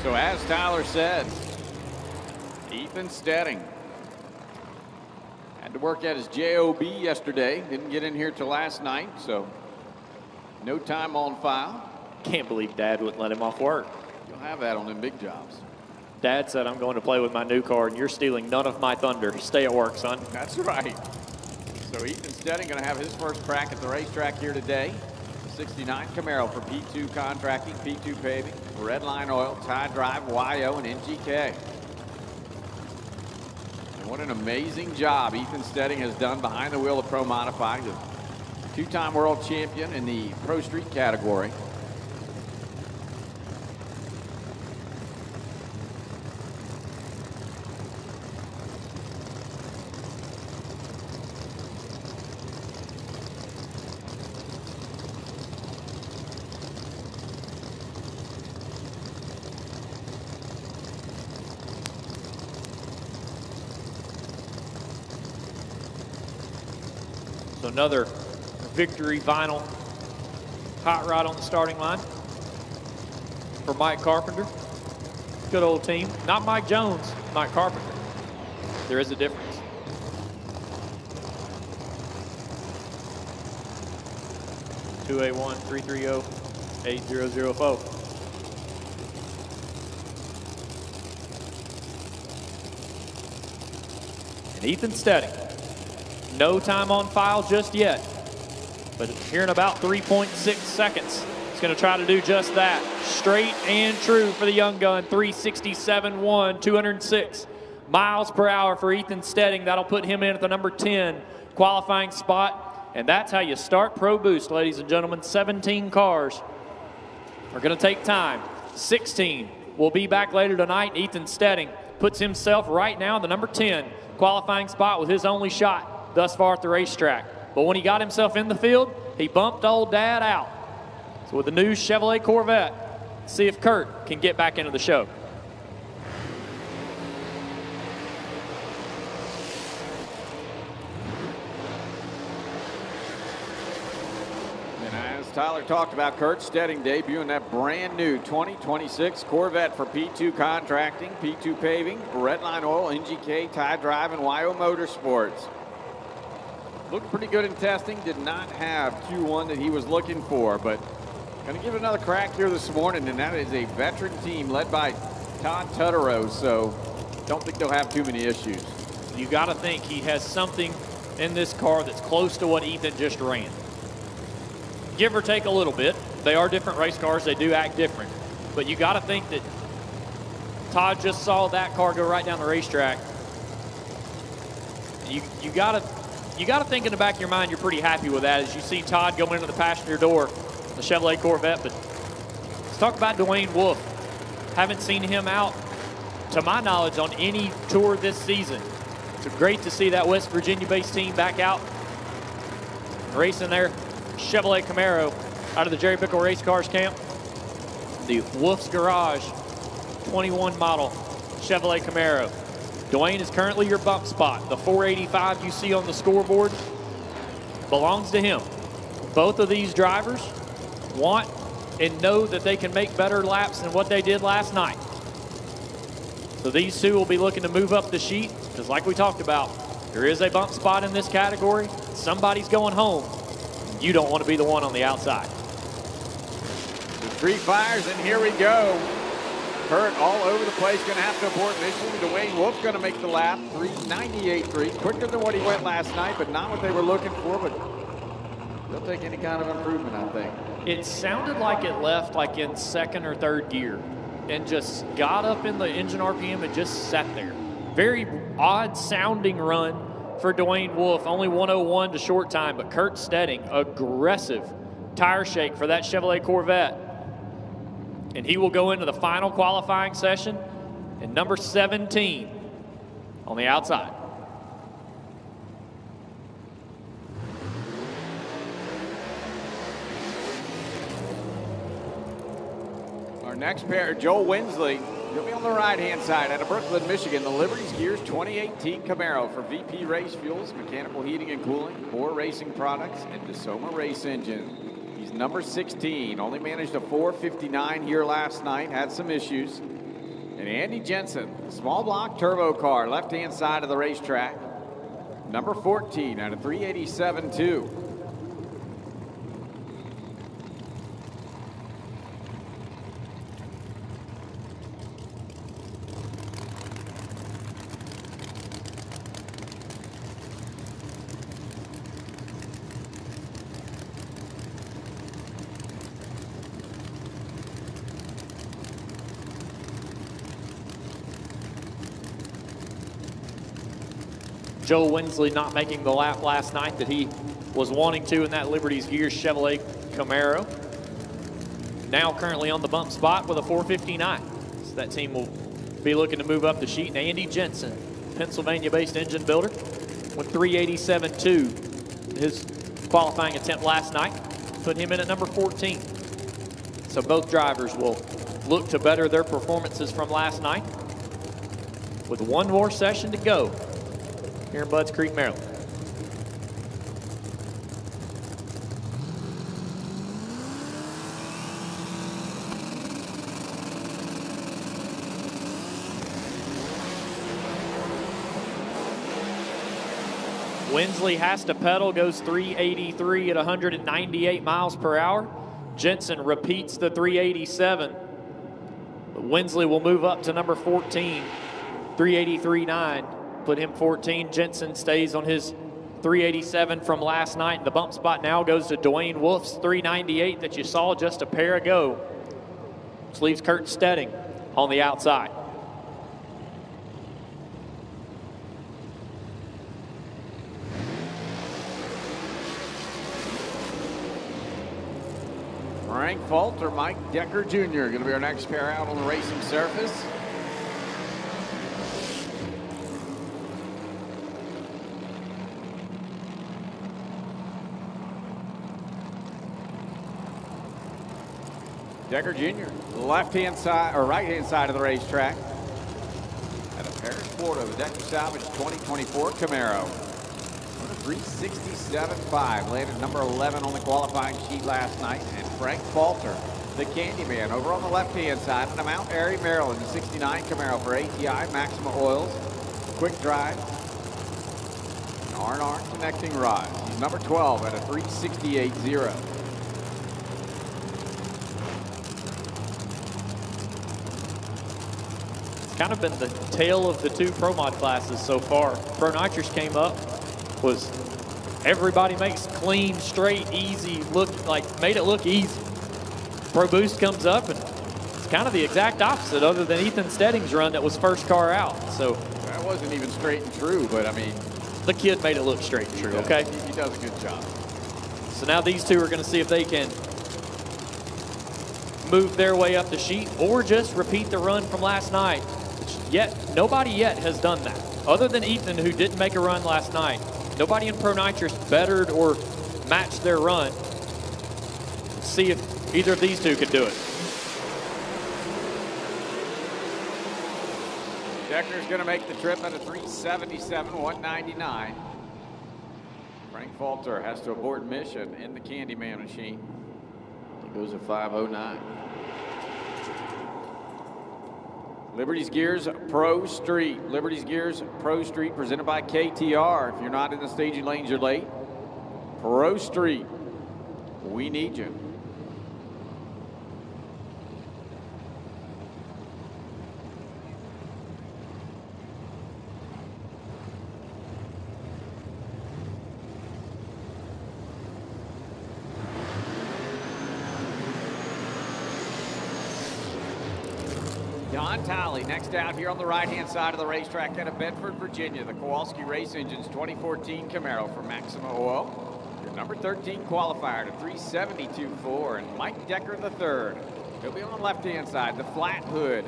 So as Tyler said, Ethan Steding had to work at his JOB yesterday. Didn't get in here till last night, so no time on file. Can't believe Dad wouldn't let him off work. You'll have that on them big jobs. Dad said, I'm going to play with my new car, and you're stealing none of my thunder. Stay at work, son. That's right. So Ethan Steding going to have his first crack at the racetrack here today. 69 Camaro for P2 Contracting, P2 Paving, Redline Oil, Tie Drive, YO, and NGK. And what an amazing job Ethan Steding has done behind the wheel of Pro Modified. The two-time world champion in the Pro Street category. So another victory vinyl hot rod on the starting line for Mike Carpenter. Good old team. Not Mike Jones, Mike Carpenter. There is a difference. (281 330 8004). And Ethan Steding. No time on file just yet, but here in about 3.6 seconds, he's going to try to do just that. Straight and true for the young gun, 367.1, 206 miles per hour for Ethan Steding. That'll put him in at the number 10 qualifying spot, and that's how you start Pro Boost, ladies and gentlemen. 17 cars are going to take time. 16 will be back later tonight. Ethan Steding puts himself right now in the number 10 qualifying spot with his only shot thus far at the racetrack. But when he got himself in the field, he bumped old Dad out. So with the new Chevrolet Corvette, see if Kurt can get back into the show. And as Tyler talked about, Kurt Steding debuting that brand new 2026 Corvette for P2 Contracting, P2 Paving, Redline Oil, NGK, Tie Drive, and YO Motorsports. Looked pretty good in testing. Did not have Q1 that he was looking for, but going to give it another crack here this morning, and that is a veteran team led by Todd Tutterow, so don't think they'll have too many issues. You got to think he has something in this car that's close to what Ethan just ran. Give or take a little bit. They are different race cars. They do act different. But you got to think that Todd just saw that car go right down the racetrack. You got to think in the back of your mind you're pretty happy with that as you see Todd go into the passenger door, the Chevrolet Corvette. But let's talk about Dwayne Wolf. Haven't seen him out, to my knowledge, on any tour this season. It's great to see that West Virginia-based team back out racing their Chevrolet Camaro out of the Jerry Bickle Race Cars camp. The Wolf's Garage 21 model Chevrolet Camaro. Dwayne is currently your bump spot. The 485 you see on the scoreboard belongs to him. Both of these drivers want and know that they can make better laps than what they did last night. So these two will be looking to move up the sheet, because like we talked about, there is a bump spot in this category. Somebody's going home. You don't want to be the one on the outside. The three fires, and here we go. Kurt all over the place, going to have to abort mission. Dwayne Wolf's going to make the lap. 398.3, quicker than what he went last night, but not what they were looking for, but they'll take any kind of improvement, I think. It sounded like it left like in second or third gear and just got up in the engine RPM and just sat there. Very odd sounding run for Dwayne Wolf, only 101 to short time, but Kurt Steding, aggressive tire shake for that Chevrolet Corvette. And he will go into the final qualifying session in number 17 on the outside. Our next pair, Joel Winsley, he'll be on the right-hand side out of Brooklyn, Michigan. The Liberty's Gears 2018 Camaro for VP Race Fuels, Mechanical Heating and Cooling, Core Racing Products, and DeSoma Race Engine. He's number 16, only managed a 459 here last night, had some issues. And Andy Jensen, small block turbo car, left-hand side of the racetrack. Number 14 out of 387.2. Joe Winsley not making the lap last night that he was wanting to in that Liberty's Gears Chevrolet Camaro. Now currently on the bump spot with a 459. So that team will be looking to move up the sheet. And Andy Jensen, Pennsylvania-based engine builder, with 387.2. His qualifying attempt last night put him in at number 14. So both drivers will look to better their performances from last night with one more session to go here in Budds Creek, Maryland. Winsley has to pedal, goes 383 at 198 miles per hour. Jensen repeats the 387. But Winsley will move up to number 14, 383.9. Put him 14. Jensen stays on his 387 from last night. The bump spot now goes to Dwayne Wolf's 398 that you saw just a pair ago, which leaves Kurt Steding on the outside. Frank Falter, Mike Decker Jr. going to be our next pair out on the racing surface. Decker Jr., left-hand side or right-hand side of the racetrack. At a Paris, Florida, the Decker Salvage 2024 Camaro. 367.5, landed number 11 on the qualifying sheet last night. And Frank Falter, the Candyman, over on the left-hand side in a Mount Airy, Maryland, the 69 Camaro for ATI, Maxima Oils, Quick Drive, and R&R connecting rods. He's number 12 at a 368.0. Kind of been the tale of the two Pro Mod classes so far. Pro Nitrous came up, was everybody makes clean, straight, easy, made it look easy. Pro Boost comes up and it's kind of the exact opposite other than Ethan Steding's run that was first car out. So that wasn't even straight and true, but I mean, the kid made it look straight and true, okay? He does a good job. So now these two are going to see if they can move their way up the sheet or just repeat the run from last night. Yet, nobody yet has done that. Other than Ethan, who didn't make a run last night, nobody in Pro Nitrous bettered or matched their run. Let's see if either of these two can do it. Decker's going to make the trip at a 377, 199. Frank Falter has to abort mission in the Candyman machine. He goes at 509. Liberty's Gears Pro Street. Liberty's Gears Pro Street presented by KTR. If you're not in the staging lanes, you're late. Pro Street, we need you. Don Talley next out here on the right-hand side of the racetrack out of Bedford, Virginia. The Kowalski Race Engines 2014 Camaro for Maxima Oil. Your number 13 qualifier to 372.4. And Mike Decker III. He'll be on the left-hand side. The flat hood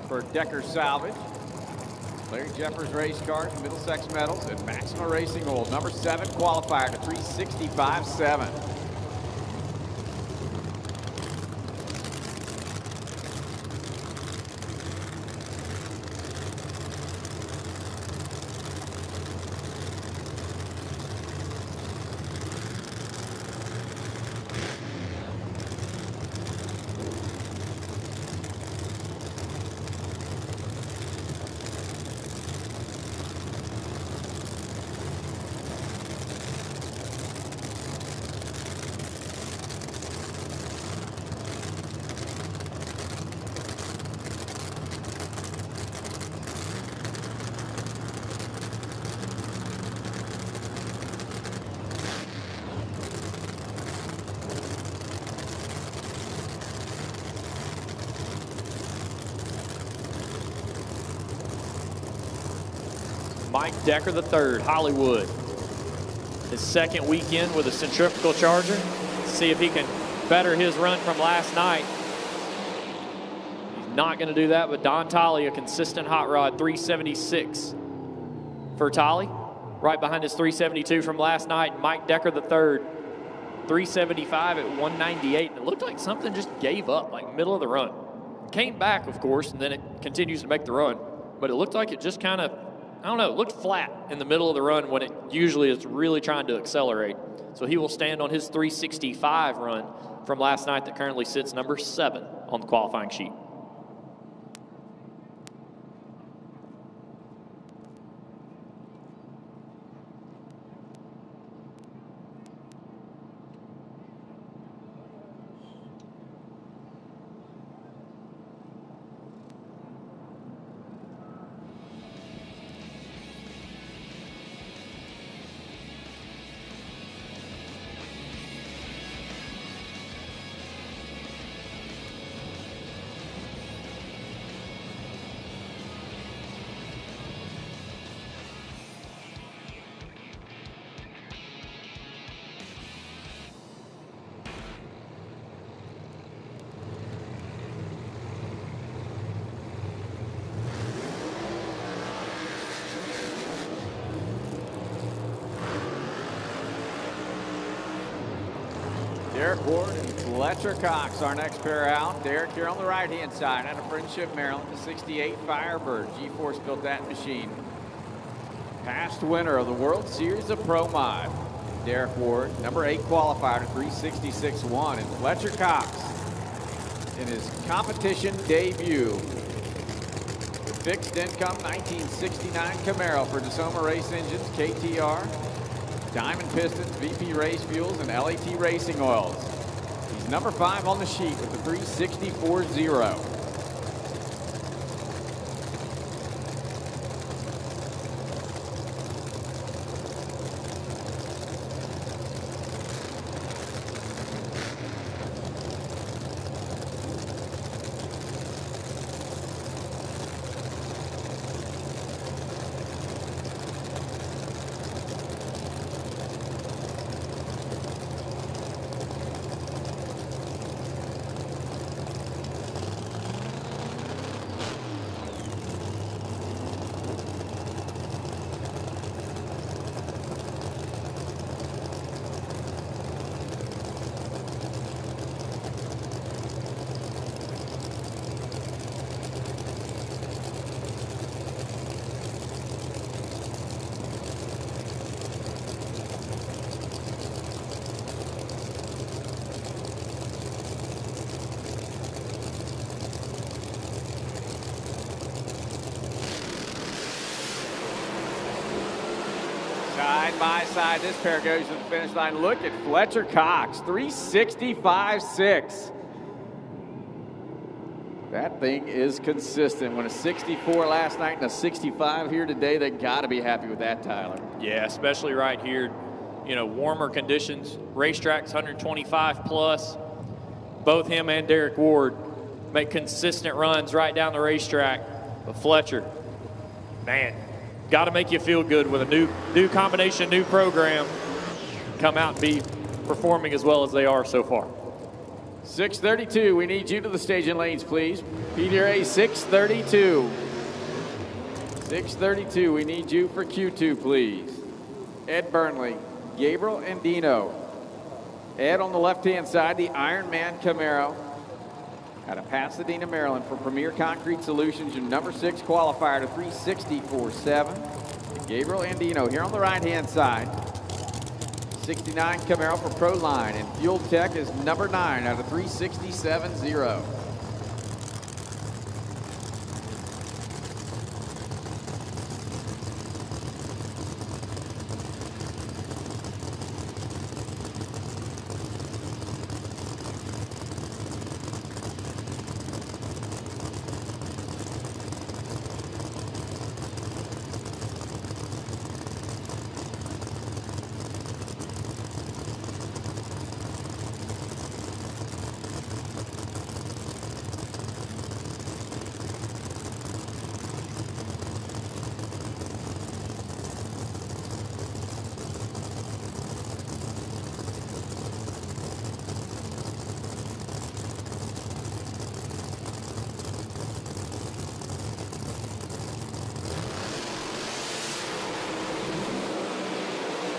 for Decker Salvage. Larry Jeffers Race Cars, Middlesex Metals, and Maxima Racing Oil. Number 7 qualifier to 365.7. Mike Decker III, Hollywood. His second weekend with a centrifugal charger. See if he can better his run from last night. He's not going to do that, but Don Tolley, a consistent hot rod, 376 for Tolley. Right behind his 372 from last night, Mike Decker III, 375 at 198. And it looked like something just gave up, like middle of the run. Came back, of course, and then it continues to make the run. But it looked like it just kind of, I don't know, it looked flat in the middle of the run when it usually is really trying to accelerate. So he will stand on his 365 run from last night that currently sits number 7 on the qualifying sheet. Derek Ward and Fletcher Cox, our next pair out. Derek here on the right-hand side out of Friendship, Maryland, the 68 Firebird. G-Force built that machine. Past winner of the World Series of Pro Mod. Derek Ward, number 8 qualifier to 366.1. And Fletcher Cox in his competition debut. The fixed income 1969 Camaro for DeSoma Race Engines, KTR. Diamond Pistons, VP Race Fuels, and LAT Racing Oils. He's number 5 on the sheet with the 364.0. Side by side, this pair goes to the finish line. Look at Fletcher Cox, 365.6. That thing is consistent. When a 64 last night and a 65 here today, they got to be happy with that, Tyler. Yeah, especially right here. You know, warmer conditions, racetracks 125 plus. Both him and Derek Ward make consistent runs right down the racetrack. But Fletcher, man, got to make you feel good with a new combination, new program. Come out and be performing as well as they are so far. 632, we need you to the staging lanes, please. PDRA 632. 632, we need you for Q2, please. Ed Burnley, Gabriel Andino. Ed on the left-hand side, the Iron Man Camaro. Out of Pasadena, Maryland for Premier Concrete Solutions, your number 6 qualifier to 364.7. Gabriel Andino here on the right-hand side. 69 Camaro for Proline, and Fuel Tech is number 9 out of 367.0.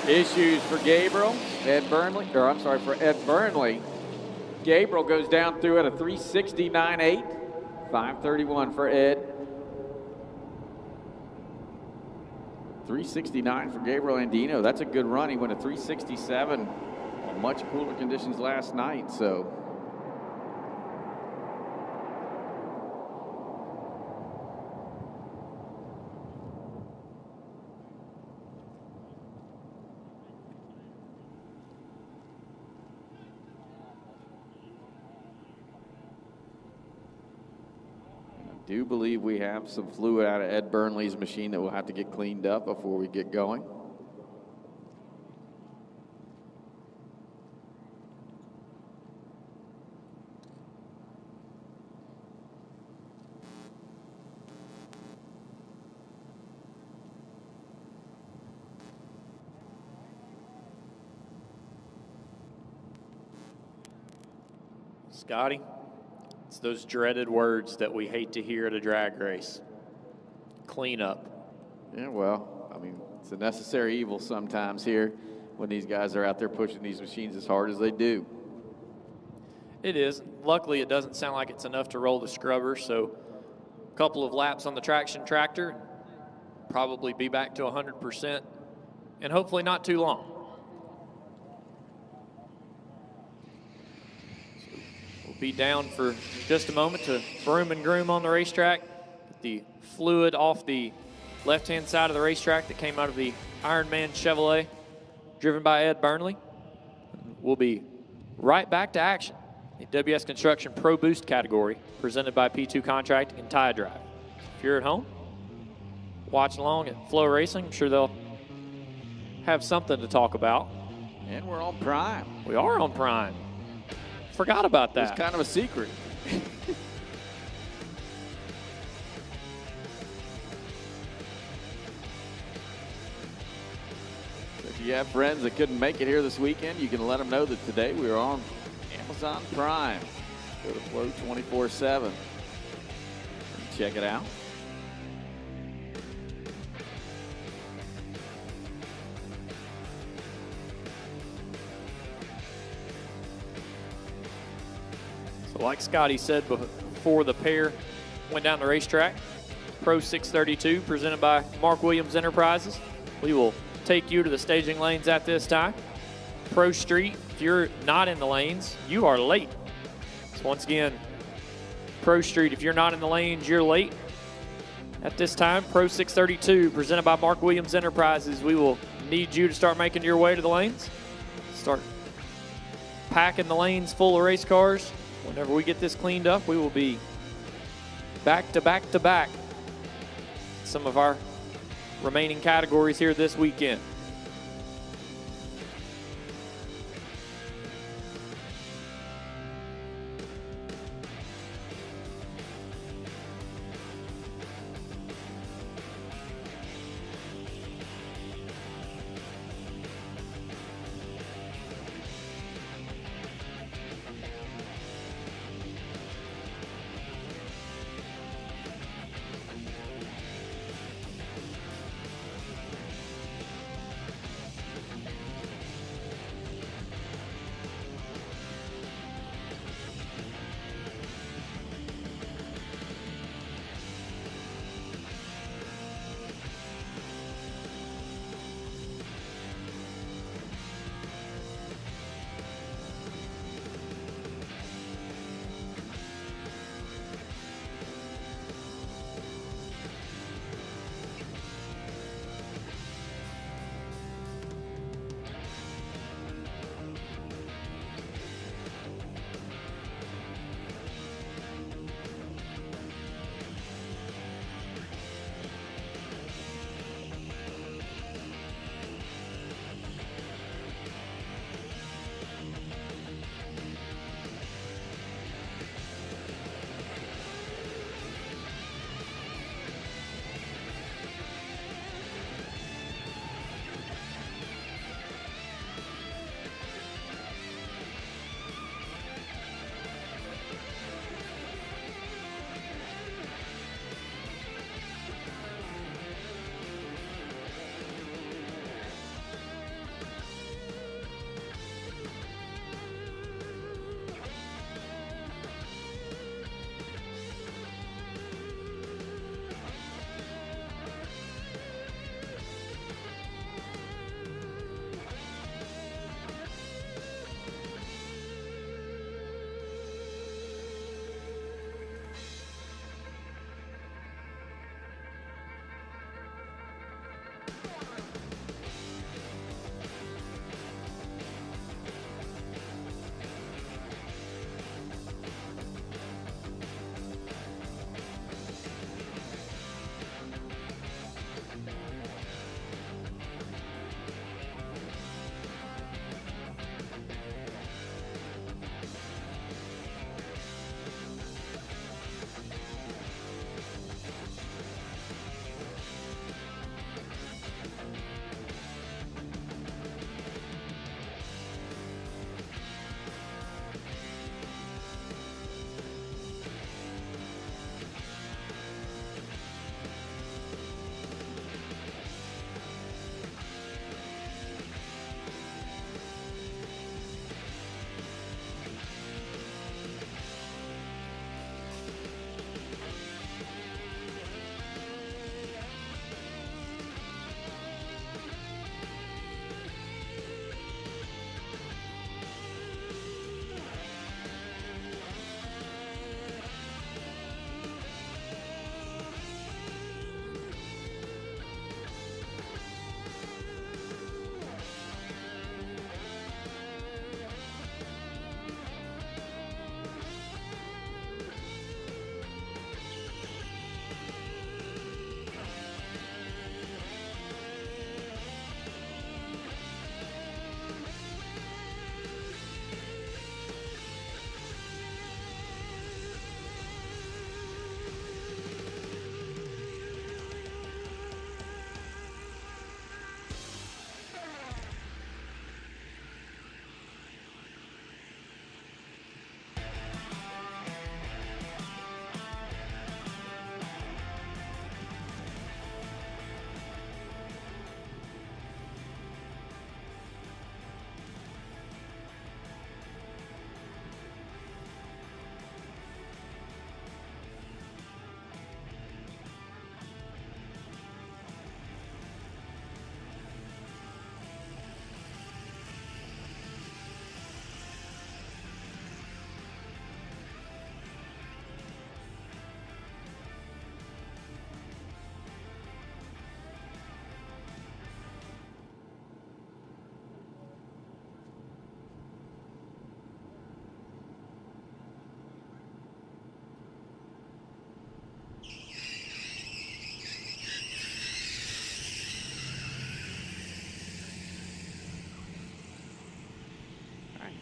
Issues for Gabriel. For Ed Burnley. Gabriel goes down through at a 369.8. 531 for Ed. 369 for Gabriel Andino. That's a good run. He went a 367 on much cooler conditions last night. So I do believe we have some fluid out of Ed Burnley's machine that will have to get cleaned up before we get going. Scotty, it's those dreaded words that we hate to hear at a drag race. Cleanup. Yeah, well, I mean, it's a necessary evil sometimes here when these guys are out there pushing these machines as hard as they do. It is. Luckily, it doesn't sound like it's enough to roll the scrubber, so a couple of laps on the traction tractor, probably be back to 100%, and hopefully not too long. Be down for just a moment to broom and groom on the racetrack. Get the fluid off the left-hand side of the racetrack that came out of the Ironman Chevrolet, driven by Ed Burnley. We'll be right back to action. The WS Construction Pro Boost category, presented by P2 Contracting and Tire Drive. If you're at home, watching along at FloRacing, I'm sure they'll have something to talk about. And we're on Prime. We are on Prime. Forgot about that. It's kind of a secret. If you have friends that couldn't make it here this weekend, you can let them know that today we are on Amazon Prime. Go to Flow 24/7 and check it out. So like Scotty said before the pair went down the racetrack, Pro 632 presented by Mark Williams Enterprises. We will take you to the staging lanes at this time. Pro Street, if you're not in the lanes, you are late. So once again, Pro Street, if you're not in the lanes, you're late. At this time, Pro 632 presented by Mark Williams Enterprises. We will need you to start making your way to the lanes. Start packing the lanes full of race cars. Whenever we get this cleaned up, we will be back to back to back some of our remaining categories here this weekend.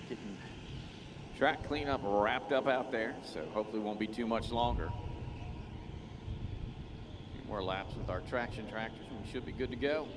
Getting track cleanup wrapped up out there, so hopefully won't be too much longer. A few more laps with our traction tractors and we should be good to go.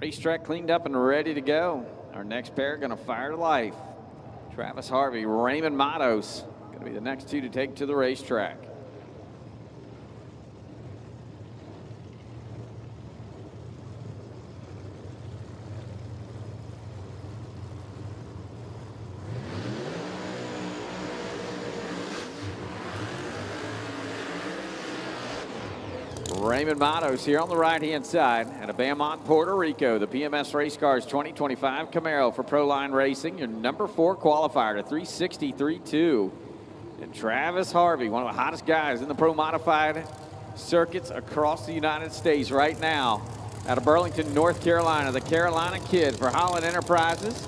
Racetrack cleaned up and ready to go. Our next pair going to fire to life. Travis Harvey, Raymond Matos, going to be the next two to take to the racetrack. Raymond Matos here on the right-hand side at a Beaumont, Puerto Rico. The PMS Race Cars 2025 Camaro for Proline Racing, your number 4 qualifier to 363.2. And Travis Harvey, one of the hottest guys in the Pro Modified circuits across the United States right now. Out of Burlington, North Carolina, the Carolina Kid for Holland Enterprises.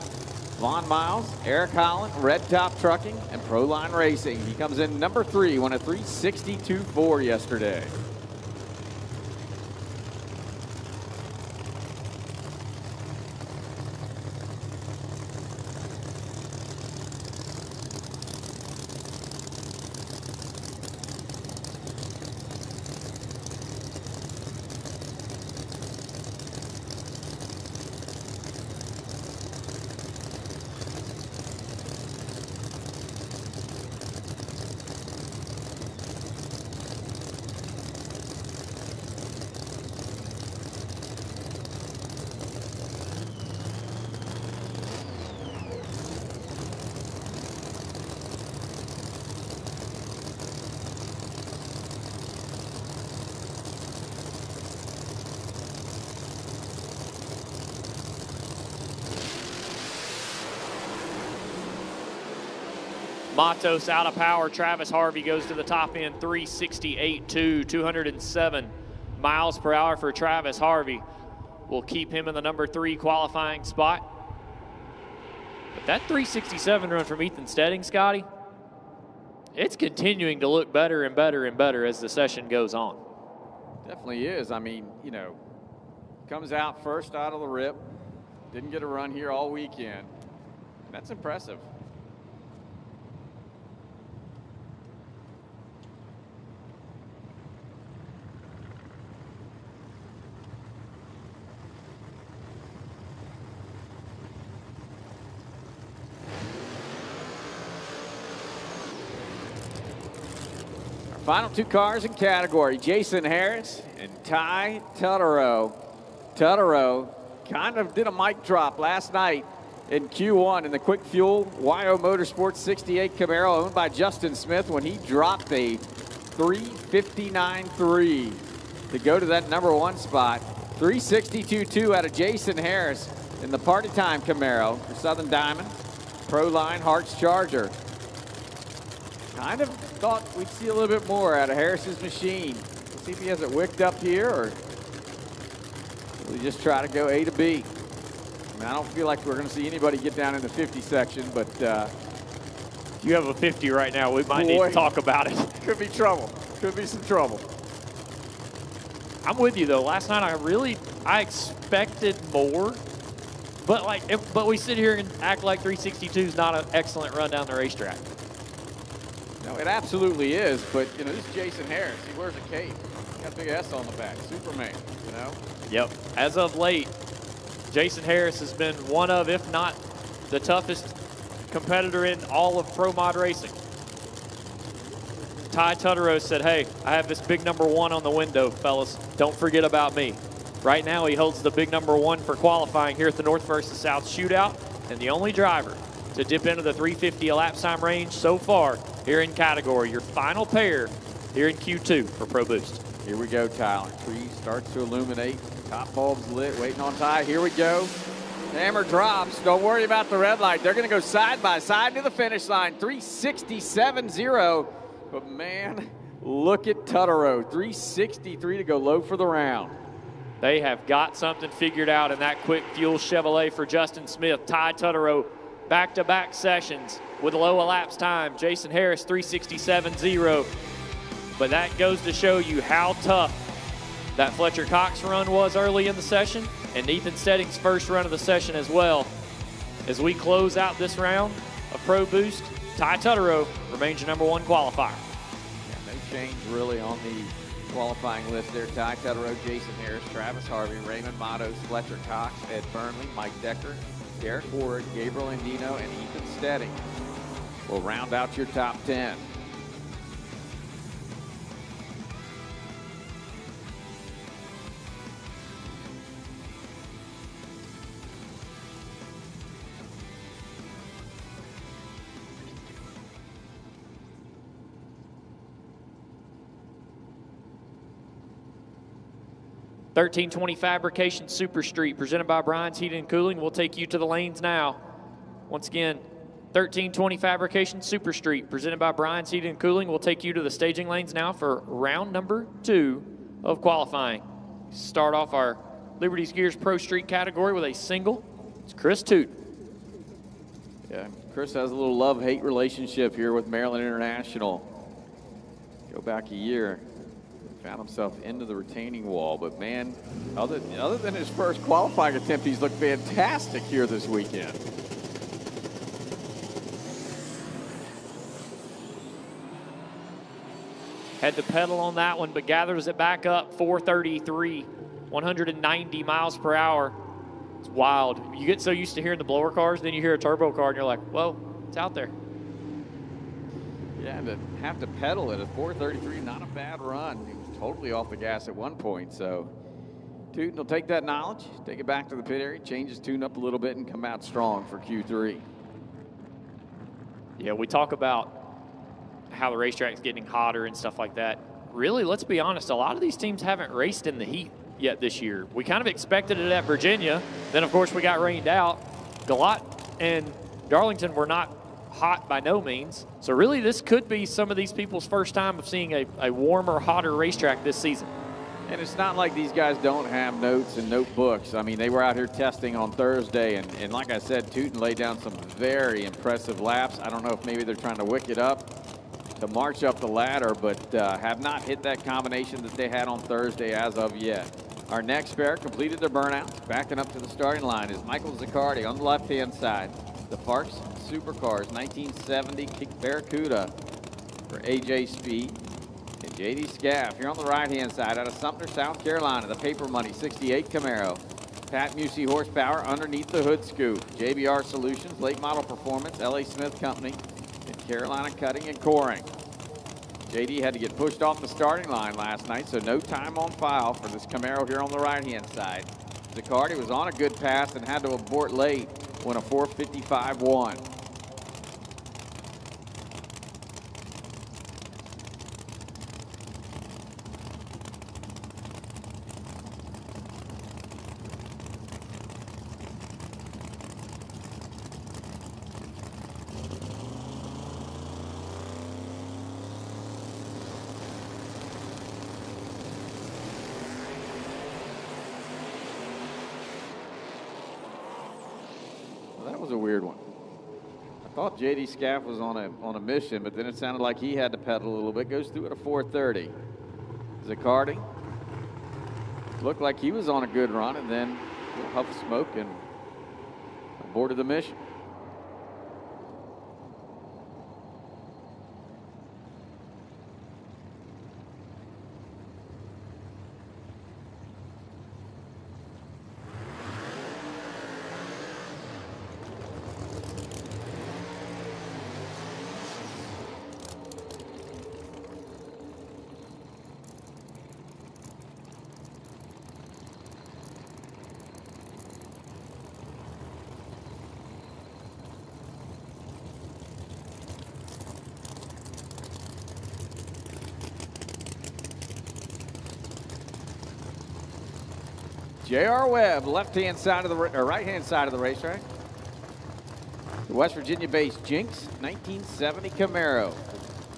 Vaughn Miles, Eric Holland, Red Top Trucking, and Proline Racing. He comes in number 3, won a 362.4 yesterday. Matos out of power. Travis Harvey goes to the top end, 368.2, 207 miles per hour for Travis Harvey. Will keep him in the number 3 qualifying spot. But that 367 run from Ethan Steding, Scotty, it's continuing to look better and better and better as the session goes on. Definitely is. I mean, you know, comes out first out of the rip. Didn't get a run here all weekend. That's impressive. Final 2 cars in category, Jason Harris and Ty Tutterow. Tutterow kind of did a mic drop last night in Q1 in the Quick Fuel YO Motorsports 68 Camaro owned by Justin Smith when he dropped a 359.3 to go to that number 1 spot. 362.2 out of Jason Harris in the Party Time Camaro for Southern Diamond, Proline Harts Charger. Kind of thought we'd see a little bit more out of Harris's machine. Let's see if he has it wicked up here, or will he just try to go A to B? I mean, I don't feel like we're going to see anybody get down in the 50 section, but you have a 50 right now. We might need to talk about it. Could be trouble. Could be some trouble. I'm with you though. Last night I expected more, but we sit here and act like 362 is not an excellent run down the racetrack. No, it absolutely is, but, you know, this is Jason Harris. He wears a cape. He got a big S on the back. Superman, you know? Yep. As of late, Jason Harris has been one of, if not the toughest competitor in all of Pro Mod racing. Ty Tutterow said, hey, I have this big number 1 on the window, fellas. Don't forget about me. Right now, he holds the big number 1 for qualifying here at the North versus South Shootout, and the only driver to dip into the 350 elapsed time range so far here in category. Your final pair here in Q2 for Pro Boost. Here we go, Tyler. Tree starts to illuminate. Top bulb's lit, waiting on Ty. Here we go. Hammer drops. Don't worry about the red light. They're going to go side by side to the finish line. 367.0. But man, look at Tutterow. 363 to go low for the round. They have got something figured out in that Quick Fuel Chevrolet for Justin Smith. Ty Tutterow, back-to-back sessions with a low elapsed time. Jason Harris, 367.0. But that goes to show you how tough that Fletcher Cox run was early in the session, and Ethan Steding's first run of the session as well. As we close out this round of Pro Boost, Ty Tutterow remains your number 1 qualifier. Yeah, no change really on the Qualifying list there: Ty Tutterow, Jason Harris, Travis Harvey, Raymond Matos, Fletcher Cox, Ed Burnley, Mike Decker, Derek Ward, Gabriel Andino, and Ethan Steding will round out your top 10. $13.20 Fabrication Super Street, presented by Brian's Heating and Cooling. We'll take you to the lanes now. Once again, $13.20 Fabrication Super Street, presented by Brian's Heating and Cooling. We'll take you to the staging lanes now for round number 2 of qualifying. Start off our Liberty's Gears Pro Street category with a single. It's Chris Tuten. Yeah, Chris has a little love-hate relationship here with Maryland International. Go back a year. Found himself into the retaining wall, but man, other than his first qualifying attempt, he's looked fantastic here this weekend. Had to pedal on that one, but gathers it back up, 433, 190 miles per hour. It's wild. You get so used to hearing the blower cars, then you hear a turbo car, and you're like, whoa, it's out there. Yeah, and to have to pedal it at 433, not a bad run. He was totally off the gas at one point, so Tuten will take that knowledge, take it back to the pit area, change his tune up a little bit, and come out strong for Q3. Yeah, we talk about how the racetrack's getting hotter and stuff like that. Really, let's be honest, a lot of these teams haven't raced in the heat yet this year. We kind of expected it at Virginia. Then, of course, we got rained out. Galat and Darlington were not hot by no means. So really, this could be some of these people's first time of seeing a warmer, hotter racetrack this season. And it's not like these guys don't have notes and notebooks. I mean, they were out here testing on Thursday, and like I said, Tuten laid down some very impressive laps. I don't know if maybe they're trying to wick it up to march up the ladder, but have not hit that combination that they had on Thursday as of yet. Our next pair completed their burnouts. Backing up to the starting line is Michael Zucardi on the left-hand side. The Parks Supercars 1970 Barracuda for AJ Speed. And JD Scaff here on the right-hand side out of Sumter, South Carolina. The Paper Money 68 Camaro. Pat Musey horsepower underneath the hood scoop. JBR Solutions, late model performance, LA Smith Company, and Carolina Cutting and Coring. JD had to get pushed off the starting line last night, so no time on file for this Camaro here on the right-hand side. Zucardi was on a good pass and had to abort late when a 4:55 won. That was a weird one. I thought JD Scaff was on a mission, but then it sounded like he had to pedal a little bit. Goes through at a 4:30. Zucardi looked like he was on a good run, and then a little puff of smoke and aborted the mission. J.R. Webb, left-hand side of the right-hand side of the racetrack. The West Virginia-based Jinx 1970 Camaro.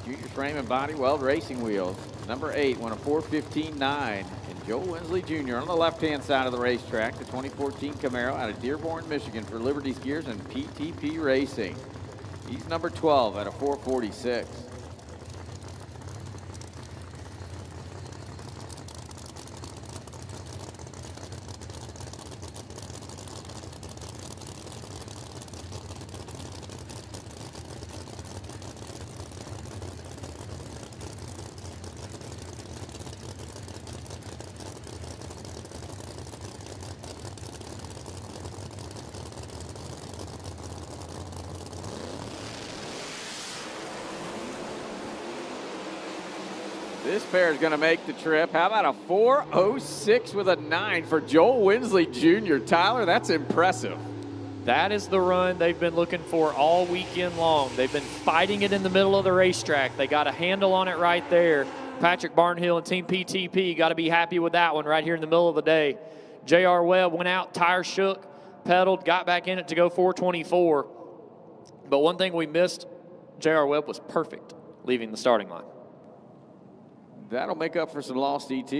Junior frame and body weld racing wheels. Number 8 won a 4:15.9. And Joe Winsley Jr. on the left-hand side of the racetrack. The 2014 Camaro out of Dearborn, Michigan for Liberty's Gears and PTP Racing. He's number 12 at a 4:46. This pair is going to make the trip. How about a 4:06 with a 9 for Joel Winsley Jr.? Tyler, that's impressive. That is the run they've been looking for all weekend long. They've been fighting it in the middle of the racetrack. They got a handle on it right there. Patrick Barnhill and Team PTP got to be happy with that one right here in the middle of the day. J.R. Webb went out, tire shook, pedaled, got back in it to go 424. But one thing we missed, J.R. Webb was perfect leaving the starting line. That'll make up for some lost ET.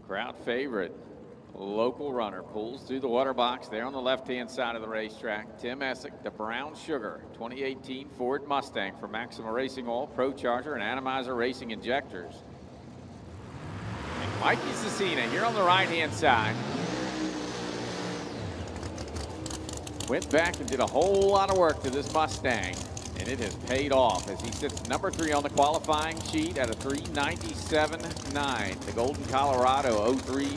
Crowd favorite, local runner, pulls through the water box there on the left-hand side of the racetrack. Tim Essic, the Brown Sugar 2018 Ford Mustang for Maxima Racing Oil, Pro Charger, and Atomizer Racing Injectors. And Mikey Cesina here on the right-hand side. Went back and did a whole lot of work to this Mustang, and it has paid off as he sits number 3 on the qualifying sheet at a 397.9. The Golden Colorado 03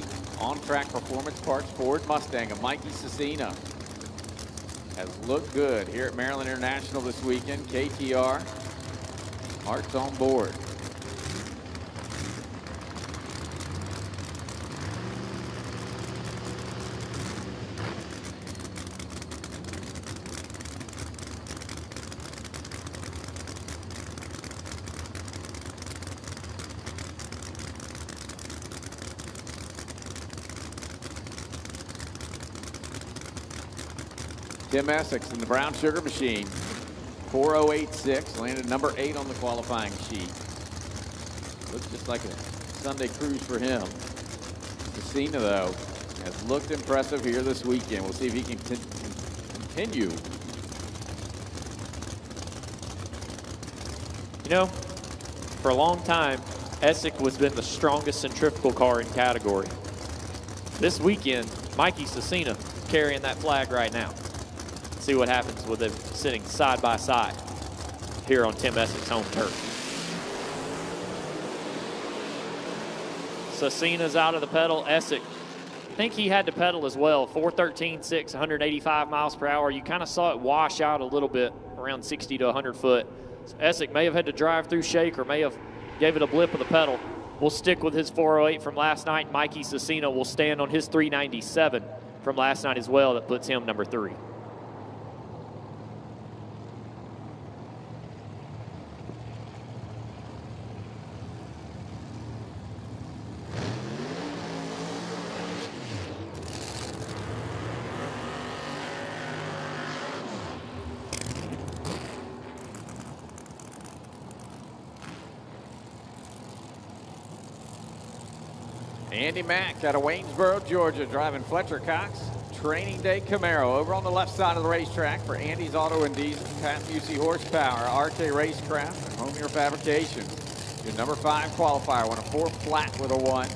on-track performance parts Ford Mustang of Mikey Cesina has looked good here at Maryland International this weekend. KTR, hearts on board. Tim Essex in the Brown Sugar Machine, 4:08.6, landed number 8 on the qualifying sheet. Looks just like a Sunday cruise for him. Cesina, though, has looked impressive here this weekend. We'll see if he can continue. You know, for a long time, Essic has been the strongest centrifugal car in category. This weekend, Mikey Cesina carrying that flag right now. See what happens with them sitting side by side here on Tim Essex's home turf. Cesina's out of the pedal. Essic, I think he had to pedal as well. 4:13.6, 185 miles per hour. You kind of saw it wash out a little bit around 60 to 100 foot. So Essic may have had to drive through shake or may have gave it a blip of the pedal. We'll stick with his 4:08 from last night. Mikey Cesina will stand on his 3:97 from last night as well. That puts him number 3. Andy Mack out of Waynesboro, Georgia, driving Fletcher Cox Training Day Camaro. Over on the left side of the racetrack for Andy's Auto and Diesel, Pat Busey Horsepower, RK Racecraft, and Homier Fabrications. Your number 5 qualifier won a 4 flat with a 1.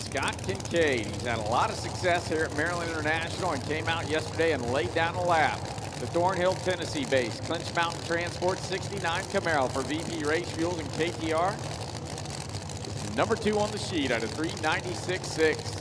Scott Kincaid, he's had a lot of success here at Maryland International and came out yesterday and laid down a lap. The Thornhill, Tennessee base, Clinch Mountain Transport 69 Camaro for VP Race Fuels and KTR. Number 2 on the sheet at a 396.6.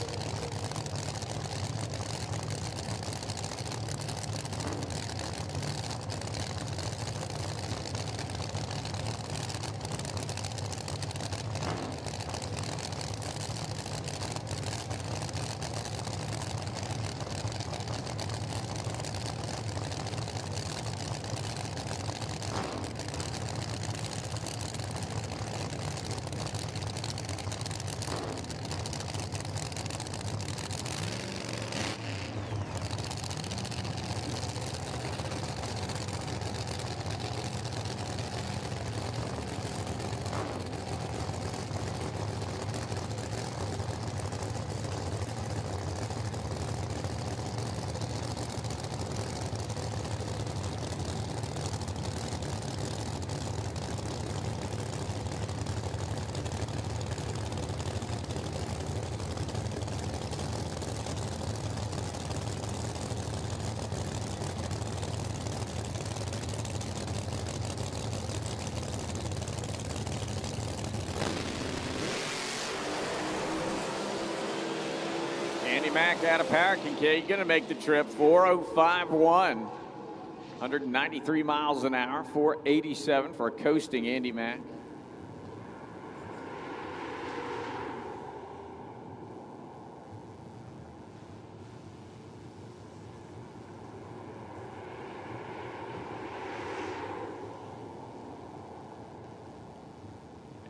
Mack out of Power Kincaid, going to make the trip. 4:05.1. 193 miles an hour. 487 for a coasting Andy Mack.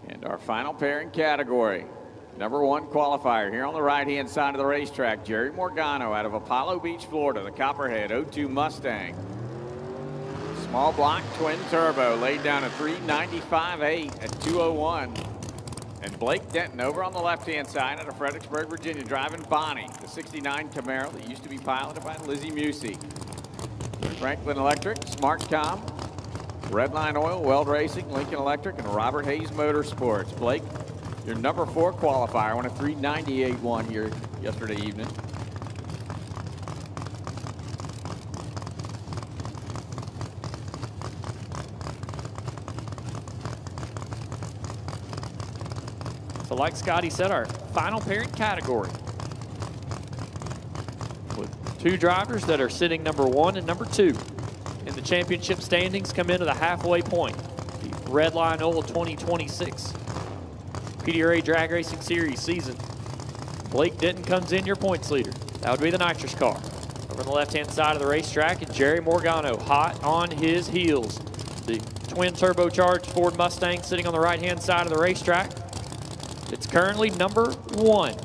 And our final pairing category. Number 1 qualifier here on the right-hand side of the racetrack, Jerry Morano out of Apollo Beach, Florida, the Copperhead 02 Mustang. Small block twin turbo, laid down a 395.8 at 201. And Blake Denton over on the left-hand side out of Fredericksburg, Virginia, driving Bonnie, the 69 Camaro that used to be piloted by Lizzie Musey. Franklin Electric, SmartCom, Redline Oil, Weld Racing, Lincoln Electric, and Robert Hayes Motorsports. Blake, your number 4 qualifier, won a 398.1 here yesterday evening. So like Scotty said, our final pairing category with 2 drivers that are sitting number 1 and number 2 in the championship standings come into the halfway point. The Redline Oil 2026 PDRA Drag Racing Series season. Blake Denton comes in your points leader. That would be the nitrous car. Over on the left-hand side of the racetrack, and Jerry Morano hot on his heels. The twin turbocharged Ford Mustang sitting on the right-hand side of the racetrack. It's currently number 1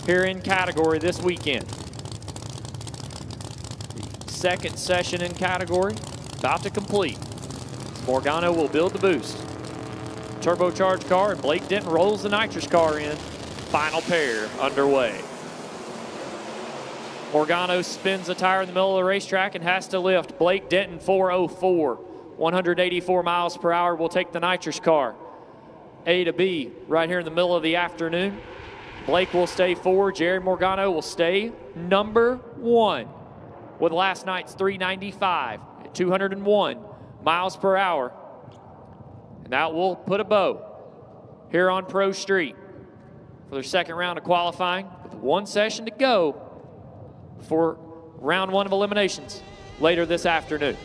here in category this weekend. The second session in category about to complete. Morgano will build the boost. Turbocharged car, and Blake Denton rolls the nitrous car in. Final pair underway. Morgano spins a tire in the middle of the racetrack and has to lift. Blake Denton 404, 184 miles per hour will take the nitrous car. A to B right here in the middle of the afternoon. Blake will stay 4. Jerry Morgano will stay number 1 with last night's 395 at 201 miles per hour. And that will put a bow here on Pro Street for their second round of qualifying with 1 session to go for round 1 of eliminations later this afternoon.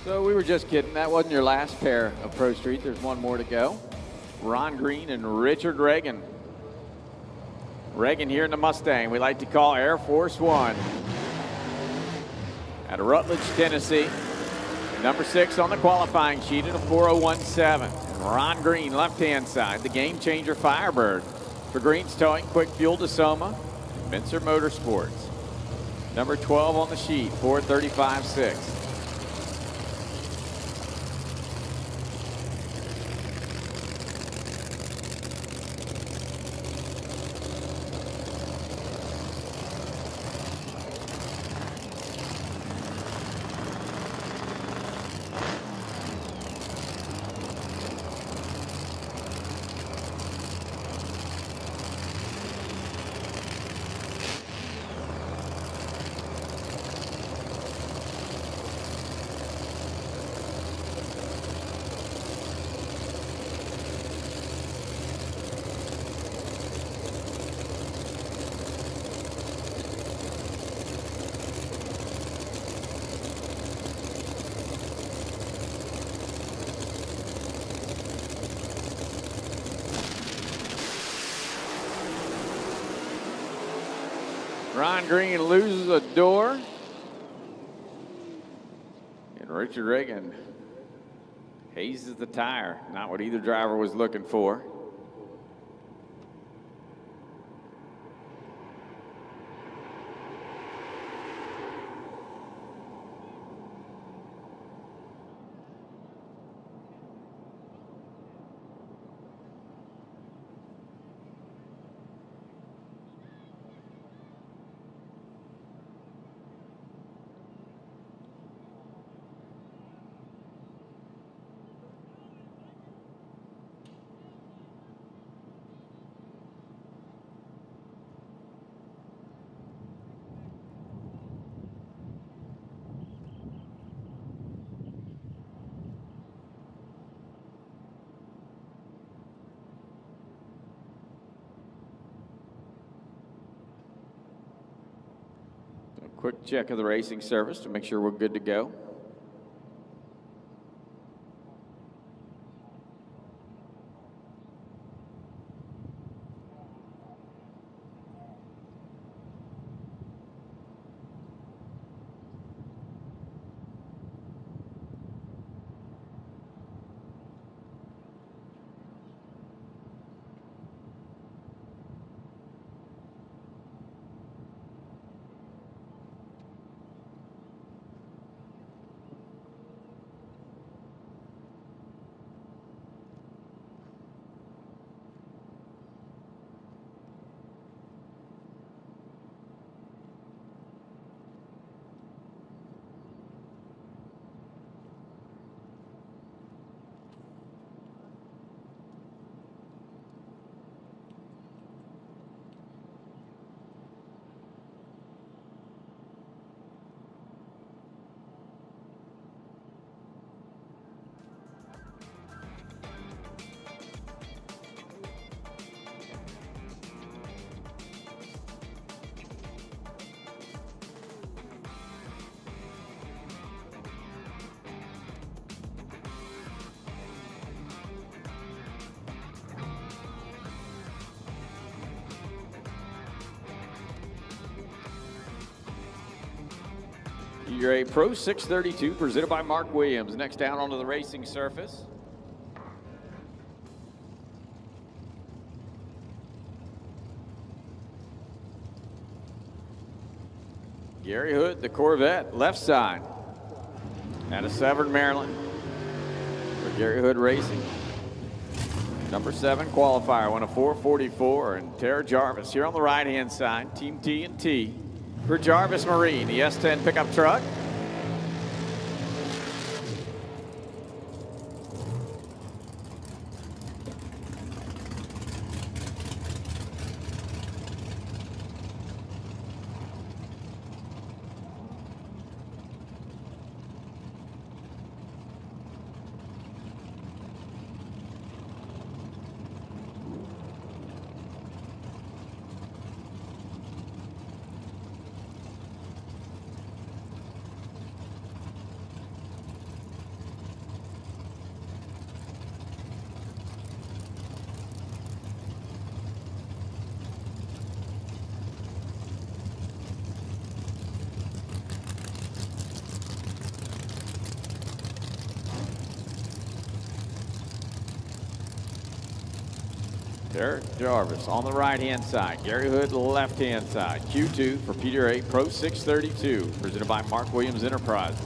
So we were just kidding. That wasn't your last pair of Pro Street. There's one more to go. Ron Green and Richard Reagan. Reagan here in the Mustang we like to call Air Force One. Out of Rutledge, Tennessee. Number 6 on the qualifying sheet at a 4017. And Ron Green, left-hand side, the Game Changer Firebird. For Green's Towing, Quick Fuel DeSoma, Mincer Motorsports. Number 12 on the sheet, 435.6. Ron Green loses a door. And Richard Reagan hazes the tire. Not what either driver was looking for. Quick check of the racing service to make sure we're good to go. PDRA Pro 632 presented by Mark Williams. Next down onto the racing surface. Gary Hood, the Corvette, left side. Out of Severn, Maryland. For Gary Hood Racing. Number 7 qualifier, won a 4:44, and Tara Jarvis here on the right-hand side. Team T&T. For Jarvis Marine, the S10 pickup truck. Derek Jarvis on the right-hand side. Gary Hood, left-hand side. Q2 for PDRA Pro 632, presented by Mark Williams Enterprises.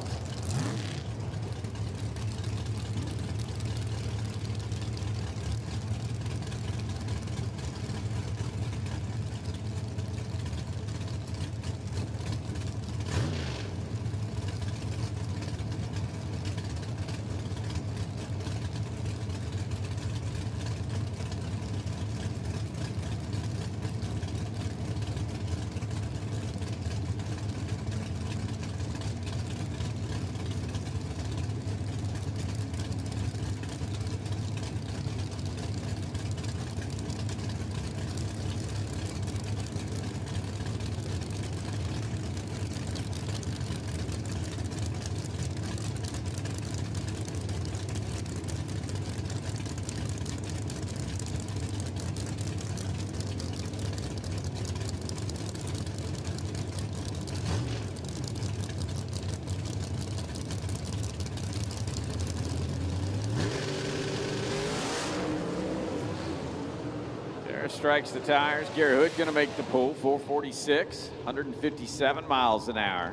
Strikes the tires. Gary Hood going to make the pull. 446, 157 miles an hour.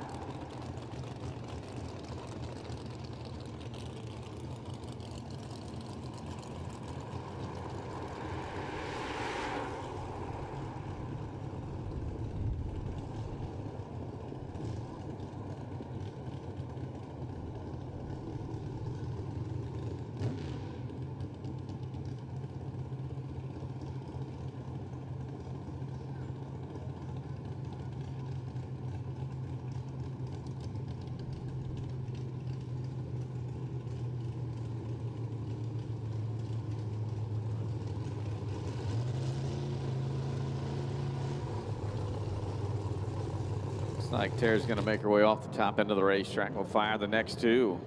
Looks like Tara's going to make her way off the top end of the racetrack. We'll fire the next two.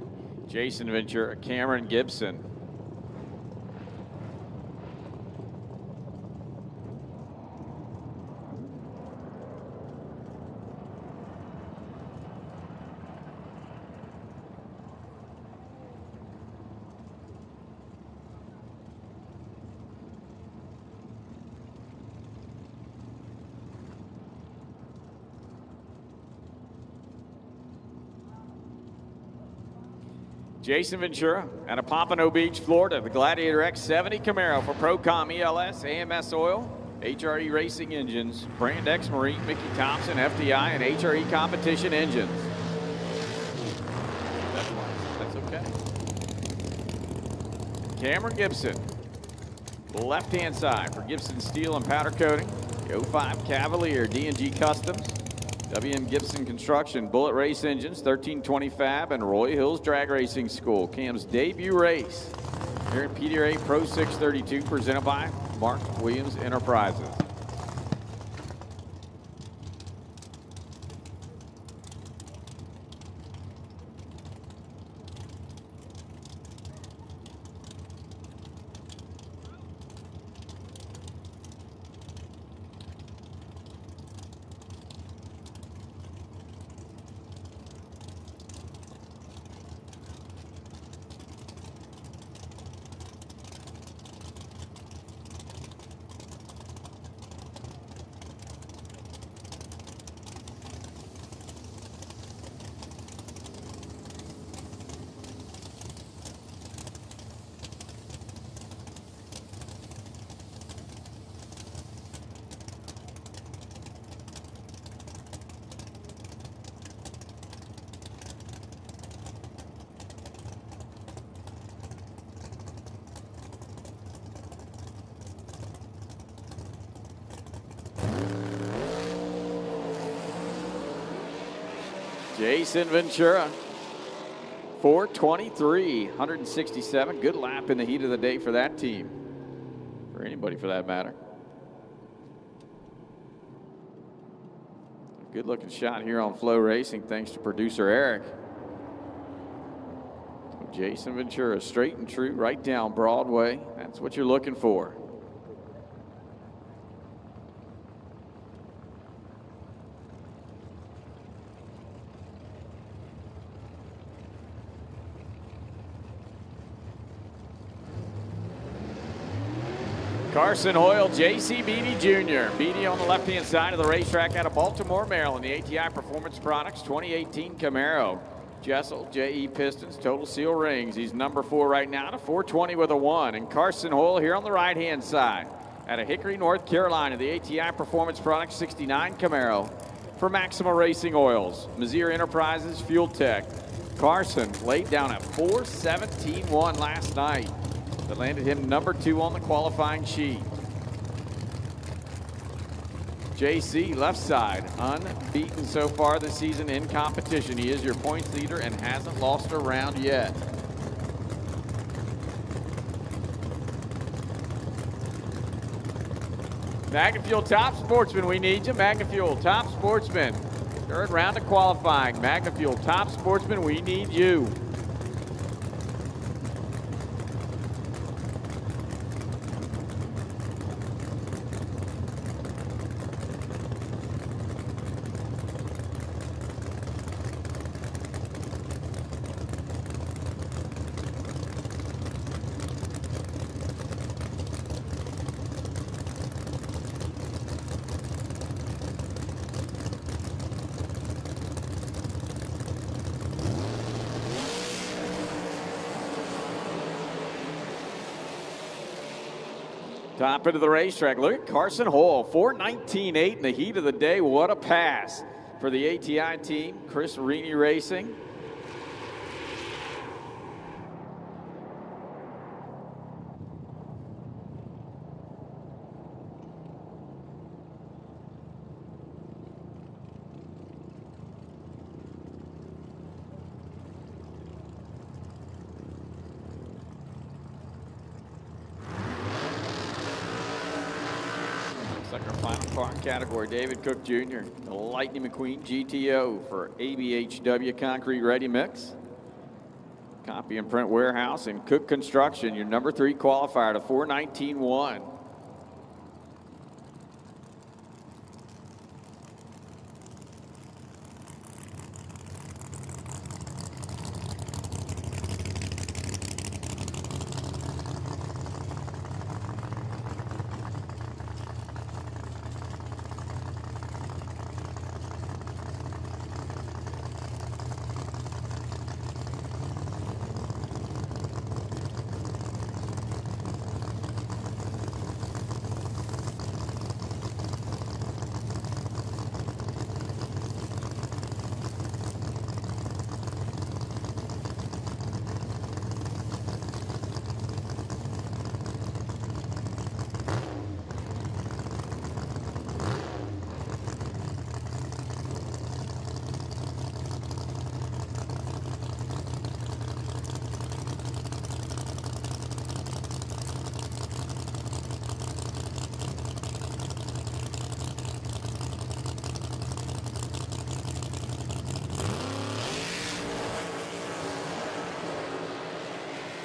Jason Ventura, Cameron Gibson. Jason Ventura out of Pompano Beach, Florida. The Gladiator X70 Camaro for Procom ELS, AMS Oil, HRE Racing Engines, Brand X Marine, Mickey Thompson, FDI, and HRE Competition Engines. That's okay. Cameron Gibson, left-hand side for Gibson Steel and Powder Coating. The 05 Cavalier D&G Customs. WM Gibson Construction, Bullet Race Engines, 1320 Fab, and Roy Hills Drag Racing School. Cam's debut race here at PDRA Pro 632, presented by Mark Williams Enterprises. Jason Ventura, 423, 167. Good lap in the heat of the day for that team, or anybody for that matter. Good looking shot here on FloRacing, thanks to producer Eric. Jason Ventura, straight and true, right down Broadway. That's what you're looking for. Carson Hoyle, JC Bey Jr. Bey on the left-hand side of the racetrack out of Baltimore, Maryland. The ATI Performance Products 2018 Camaro. Jessel, JE Pistons, Total Seal Rings. He's number 4 right now to 420 with a 1. And Carson Hoyle here on the right-hand side out of Hickory, North Carolina. The ATI Performance Products 69 Camaro for Maxima Racing Oils. Mazier Enterprises Fuel Tech. Carson laid down a 4:17.1 last night. That landed him number 2 on the qualifying sheet. JC left side, unbeaten so far this season in competition. He is your points leader and hasn't lost a round yet. Mack Fuel Top Sportsman, we need you. Mack Fuel Top Sportsman. 3rd round of qualifying. Mack Fuel Top Sportsman, we need you. Top into the racetrack. Look at Carson Hoyle, 4:19.8 in the heat of the day. What a pass for the ATI team. Chris Rini Racing. Like our final car category, David Cook Jr., the Lightning McQueen GTO for ABHW Concrete Ready Mix. Copy and Print Warehouse and Cook Construction, your number 3 qualifier to 4:19.1.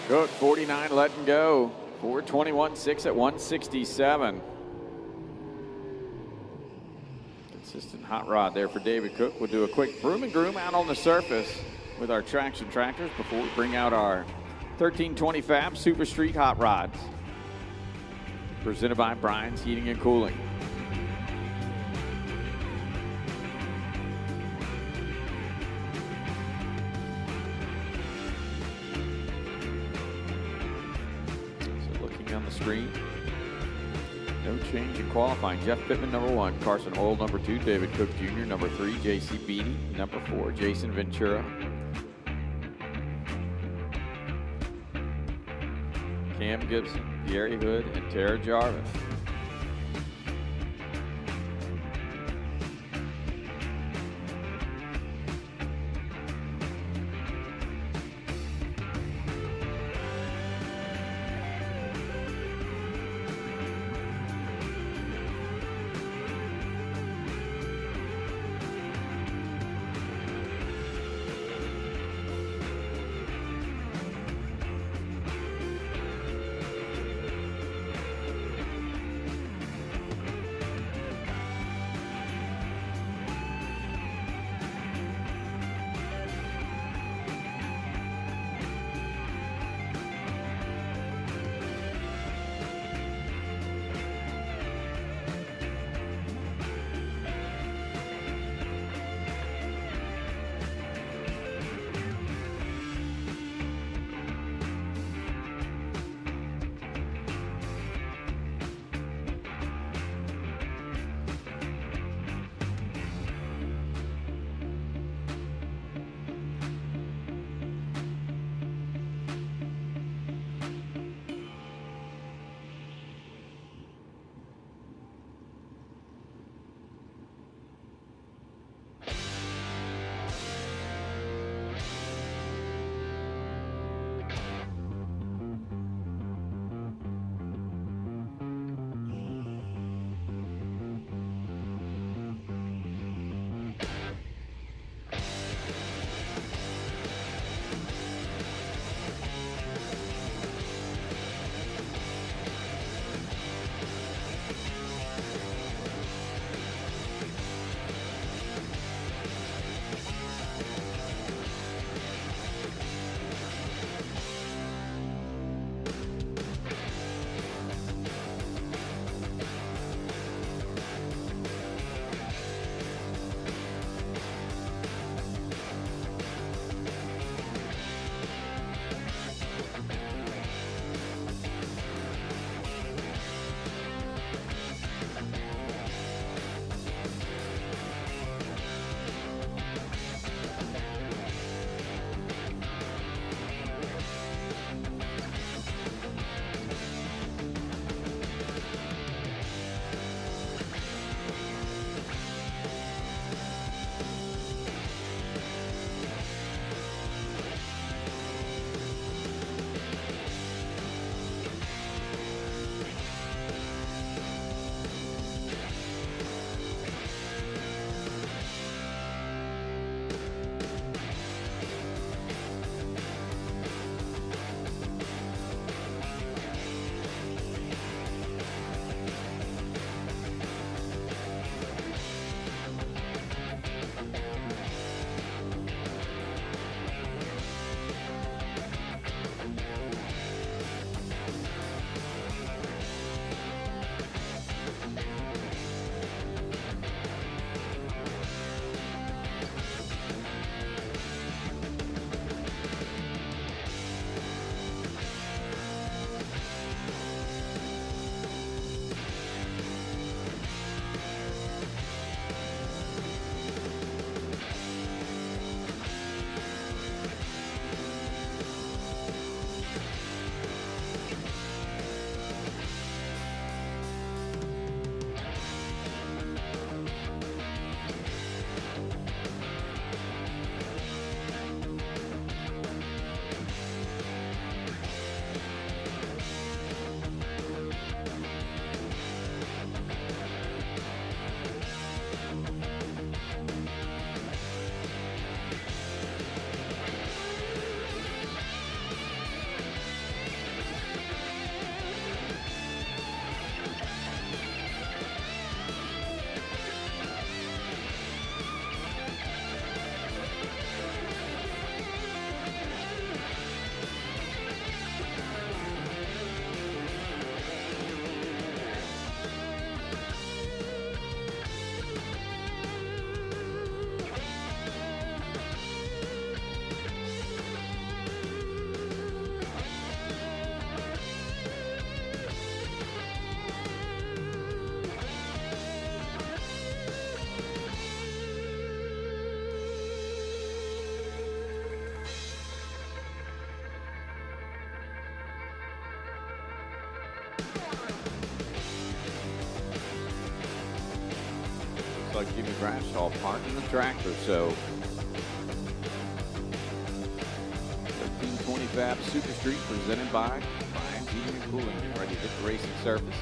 Cook, 49, letting go. 4:21.6 at 167. Consistent hot rod there for David Cook. We'll do a quick broom and groom out on the surface with our traction tractors before we bring out our 1320 Fab Super Street hot rods. Presented by Brian's Heating and Cooling. On the screen. No change in qualifying. Jeff Pittman, number 1. Carson Hoyle, number 2. David Cook Jr., number 3. JC Bey, number 4. Jason Ventura. Cam Gibson, Gary Hood, and Tara Jarvis. Looks like Jimmy Bradshaw parking the tractor, so 1320 Fab Super Street presented by Brian Heating and Cooling, ready to hit the racing surface.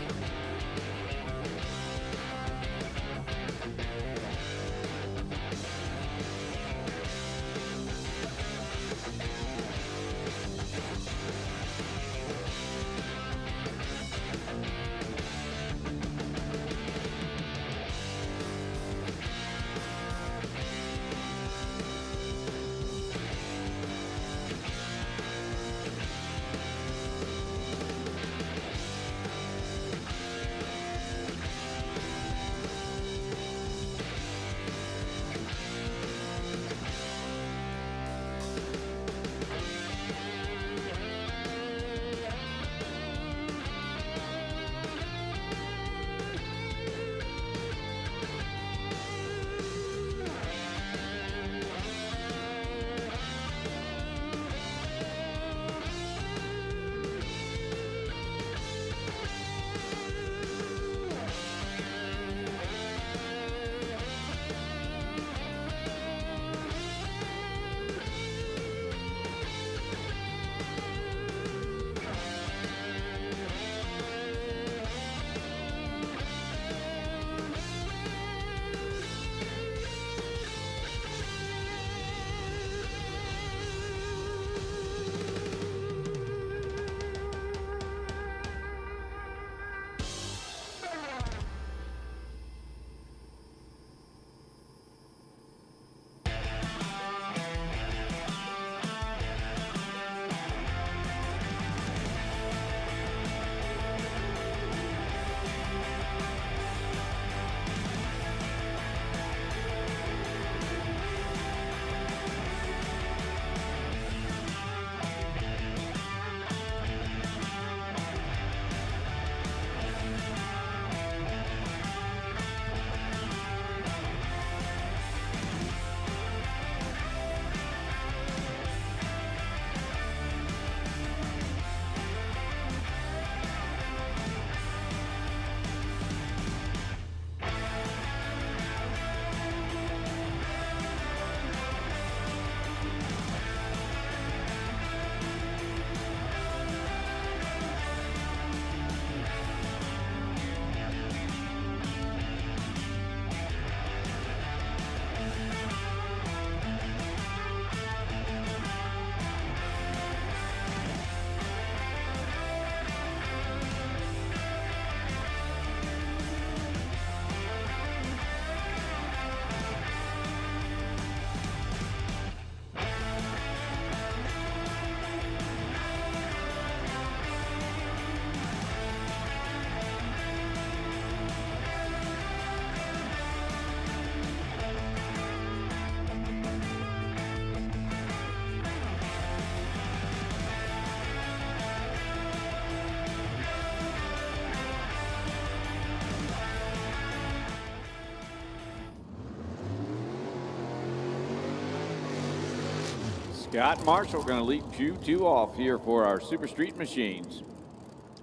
Scott Marshall going to lead Q2 off here for our Super Street Machines.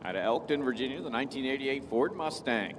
Out of Elkton, Virginia, the 1988 Ford Mustang.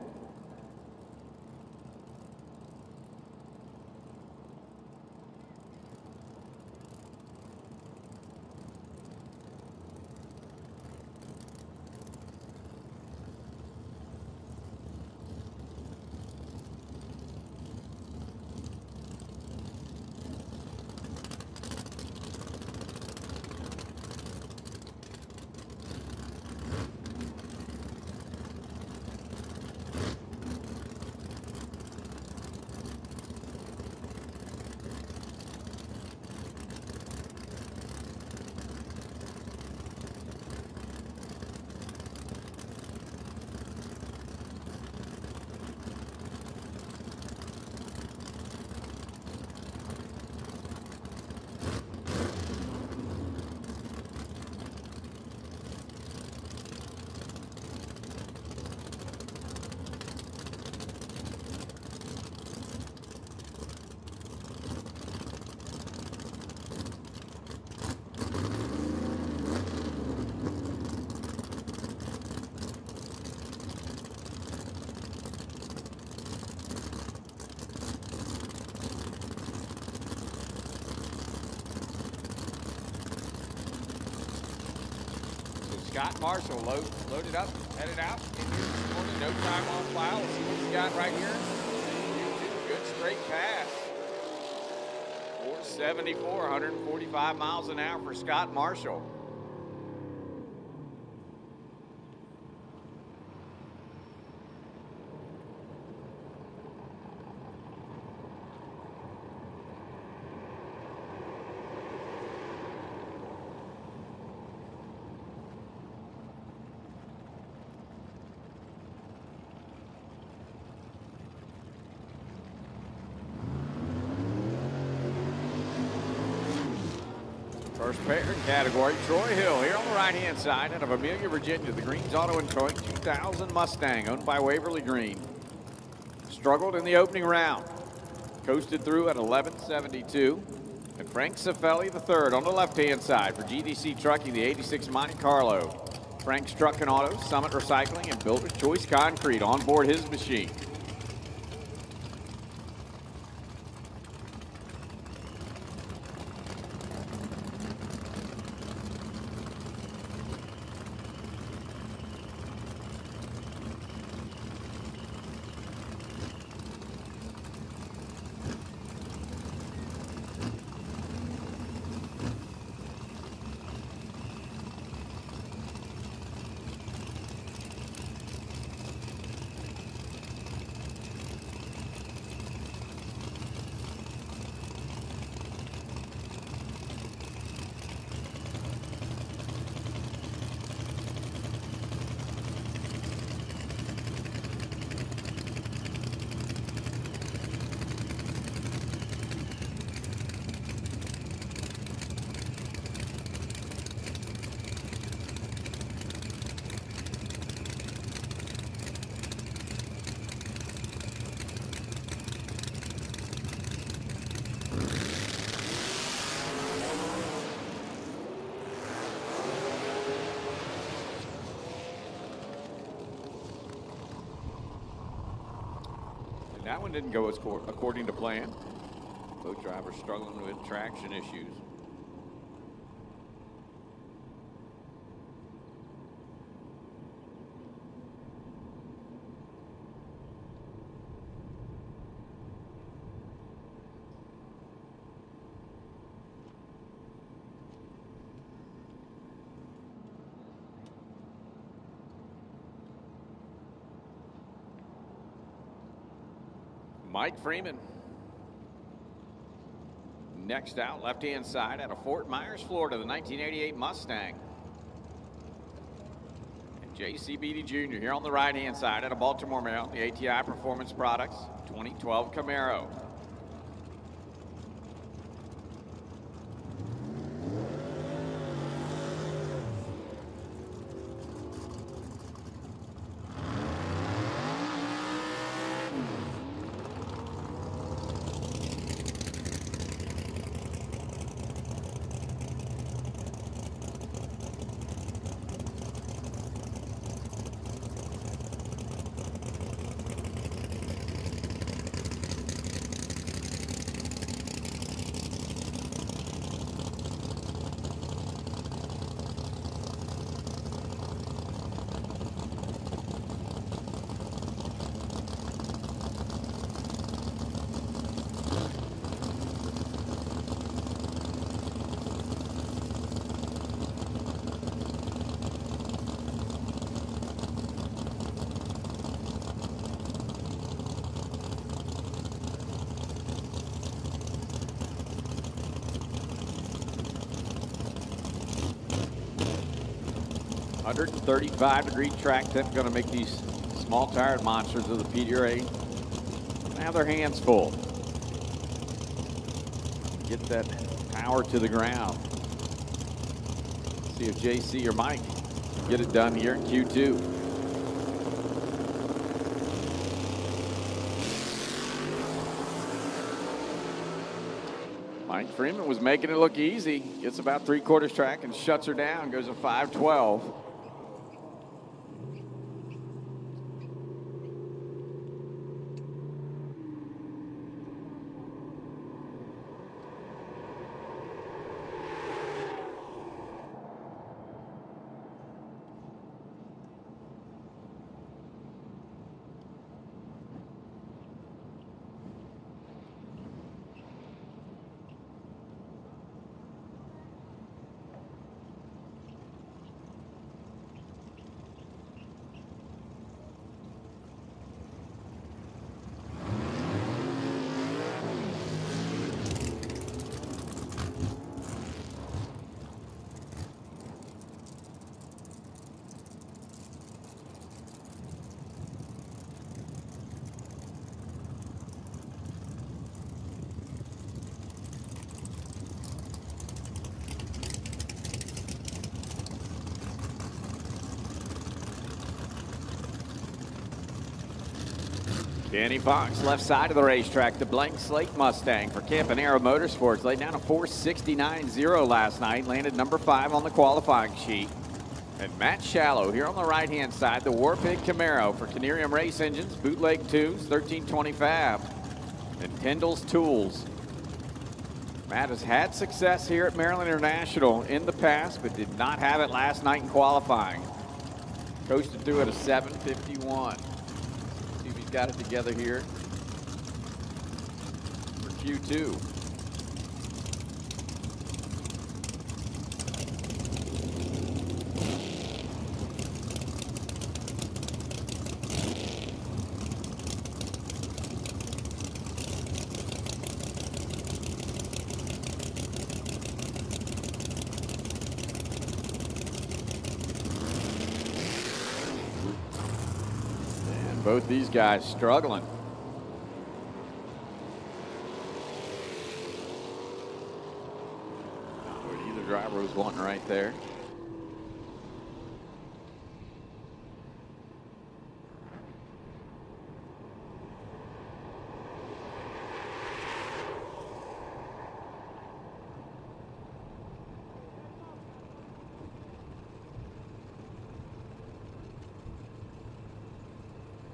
Scott Marshall loaded up, headed out. This morning, no time on file. Let's see what he's got right here. Good straight pass. 474, 145 miles an hour for Scott Marshall. First pair category, Troy Hill here on the right-hand side out of Amelia, Virginia. The Greens Auto and Towing 2000 Mustang owned by Waverly Green. Struggled in the opening round. Coasted through at 11.72. And Frank Cifelli the third on the left-hand side for GDC Trucking, the 86 Monte Carlo. Frank's Truck and Auto, Summit Recycling, and Builder's Choice Concrete on board his machine. That one didn't go as according to plan. Both drivers struggling with traction issues. Mike Freeman. Next out, left-hand side out of Fort Myers, Florida, the 1988 Mustang. And JC Bey Jr. here on the right-hand side out of Baltimore, Maryland, the ATI Performance Products 2012 Camaro. .135-degree track temp going to make these small tired monsters of the PDRA have their hands full. Get that power to the ground. See if JC or Mike can get it done here in Q2. Mike Freeman was making it look easy. Gets about 3/4 track and shuts her down. Goes a 5.12. Danny Fox, left side of the racetrack, the blank slate Mustang for Campanaro Motorsports. Laid down a 4.69.0 last night, landed number 5 on the qualifying sheet. And Matt Shallow here on the right-hand side, the Warpig Camaro for Canarium Race Engines, Bootleg 2s, 1320 Fab, and Tyndall's Tools. Matt has had success here at Maryland International in the past, but did not have it last night in qualifying. Coasted through at a 7:51. See if he's got it together here for Q2. Both these guys struggling. Not what either driver was wanting right there.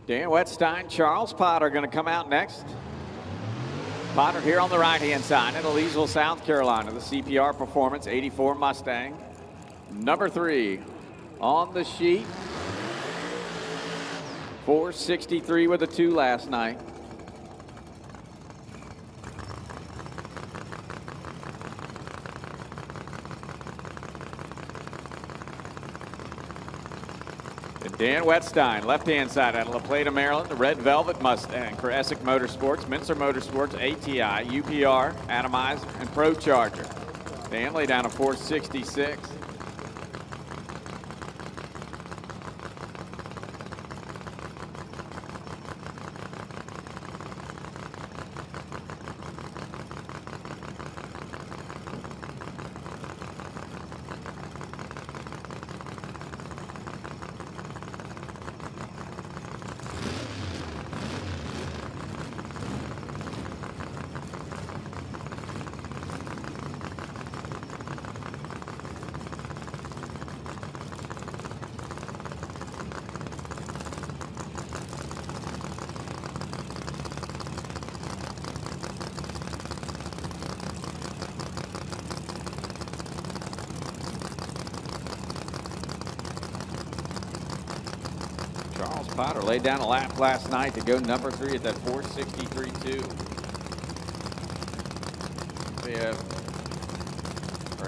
Dan Wettstein, Charles Potter going to come out next. Potter here on the right-hand side at Ellisville, South Carolina. The CPR Performance 84 Mustang. Number 3 on the sheet. 463 with a 2 last night. Dan Wettstein, left-hand side out of La Plata, Maryland, the Red Velvet Mustang for Essic Motorsports, Mincer Motorsports, ATI, UPR, Atomizer, and Pro Charger. Dan laid down a 466. Charles Potter laid down a lap last night to go number 3 at that 463.2. They are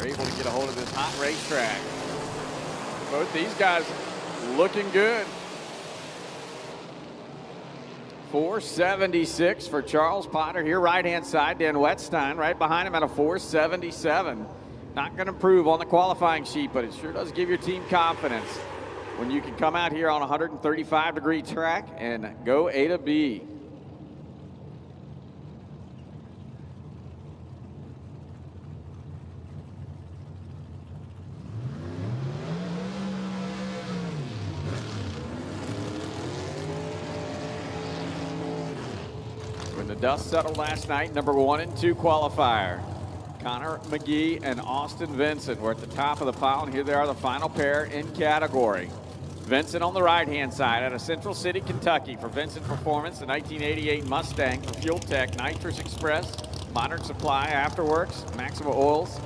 able to get a hold of this hot racetrack. Both these guys looking good. 476 for Charles Potter here, right-hand side. Dan Wettstein right behind him at a 477. Not going to improve on the qualifying sheet, but it sure does give your team confidence when you can come out here on a 135-degree track and go A to B. When the dust settled last night, number 1 and 2 qualifier, Connor McGee and Austin Vincent were at the top of the pile, and here they are, the final pair in category. Vincent on the right-hand side out of Central City, Kentucky for Vincent Performance, the 1988 Mustang for Fuel Tech, Nitrous Express, Modern Supply, Afterworks, Maxima Oils,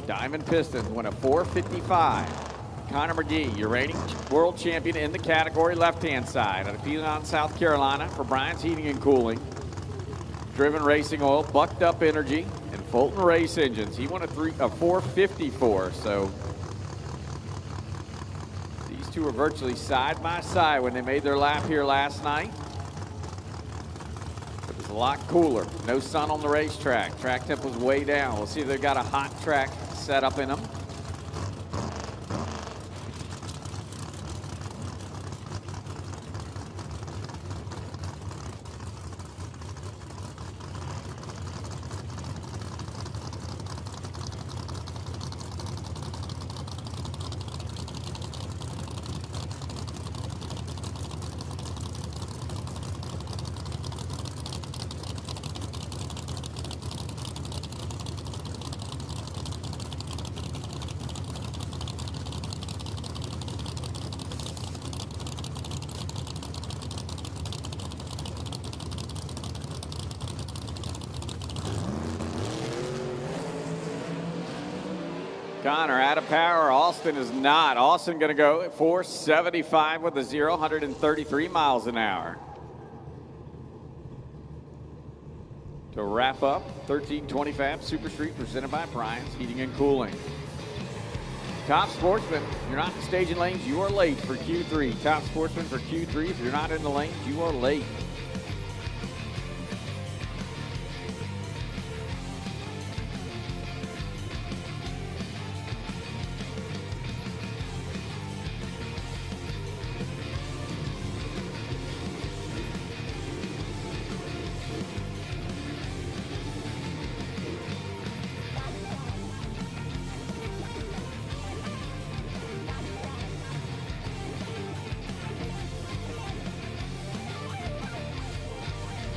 Diamond Pistons, went a 455. Connor McGee, your reigning world champion in the category, left-hand side out of Peon, South Carolina for Bryant's Heating and Cooling, Driven Racing Oil, Bucked Up Energy, and Fulton Race Engines. He won a 454, so these two were virtually side by side when they made their lap here last night. It was a lot cooler. No sun on the racetrack. Track temp was way down. We'll see if they've got a hot track set up in them. Connor out of power. Austin is not. Austin going to go at 475 with a 0, 133 miles an hour. To wrap up, 1325 Super Street presented by Bryant's Heating and Cooling. Top Sportsman, if you're not in staging lanes, you are late for Q3. Top Sportsman for Q3, if you're not in the lanes, you are late.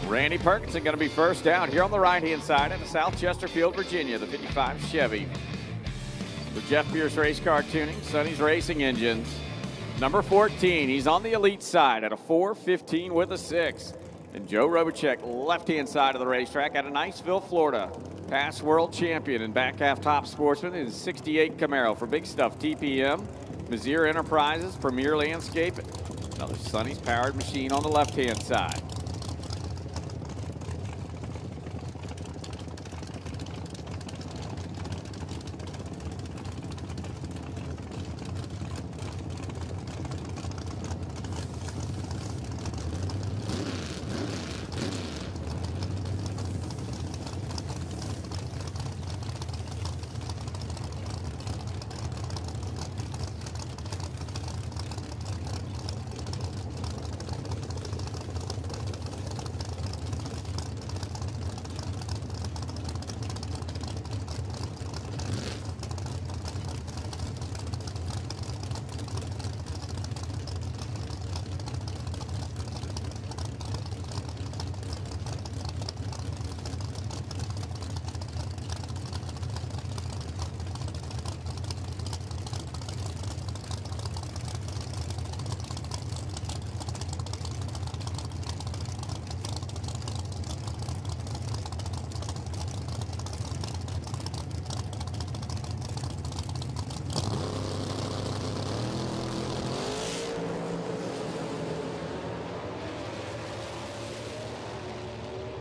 Randy Perkinson going to be first out here on the right-hand side in the South Chesterfield, Virginia, the 55 Chevy. The Jeff Pierce Race Car Tuning, Sonny's Racing Engines. Number 14, he's on the elite side at a 4:15 with a 6. And Joe Robachek, left-hand side of the racetrack out of Niceville, Florida. Past world champion and back half top sportsman in 68 Camaro for Big Stuff TPM, Mazier Enterprises, Premier Landscape. Another Sonny's powered machine on the left-hand side.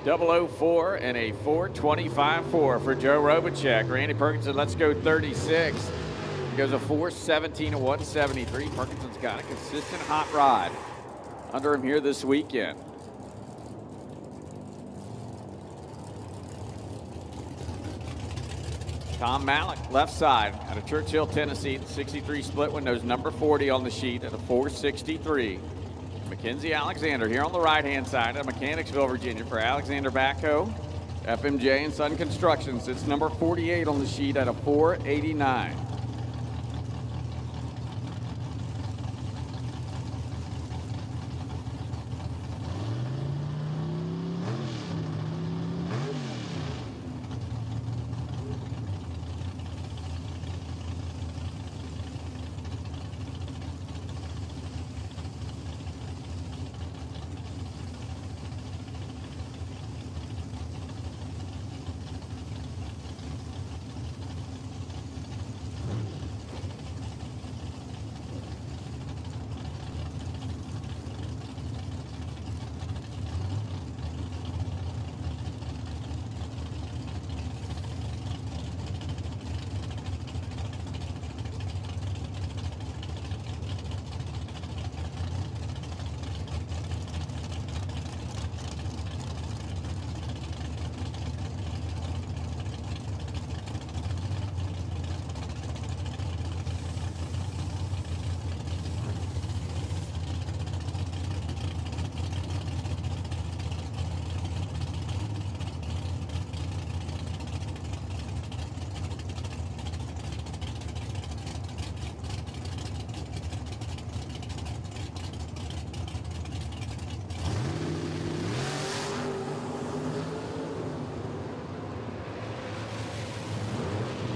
.004 and a 4:25.4 for Joe Robachek. Randy Perkinson, let's go 36. He goes a 4:17 and 173. Perkinson's got a consistent hot rod under him here this weekend. Tom Malik, left side out of Churchill, Tennessee. The 63 split windows, number 40 on the sheet at a 4:63. Mackenzie Alexander here on the right-hand side of Mechanicsville, Virginia for Alexander Backhoe. FMJ and Sun Constructions. It's number 48 on the sheet at a 4:89.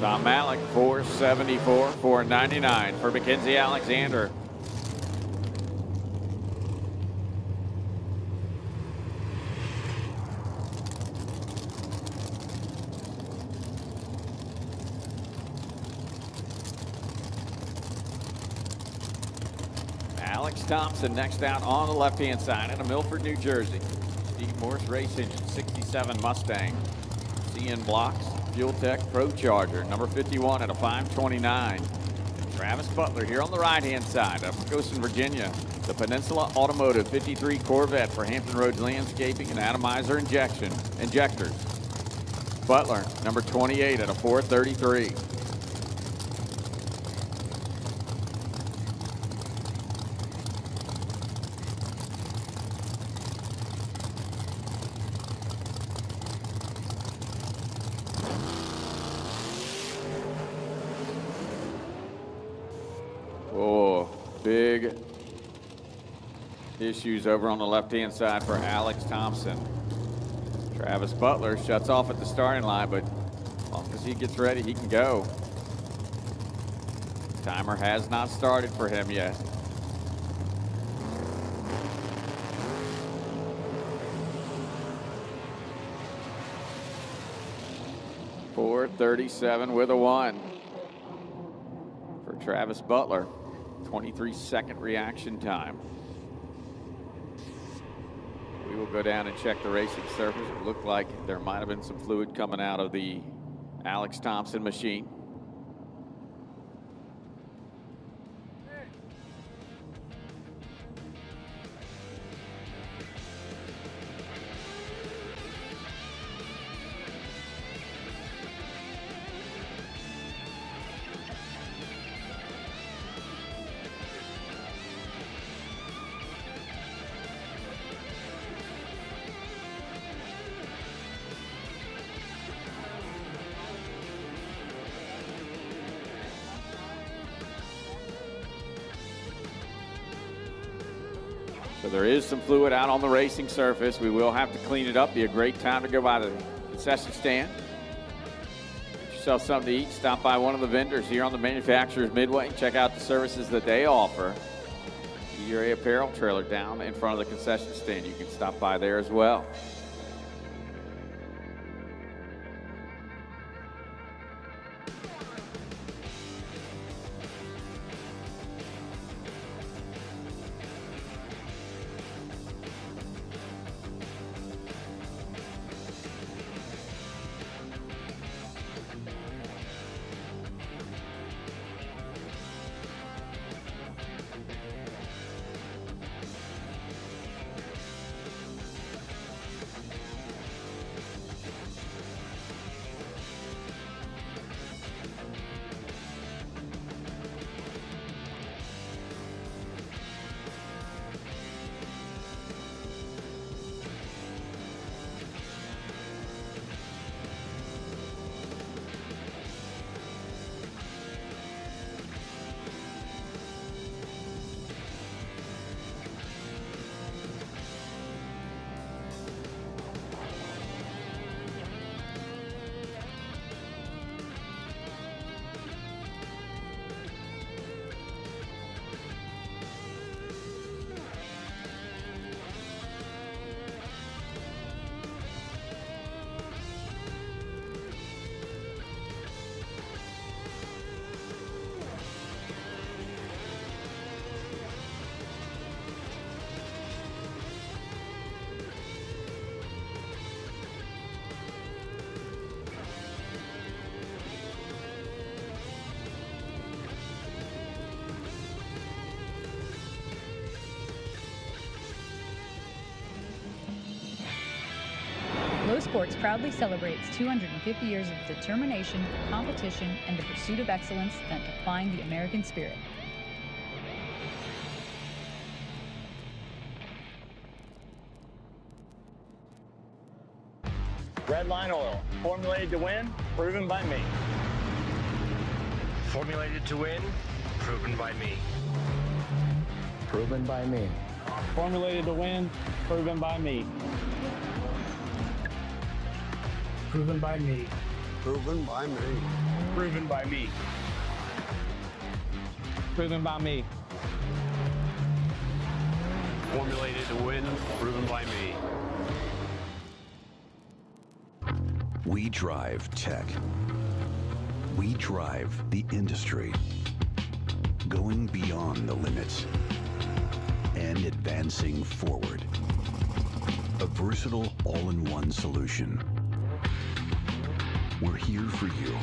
Tom Malik, 474, 499 for Mackenzie Alexander. Alex Thompson next out on the left-hand side out of Milford, New Jersey. Steve Morse race engine, 67 Mustang. CN Blocks, Fuel Tech Pro Charger, number 51 at a 5:29. Travis Butler here on the right-hand side up from Goshen, Virginia. The Peninsula Automotive 53 Corvette for Hampton Roads Landscaping and Atomizer Injectors. Butler, number 28 at a 4:33. Oh, big issues over on the left-hand side for Alex Thompson. Travis Butler shuts off at the starting line, but as long as he gets ready, he can go. Timer has not started for him yet. .437 with a 1 for Travis Butler. 23-second reaction time. We will go down and check the racing surface. It looked like there might have been some fluid coming out of the Alex Thompson machine. So there is some fluid out on the racing surface. We will have to clean it up. Be a great time to go by the concession stand. Get yourself something to eat. Stop by one of the vendors here on the Manufacturer's Midway. Check out the services that they offer. PDRA apparel trailer down in front of the concession stand. You can stop by there as well. Lowe Sports proudly celebrates 250 years of determination, competition, and the pursuit of excellence that define the American spirit. Redline Oil, formulated to win, proven by me. Formulated to win, proven by me. Proven by me. Formulated to win, proven by me. Proven by me. Proven by me. Proven by me. Proven by me. Formulated to win, proven by me. We drive tech. We drive the industry. Going beyond the limits. and advancing forward. A versatile all-in-one solution. We're here for you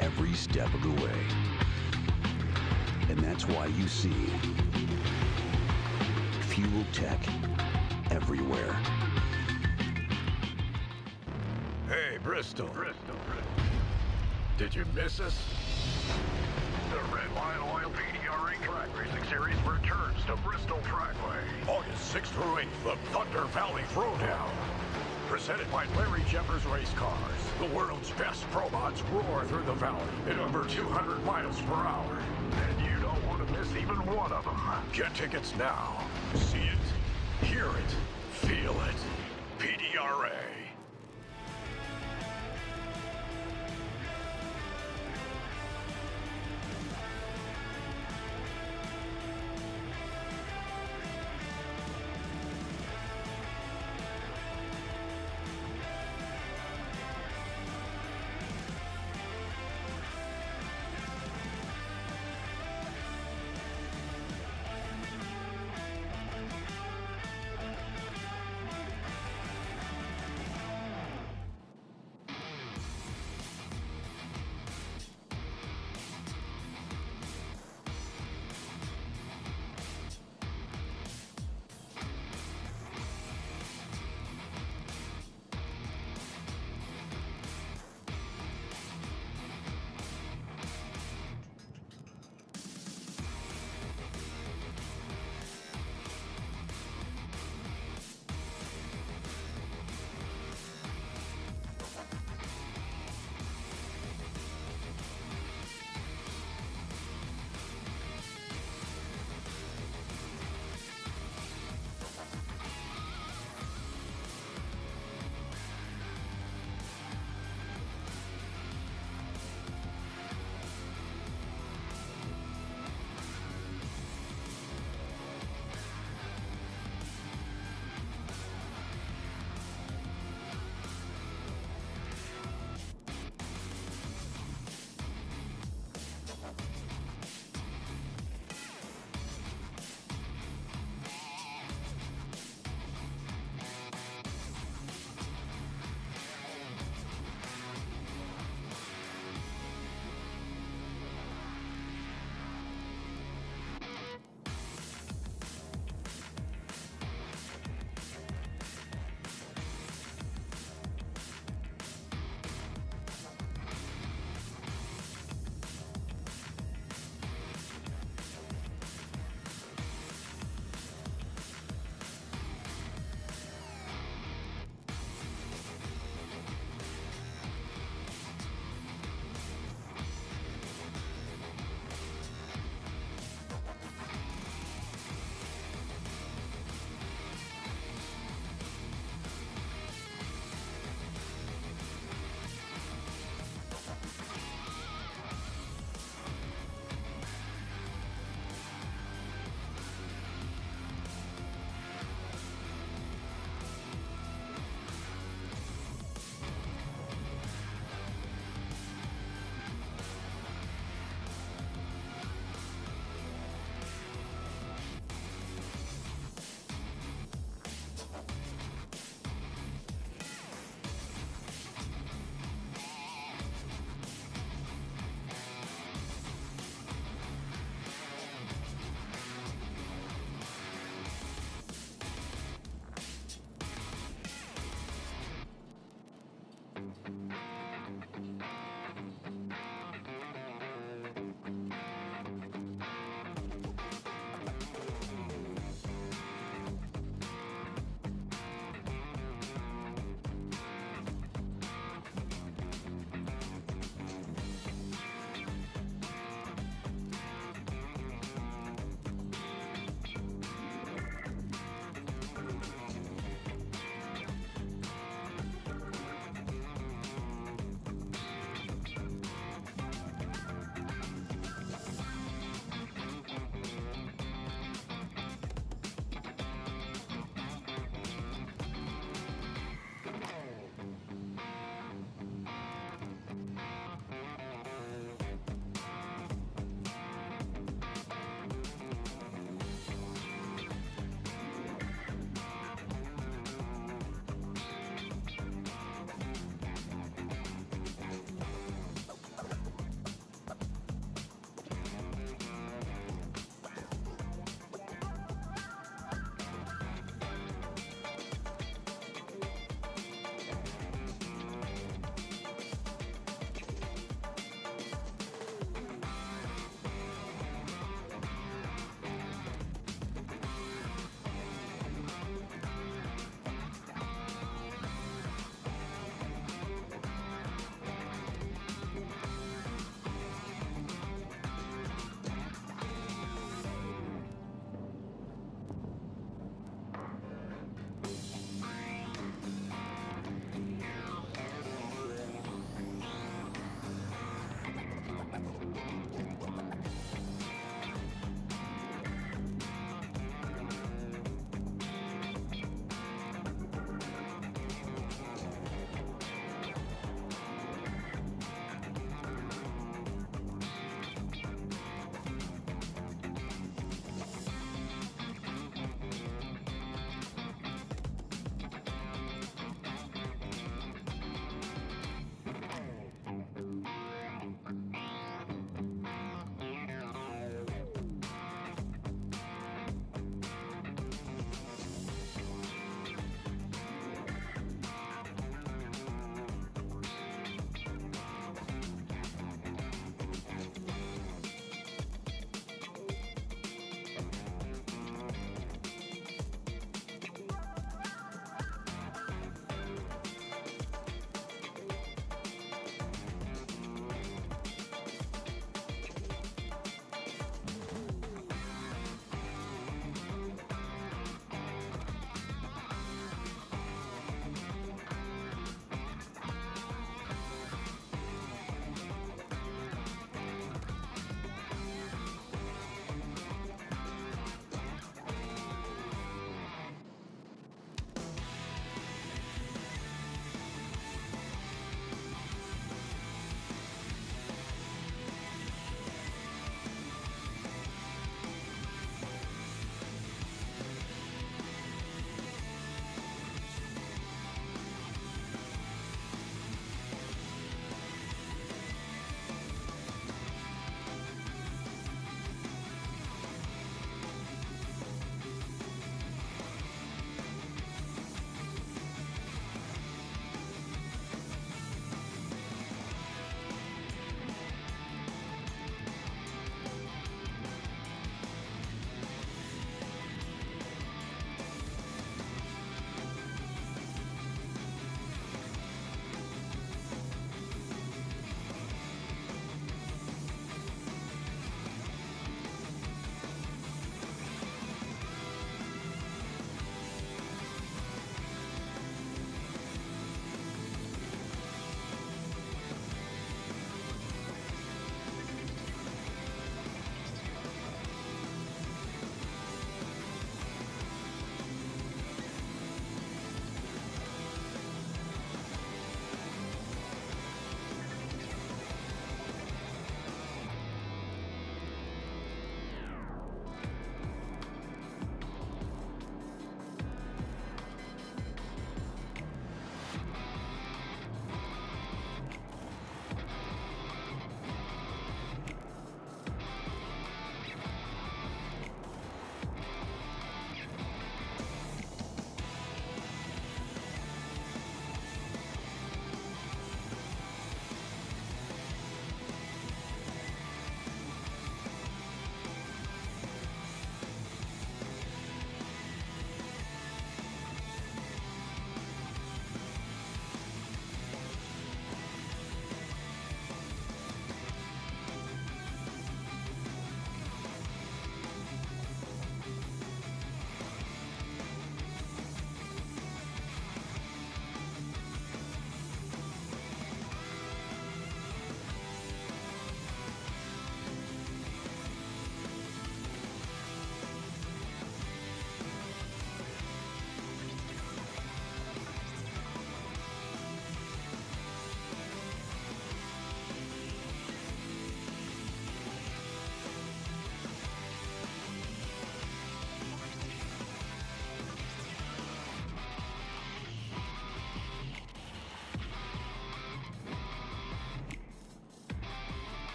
every step of the way. And that's why you see Fuel Tech everywhere. Hey, Bristol. Did you miss us? The Red Line Oil PDRA Track Racing Series returns to Bristol Trackway. August 6th through 8th, the Thunder Valley Throwdown. Presented by Larry Jeffers Race Cars. The world's best probots roar through the valley at over 200 miles per hour. And you don't want to miss even one of them. Get tickets now. See it, hear it, feel it. PDRA.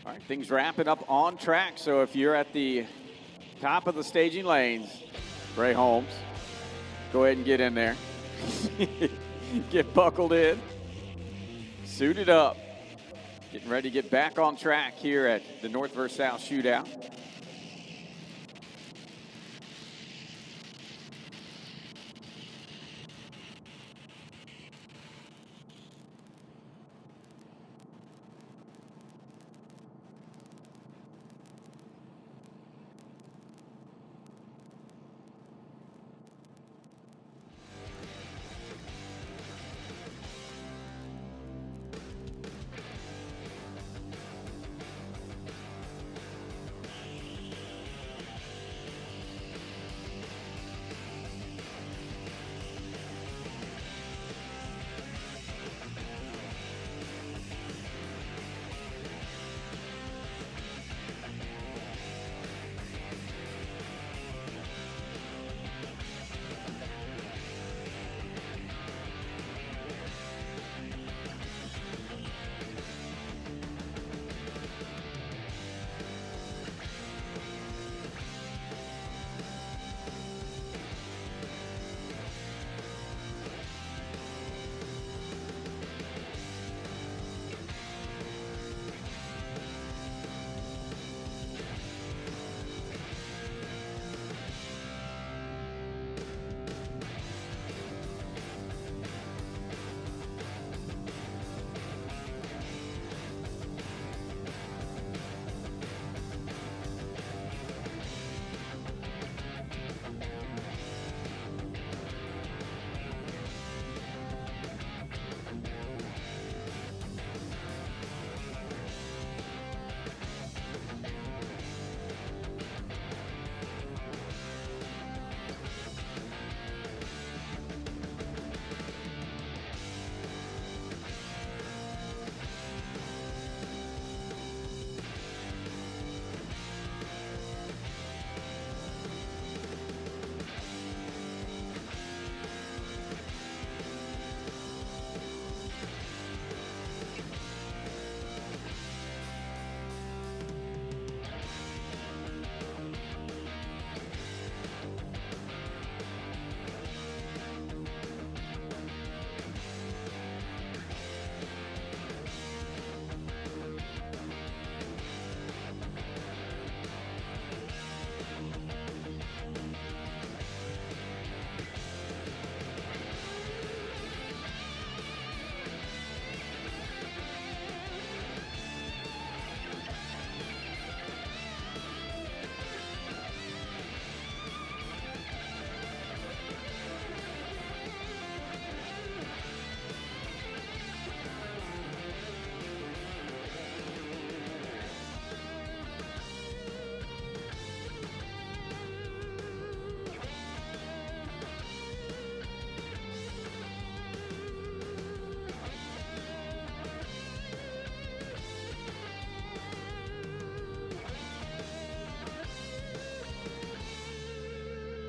All right, things wrapping up on track. So if you're at the top of the staging lanes, Ray Holmes, go ahead and get in there. Get buckled in, suited up, getting ready to get back on track here at the North vs. South Shootout.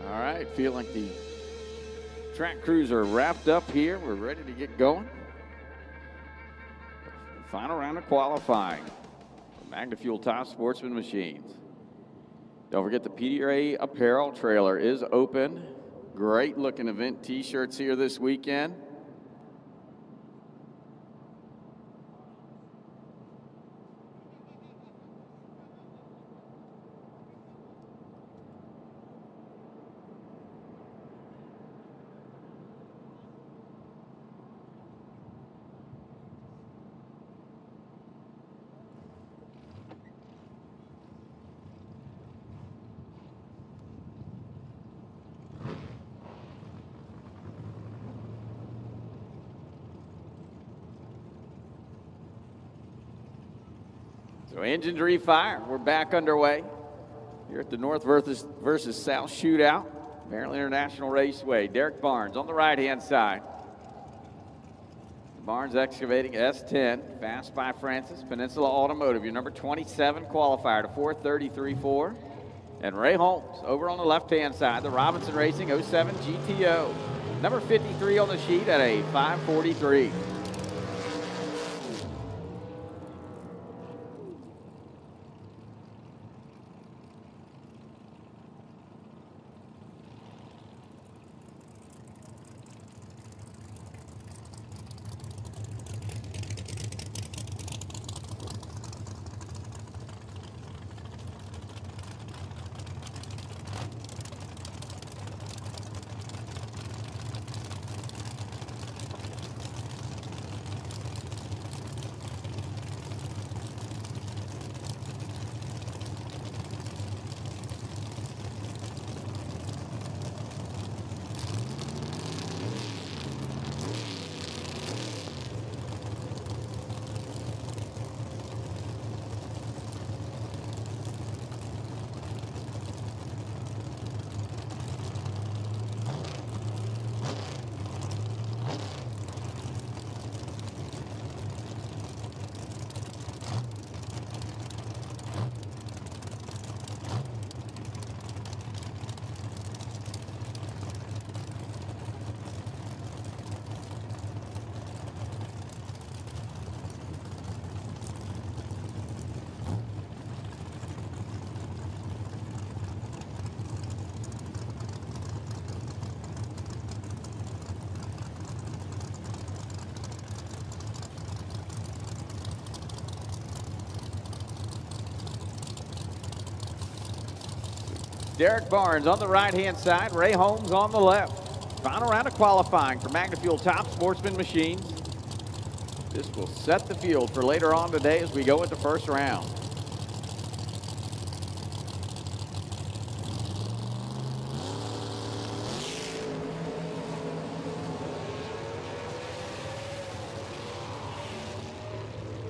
All right, feel like the track crews are wrapped up here. We're ready to get going. Final round of qualifying for MagnaFuel Top Sportsman Machines. Don't forget the PDRA apparel trailer is open. Great looking event t-shirts here this weekend. So engines refire. We're back underway here at the North versus South Shootout, Maryland International Raceway. Derek Barnes on the right-hand side. Barnes excavating S10, fast by Francis. Peninsula Automotive, your number 27 qualifier to 4:33.4. And Ray Holmes over on the left-hand side, the Robinson Racing 07 GTO. Number 53 on the sheet at a 5:43. Derek Barnes on the right-hand side, Ray Holmes on the left. Final round of qualifying for Magna Fuel Top Sportsman Machines. This will set the field for later on today as we go into first round.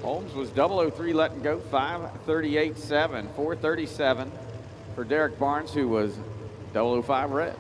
Holmes was 003 letting go, 538.7, 437 for Derek Barnes, who was 005 red.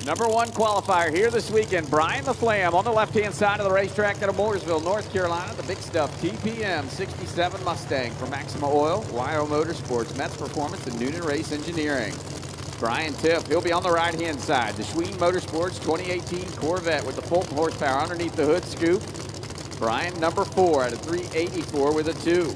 Number one qualifier here this weekend, Brian the Flam on the left-hand side of the racetrack out of Mooresville, North Carolina. The big stuff, TPM 67 Mustang for Maxima Oil, YO Motorsports, Metz Performance, and Noonan Race Engineering. Brian Tiff, he'll be on the right-hand side. The Schween Motorsports 2018 Corvette with the Fulton horsepower underneath the hood scoop. Brian number 4 at a 384 with a 2.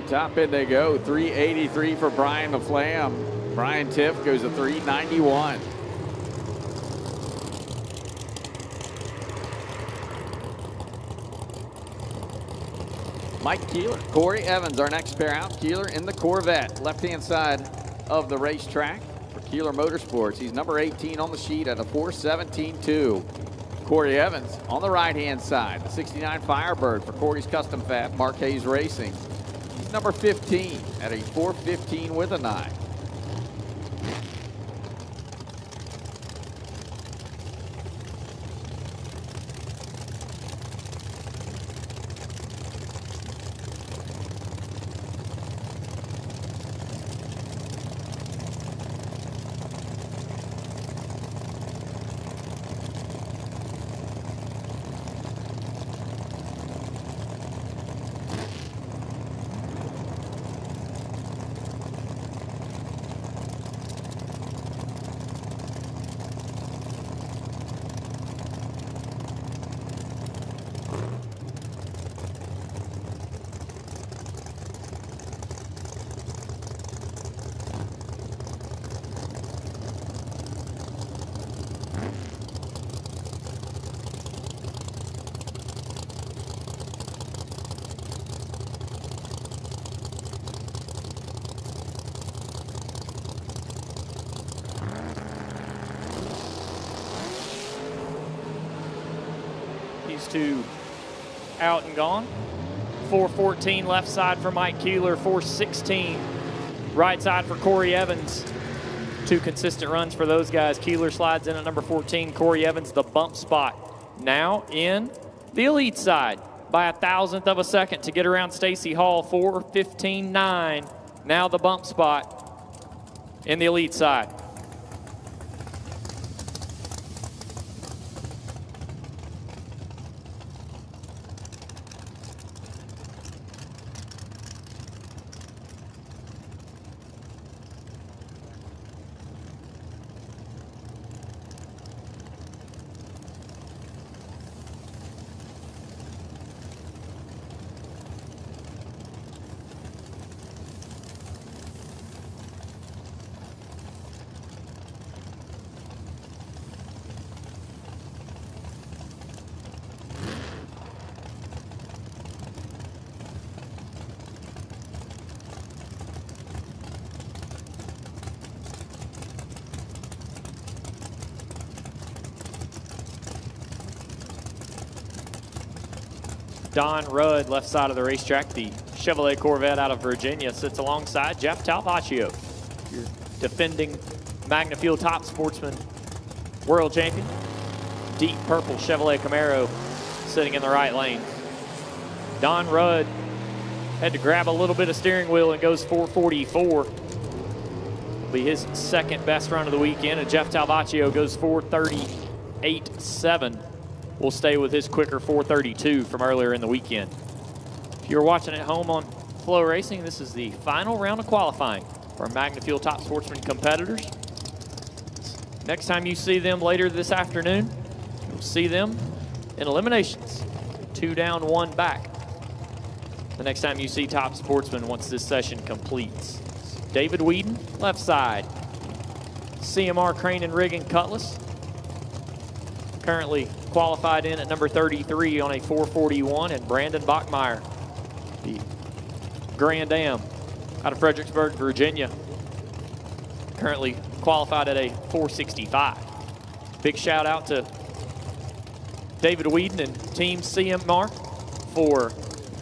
Top end they go, 383 for Brian the Flam. Brian Tiff goes to 391. Mike Keeler, Corey Evans, our next pair out. Keeler in the Corvette, left-hand side of the racetrack for Keeler Motorsports. He's number 18 on the sheet at a 417.2. Corey Evans on the right-hand side, the 69 Firebird for Corey's Custom Fab, Marquez Racing. Number 15 at a 415 with a 9. Two out and gone. 414 left side for Mike Keeler, 416 right side for Corey Evans. 2 consistent runs for those guys. Keeler slides in at number 14. Corey Evans, the bump spot. Now in the elite side by 1,000th of a second to get around Stacy Hall, 4:15.9 Now the bump spot in the elite side. Don Rudd, left side of the racetrack, the Chevrolet Corvette out of Virginia, sits alongside Jeff Talbaccio, your defending Magna Fuel Top Sportsman world champion. Deep purple Chevrolet Camaro sitting in the right lane. Don Rudd had to grab a little bit of steering wheel and goes 444. Will be his second best run of the weekend, and Jeff Talbaccio goes 438.7. We'll stay with his quicker 432 from earlier in the weekend. If you're watching at home on FloRacing, this is the final round of qualifying for our Magna Fuel Top Sportsman competitors. Next time you see them later this afternoon, you'll see them in eliminations. 2 down, 1 back. The next time you see Top Sportsman once this session completes. David Whedon, left side. CMR Crane and Reagan Cutlass. Currently qualified in at number 33 on a 441, and Brandon Bachmeyer, the Grand Am out of Fredericksburg, Virginia, currently qualified at a 465. Big shout out to David Whedon and Team CMR for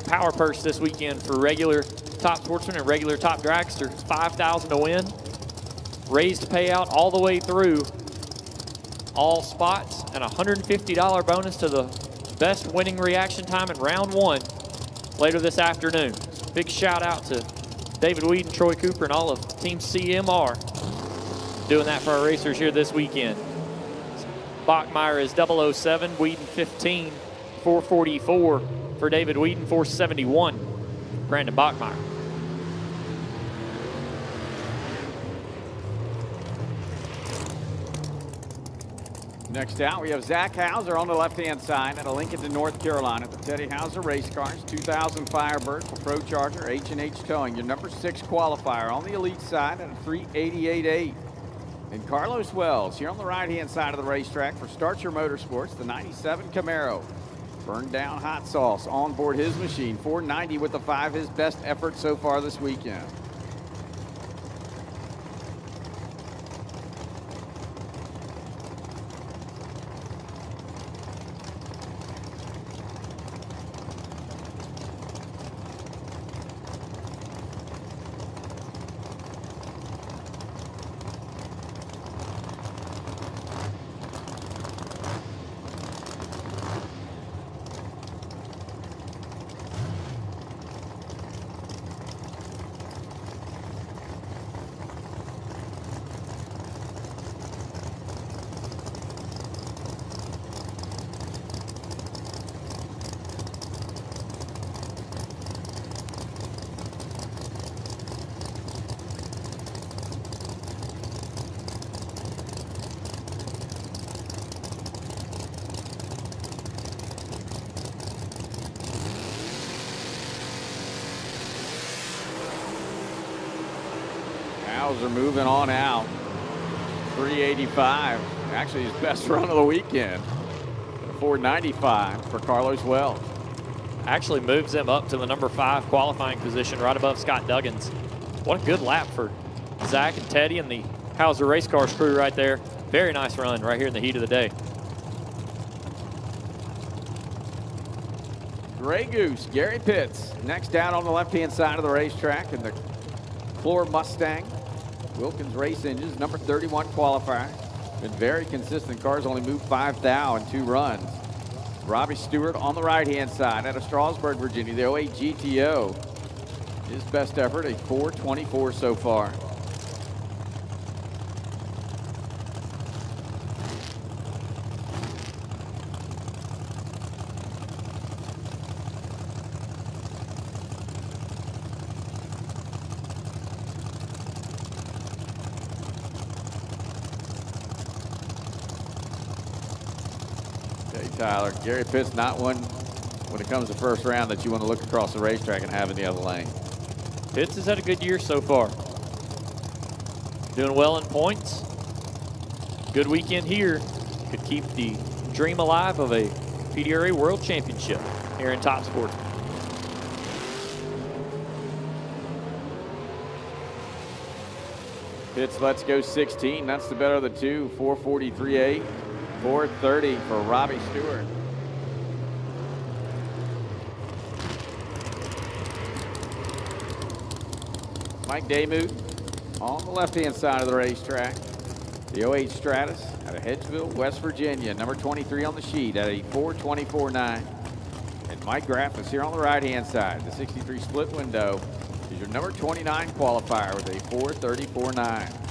power purse this weekend for regular Top Sportsman and regular Top Dragster. $5,000 to win. Raised payout all the way through all spots, and a $150 bonus to the best winning reaction time in round 1 later this afternoon. Big shout out to David Whedon, Troy Cooper, and all of Team CMR doing that for our racers here this weekend. Bachmeyer is 007, Whedon 15, 444 for David Whedon, 471, Brandon Bachmeyer. Next out, we have Zach Hauser on the left-hand side at a Lincoln, North Carolina. The Teddy Hauser Race Cars, 2000 Firebird for Pro Charger, H&H Towing. Your number 6 qualifier on the elite side at a 388.8. And Carlos Wells here on the right-hand side of the racetrack for Start Your Motorsports, the 97 Camaro. Burned down hot sauce on board his machine, 490 with the 5, his best effort so far this weekend. Are moving on out. 385, actually his best run of the weekend. 495 for Carlos Wells. Actually moves him up to the number 5 qualifying position right above Scott Duggins. What a good lap for Zach and Teddy and the Hauser Race Cars crew right there. Very nice run right here in the heat of the day. Grey Goose, Gary Pitts, next down on the left-hand side of the racetrack in the Floor Mustang. Wilkins Race Engines, number 31 qualifier. Been very consistent. Cars only moved 5 thou in 2 runs. Robbie Stewart on the right-hand side out of Strasburg, Virginia, the 08 GTO. His best effort, a 4:24 so far. Tyler, Gary Pitt's not one when it comes to first round that you want to look across the racetrack and have in the other lane. Pitts has had a good year so far. Doing well in points. Good weekend here. Could keep the dream alive of a PDRA World Championship here in Top Sports. Pitts lets go 16. That's the better of the two. 4:43.8. 4:30 for Robbie Stewart. Mike Damuth on the left-hand side of the racetrack. The 08 Stratus out of Hedgeville, West Virginia. Number 23 on the sheet at a 4:24.9. And Mike Graff is here on the right-hand side. The 63 split window is your number 29 qualifier with a 4:34.9.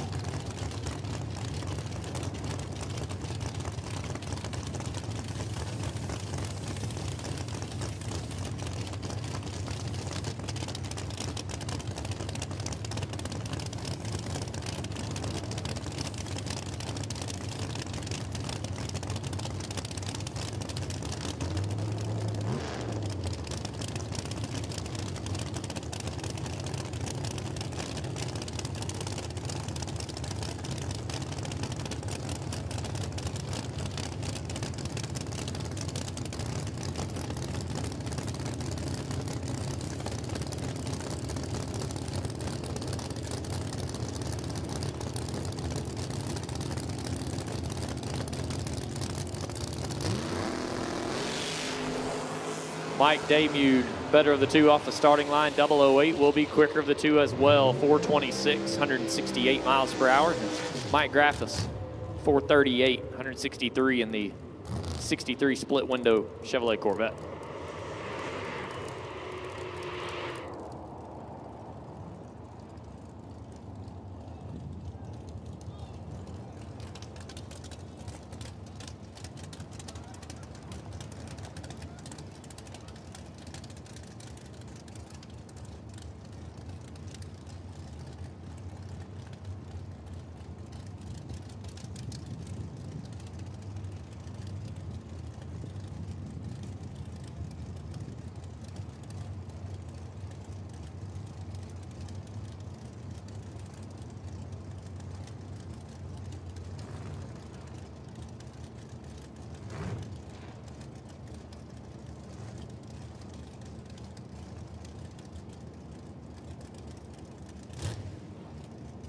Mike Damuth, better of the two off the starting line. 008 will be quicker of the two as well. 426, 168 miles per hour. Mike Graffis, 438, 163 in the 63 split window Chevrolet Corvette.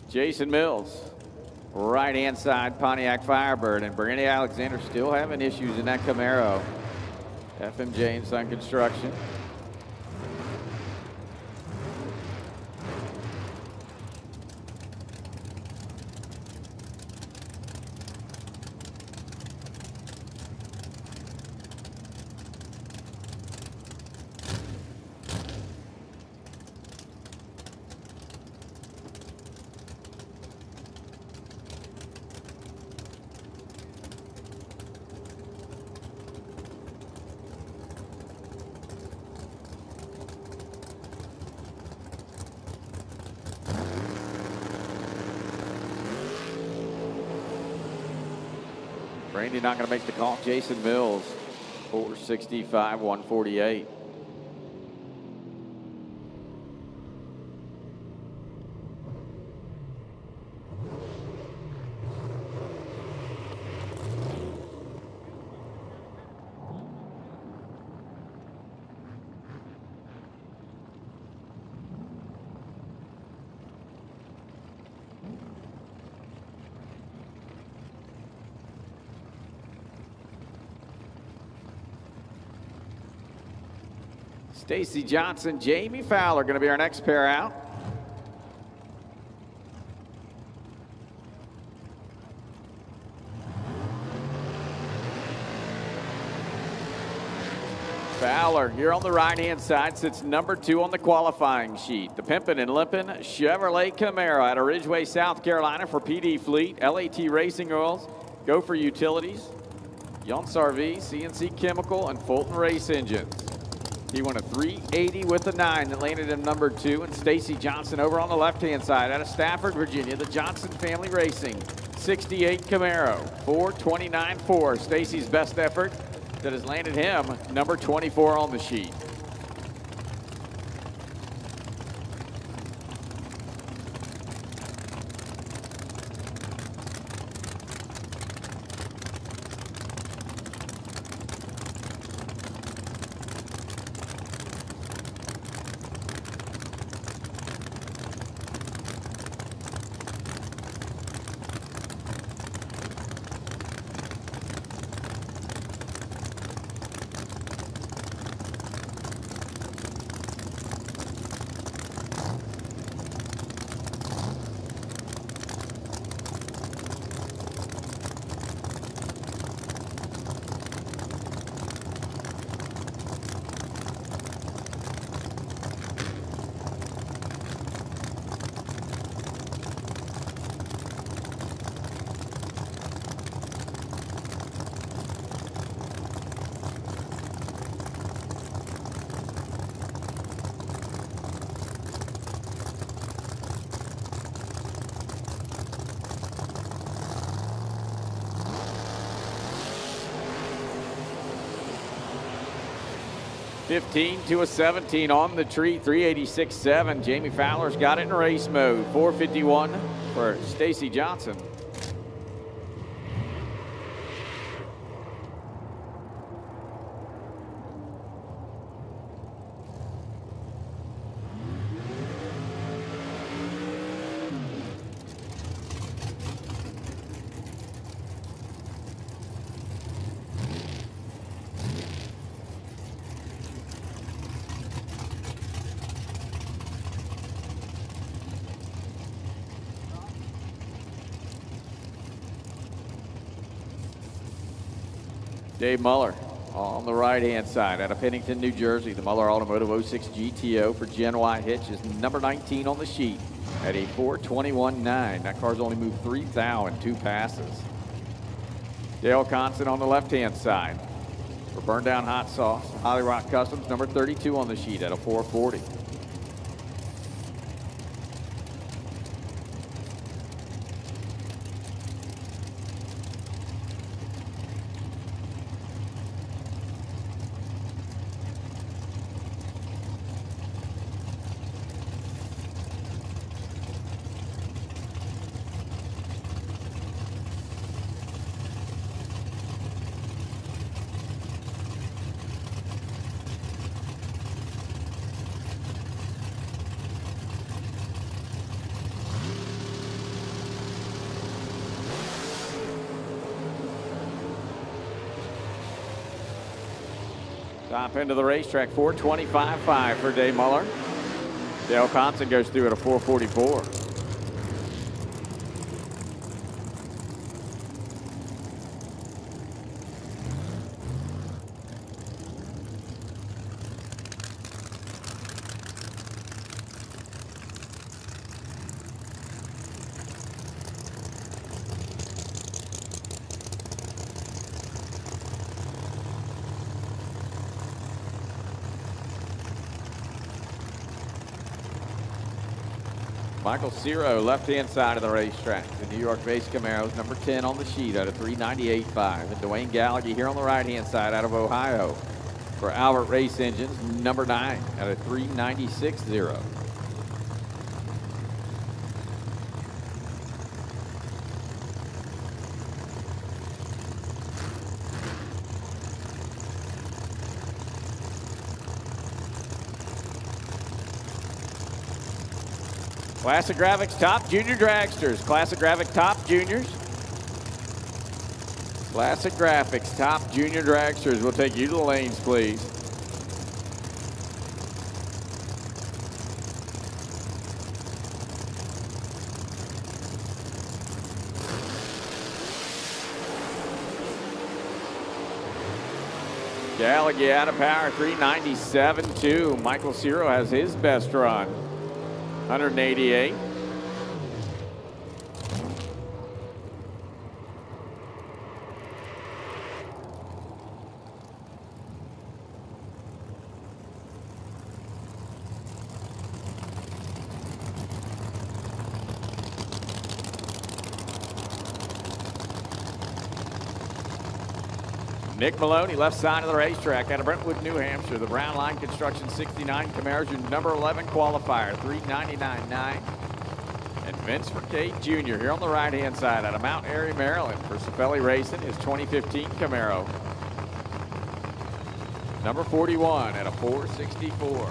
Jason Mills, right-hand side Pontiac Firebird, and Brandy Alexander still having issues in that Camaro. FMJ and Sun Construction. Brandy not going to make the call. Jason Mills, 465, 148. Stacy Johnson, Jamie Fowler going to be our next pair out. Fowler here on the right-hand side sits number 2 on the qualifying sheet. The Pimpin' and Limpin' Chevrolet Camaro out of Ridgeway, South Carolina for PD Fleet, LAT Racing Oils, Gopher Utilities, Yonce RV, CNC Chemical, and Fulton Race Engines. He won a 380 with a 9 that landed him number 2. And Stacy Johnson over on the left-hand side out of Stafford, Virginia, the Johnson Family Racing, 68 Camaro, 429.4. Stacy's best effort that has landed him number 24 on the sheet. $15 to a 17 on the tree, 386.7. Jamie Fowler's got it in race mode. 451 for Stacy Johnson. Dave Muller on the right-hand side out of Pennington, New Jersey. The Muller Automotive 06 GTO for Gen Y Hitch is number 19 on the sheet at a 421.9. That car's only moved 3 thou in 2 passes. Dale Constant on the left-hand side for Burn Down Hot Sauce. Holly Rock Customs, number 32 on the sheet at a 440. Top end of the racetrack, 425.5 for Dave Muller. Dale Constant goes through at a 444. Michael Ciro, left-hand side of the racetrack. The New York-based Camaro's number 10 on the sheet at a 398.5. And Dwayne Gallagher here on the right-hand side out of Ohio for Albert Race Engines, number 9 at a 396.0. Classic Graphics Top Junior Dragsters. Classic Graphics Top Juniors. Classic Graphics Top Junior Dragsters. We'll take you to the lanes, please. Gallagher out of power, 397.2. Michael Ciro has his best run, 188. Nick Maloney, left side of the racetrack out of Brentwood, New Hampshire. The Brown Line Construction 69 Camaro's your number 11 qualifier, 399.9. And Vince Cade Jr. here on the right-hand side out of Mount Airy, Maryland for Cifelli Racing, his 2015 Camaro. Number 41 at a 464.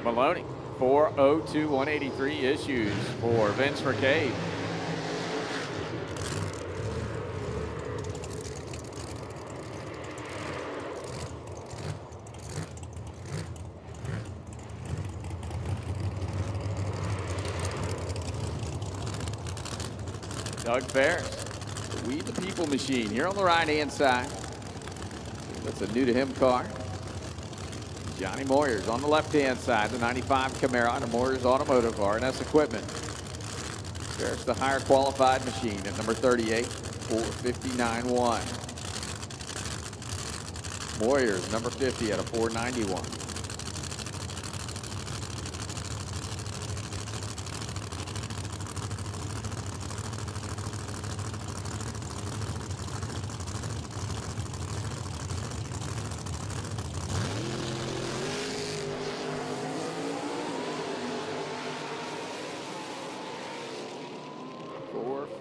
Maloney, 402.183 issues for Vince Cade. Doug Ferris, the We the People machine here on the right-hand side. That's a new to him car. Johnny Moyers on the left-hand side, the 95 Camaro, and a Moyers Automotive R&S Equipment. There's the higher qualified machine at number 38, 459.1. Moyers, number 50 at a 491.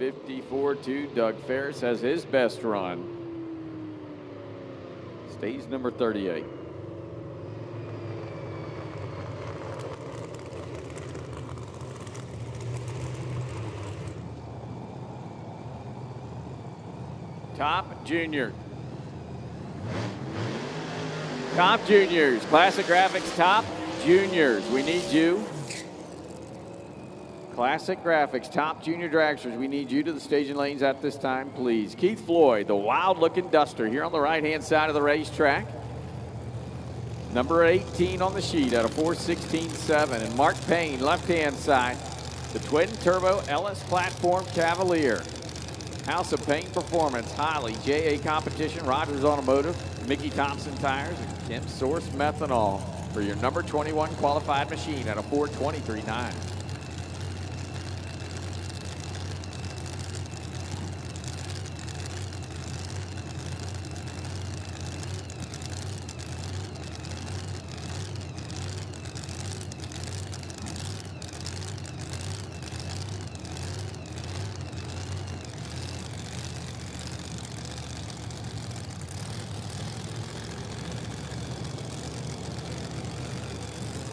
.54.2. Doug Ferris has his best run. Stays number 38. Top Junior. Top Juniors. Classic Graphics Top Juniors. We need you. Classic Graphics, top junior dragsters, we need you to the staging lanes at this time, please. Keith Floyd, the wild-looking duster here on the right-hand side of the racetrack. Number 18 on the sheet at a 416.7. And Mark Payne, left-hand side, the twin turbo LS Platform Cavalier. House of Payne Performance, Holly, JA Competition, Rogers Automotive, Mickey Thompson Tires, and Kim Source Methanol for your number 21 qualified machine at a 423.9.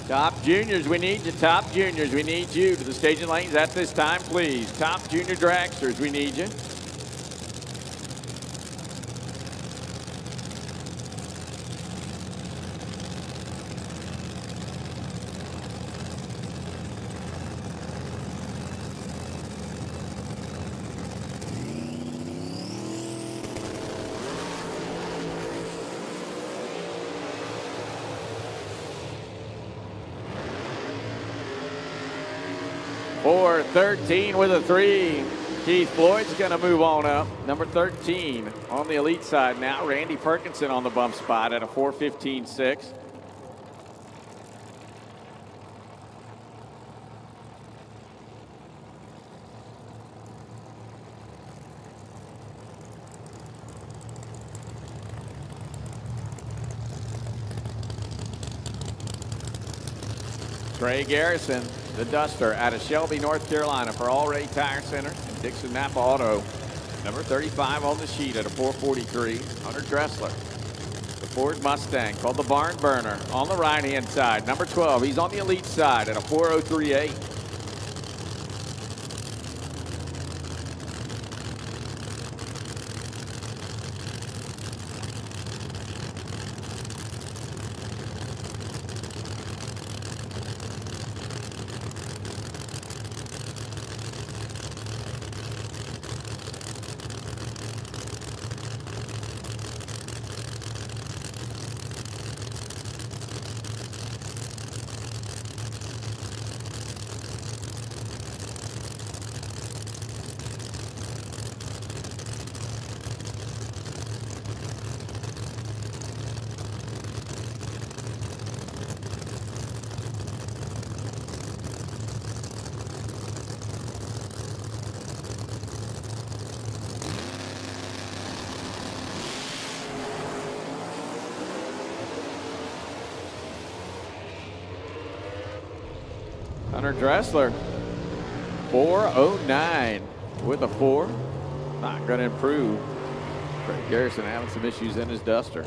Top juniors, we need you. Top juniors, we need you to the staging lanes at this time, please. Top junior dragsters, we need you. For 13 with a 3. Keith Floyd's going to move on up. Number 13 on the elite side now. Randy Perkinson on the bump spot at a 4:15.6. Trey Garrison, the Duster, out of Shelby, North Carolina for All Ray Tire Center and Dixon Napa Auto. Number 35 on the sheet at a 4:43. Hunter Dressler, the Ford Mustang, called the Barn Burner, on the right-hand side. Number 12, he's on the elite side at a 4:03.8. Hunter Dressler, 4:09 with a 4. Not going to improve. Craig Garrison having some issues in his Duster.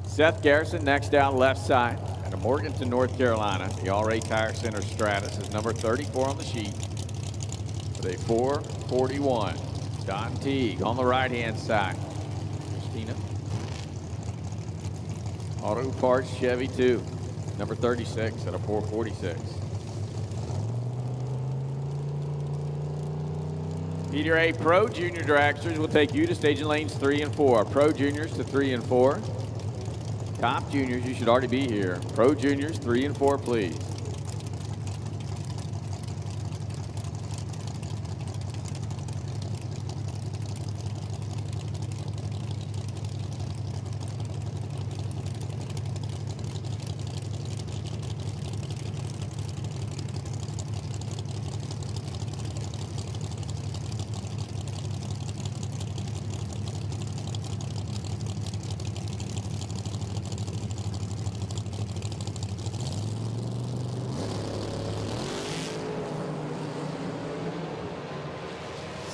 Seth Garrison next down left side at a Morganton, North Carolina. The All Ray Tire Center Stratus is number 34 on the sheet with a 4:41. Don Teague on the right-hand side. Christina. Auto Parts Chevy 2, number 36 at a 4:46. PDRA Pro Junior Dragsters will take you to staging lanes 3 and 4. Pro Juniors to 3 and 4. Top Juniors, you should already be here. Pro Juniors 3 and 4, please.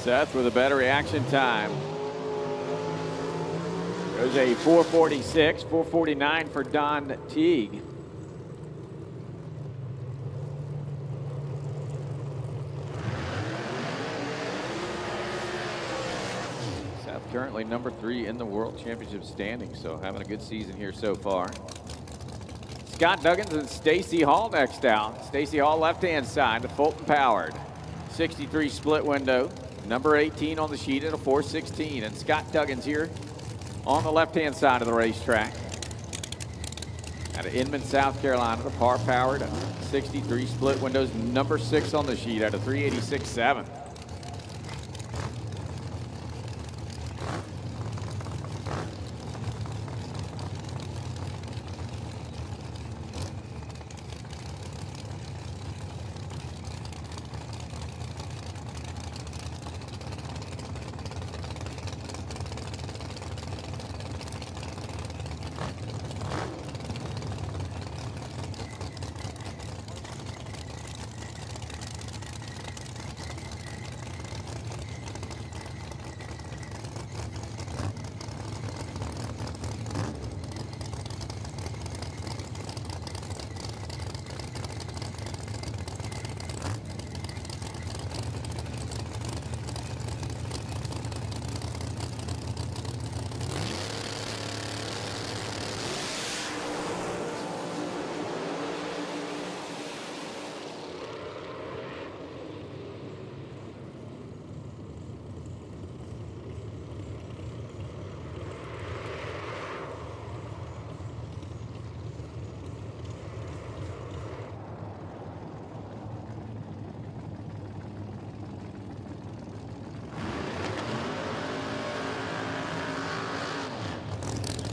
Seth with a better reaction time. There's a 4:46, 4:49 for Don Teague. Seth currently number 3 in the World Championship standing, so having a good season here so far. Scott Duggins and Stacy Hall next out. Stacy Hall left-hand side, the Fulton powered. 63 split window. Number 18 on the sheet at a 4:16. And Scott Duggins here on the left-hand side of the racetrack. Out of Inman, South Carolina, the par powered 63 split windows, number 6 on the sheet at a 386.7.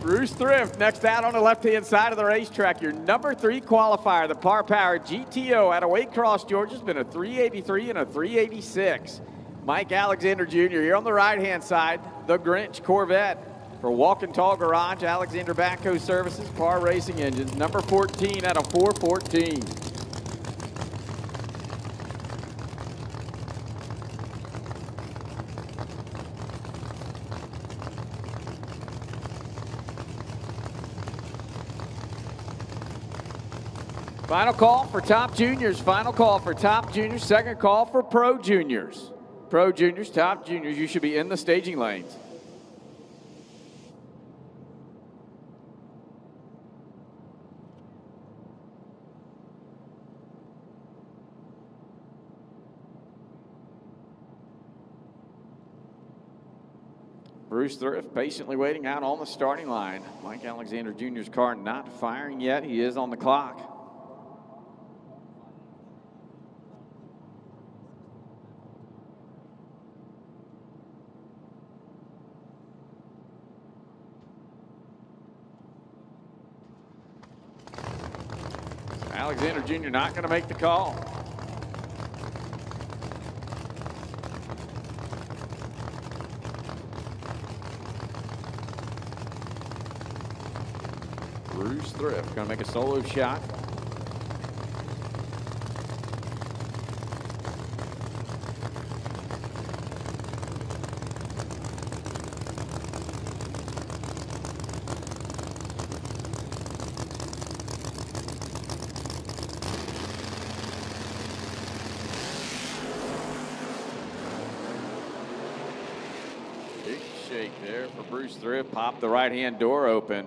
Bruce Thrift next out on the left-hand side of the racetrack. Your number 3 qualifier, the Par Power GTO out of Waycross, Georgia, has been a 383 and a 386. Mike Alexander Jr. here on the right-hand side, the Grinch Corvette. For Walking Tall Garage, Alexander Backhoe Services, Par Racing Engines, number 14 out of 414. Final call for top juniors. Final call for top juniors. Second call for pro juniors. Pro juniors, top juniors, you should be in the staging lanes. Bruce Thrift patiently waiting out on the starting line. Mike Alexander Jr.'s car not firing yet. He is on the clock. Alexander Jr. not going to make the call. Bruce Thrift going to make a solo shot. Big shake there for Bruce Thrift. Pop the right-hand door open.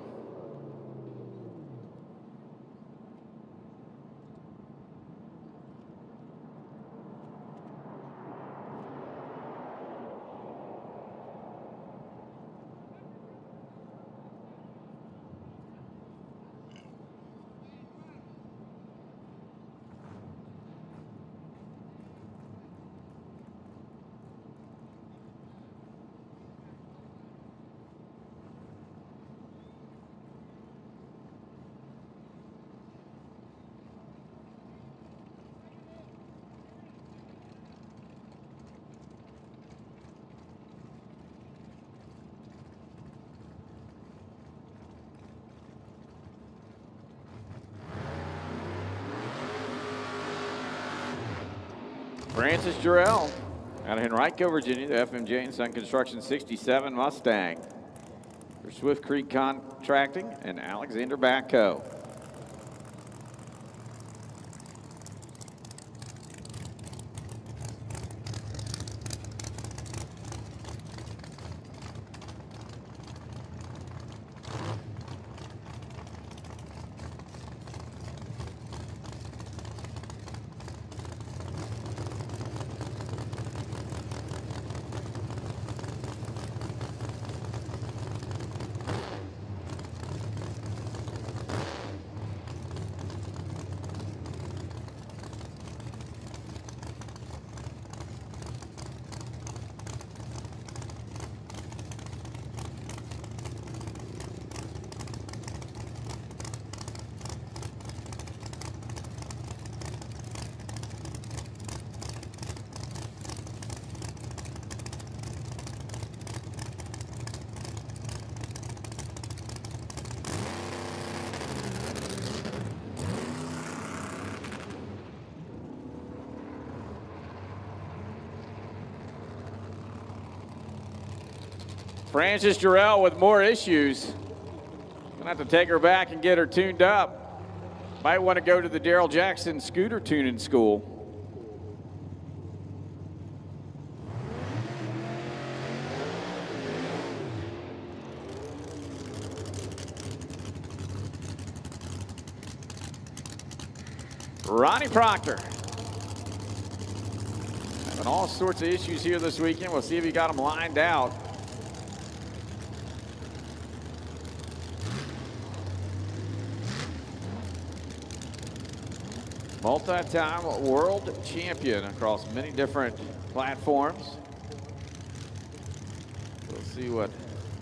Francis Jarrell out of Henrico, Virginia, the FMJ and Sun Construction 67 Mustang. For Swift Creek Contracting and Alexander Backhoe. Francis Jarrell with more issues. Gonna have to take her back and get her tuned up. Might want to go to the Daryl Jackson scooter tuning school. Ronnie Proctor. Having all sorts of issues here this weekend. We'll see if he got them lined out. Multi-time world champion across many different platforms. We'll see what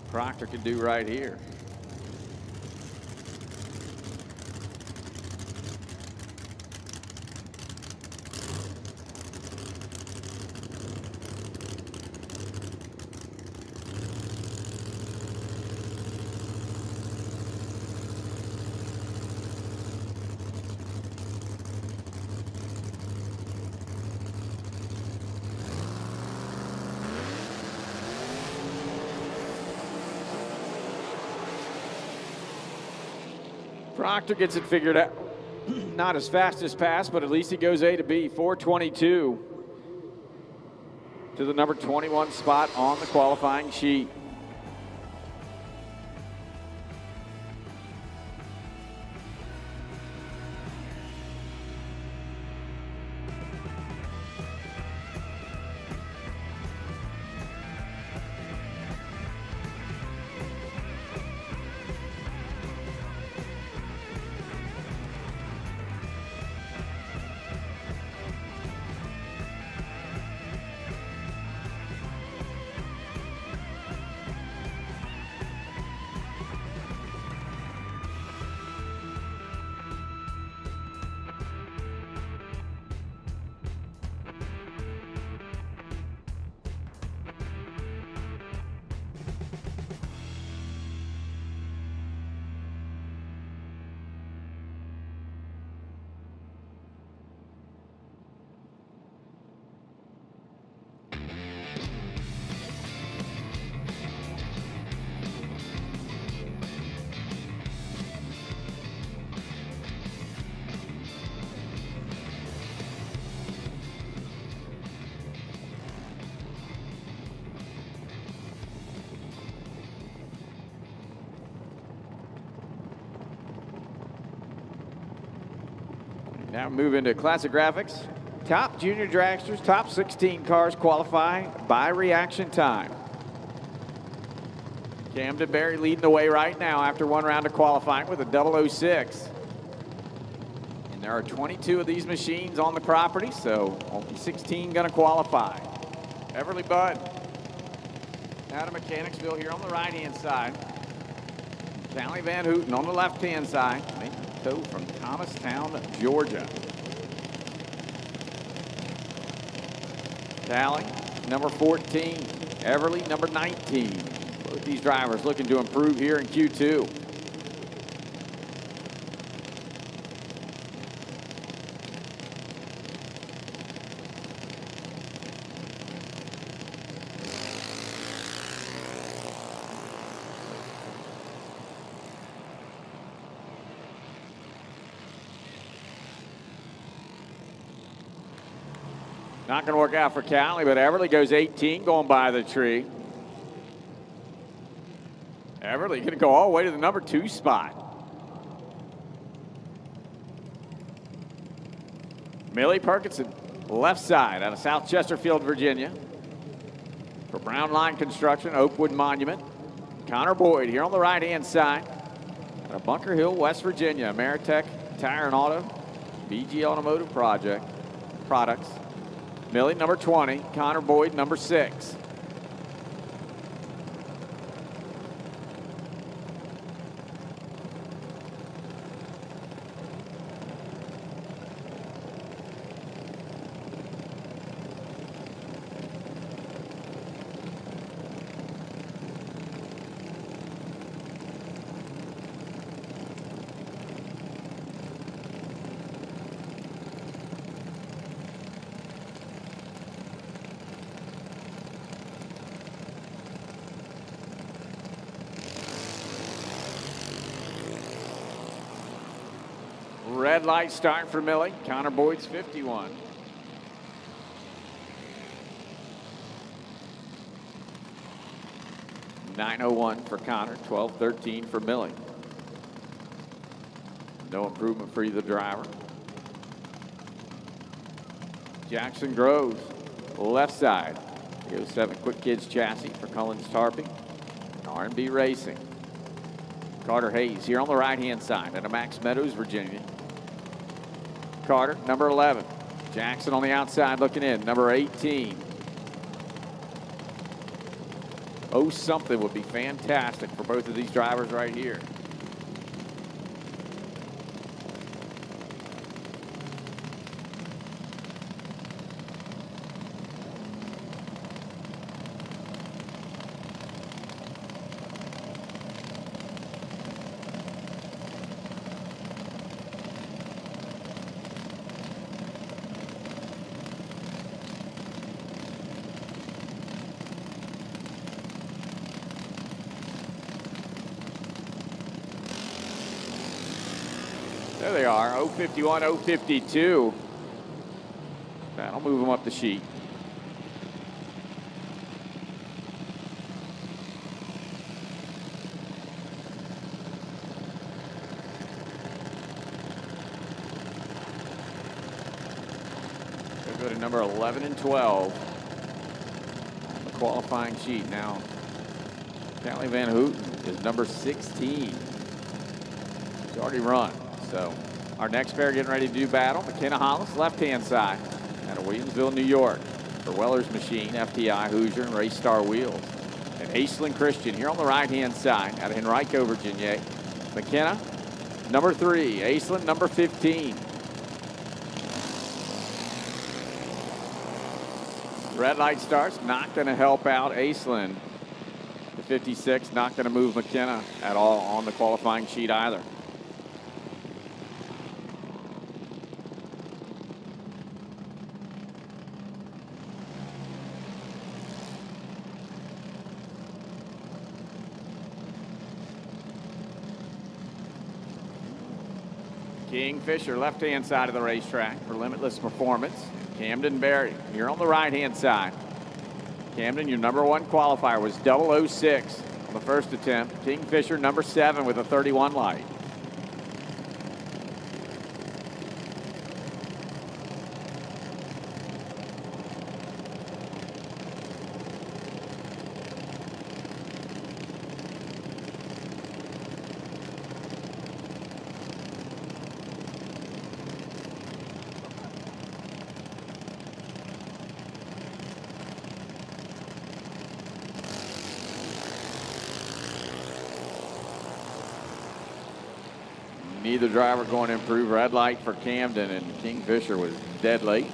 Proctor can do right here. Proctor gets it figured out. Not as fast as pass, but at least he goes A to B. 4:22 to the number 21 spot on the qualifying sheet. Now move into classic graphics. Top junior dragsters, top 16 cars qualify by reaction time. Camden Berry leading the way right now after one round of qualifying with a 006. And there are 22 of these machines on the property, so only 16 going to qualify. Everly Budd out of Mechanicsville here on the right-hand side. Callie Van Houten on the left-hand side. Tow from Thomastown, Georgia. Callie, number 14. Everly, number 19. Both these drivers looking to improve here in Q2. Not going to work out for Callie, but Everly goes 18 going by the tree. Everly going to go all the way to the number 2 spot. Millie Perkinson, left side out of South Chesterfield, Virginia. For Brown Line Construction, Oakwood Monument. Connor Boyd here on the right-hand side. Out of Bunker Hill, West Virginia. Ameritech Tire and Auto, BG Automotive Products. Millie, number 20. Connor Boyd, number 6. Red light start for Millie. Connor Boyd's 51. .901 for Connor, 12:13 for Millie. No improvement for either driver. Jackson Groves, left side. 307 Quick Kids chassis for Cullens Tarpey. R&B Racing. Carter Hayes here on the right-hand side out of Max Meadows, Virginia. Carter, number 11. Jackson on the outside looking in, number 18. Oh, something would be fantastic for both of these drivers right here. There they are, 051, 052. That'll move them up the sheet. They'll go to number 11 and 12 on the qualifying sheet. Now, Callie Van Houten is number 16. He's already run. So our next pair getting ready to do battle. McKenna Hollis, left-hand side, out of Williamsville, New York, for Weller's Machine, FTI, Hoosier, and Race Star Wheels. And Aislinn Christian here on the right-hand side, out of Henrico, Virginia. McKenna, number 3. Aislinn, number 15. Red light starts, not going to help out Aislinn. The 56, not going to move McKenna at all on the qualifying sheet either. Kingfisher, left-hand side of the racetrack for Limitless Performance. Camden Berry here on the right-hand side. Camden, your number 1 qualifier, was 006 on the first attempt. Kingfisher, number 7 with a 31 light. Neither driver going to improve. Red light for Camden, and Kingfisher was dead late.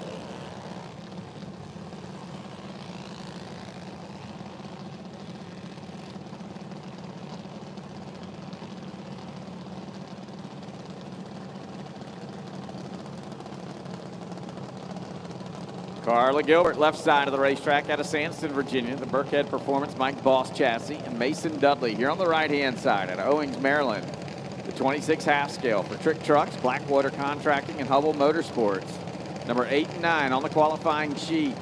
Carla Gilbert, left side of the racetrack out of Sandston, Virginia. The Burkhead Performance Mike Boss chassis. And Mason Dudley here on the right-hand side out of Owings, Maryland. The 26 half scale for Trick Trucks, Blackwater Contracting, and Hubble Motorsports. Number 8 and 9 on the qualifying sheet.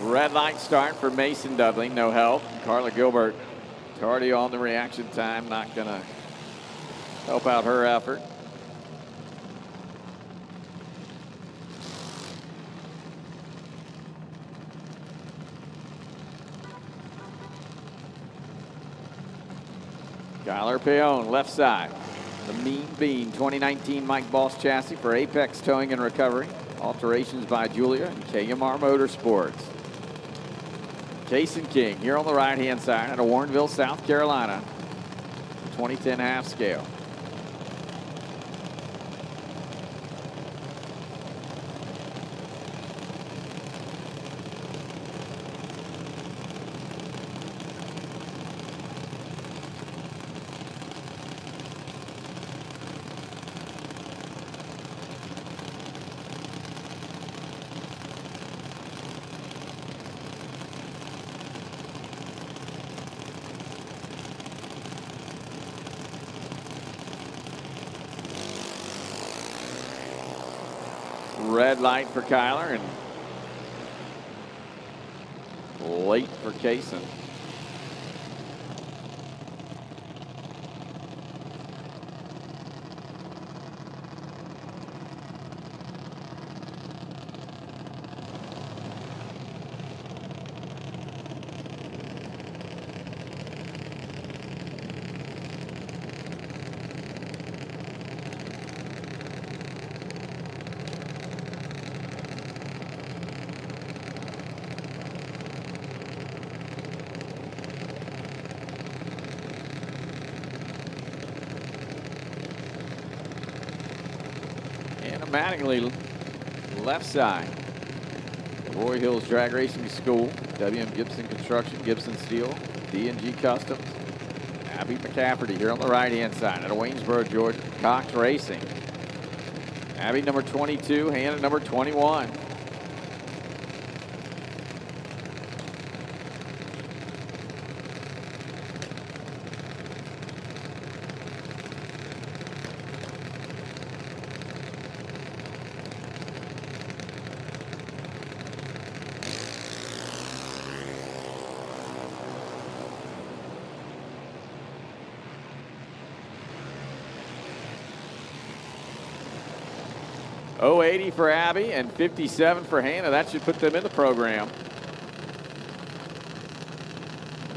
Red light start for Mason Dudley, no help. Carla Gilbert, already on the reaction time, not going to help out her effort. Skylar Peon, left side. The Mean Bean 2019 Mike Boss chassis for Apex Towing and Recovery. Alterations by Julia and KMR Motorsports. Jason King here on the right-hand side out of Warrenville, South Carolina. 2010 half scale. Red light for Kyler and late for Kaysen. Mattingly left side. Roy Hills Drag Racing School, W.M. Gibson Construction, Gibson Steel, D&G Customs. Abby McCafferty here on the right-hand side out of Waynesboro, Georgia. Cox Racing. Abby number 22, Hannah number 21. .080 for Abby and 57 for Hannah. That should put them in the program.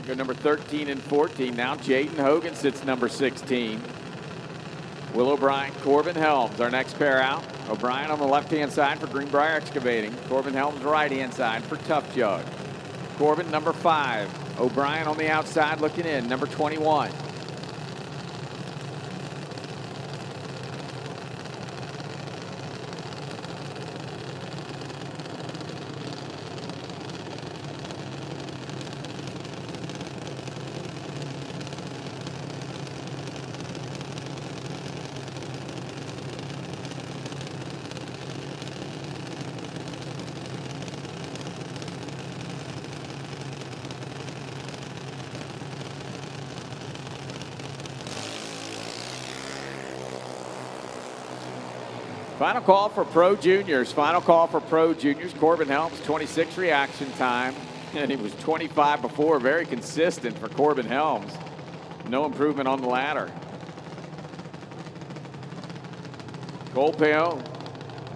Go number 13 and 14. Now Jaden Hogan sits number 16. Will O'Brien, Corbin Helms, our next pair out. O'Brien on the left-hand side for Greenbrier Excavating. Corbin Helms right-hand side for Tough Jug. Corbin number 5. O'Brien on the outside looking in, number 21. Final call for Pro Juniors. Final call for Pro Juniors. Corbin Helms, 26 reaction time. And he was 25 before. Very consistent for Corbin Helms. No improvement on the ladder. Cole Peon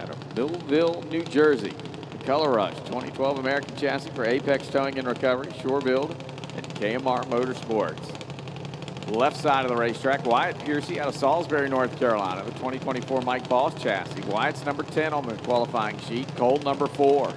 out of Millville, New Jersey. The Color Rush, 2012 American Chassis for Apex Towing and Recovery, Shore Build, and KMR Motorsports. Left side of the racetrack, Wyatt Piercy out of Salisbury, North Carolina, the 2024 Mike Boss chassis. Wyatt's number 10 on the qualifying sheet, Cole number 4.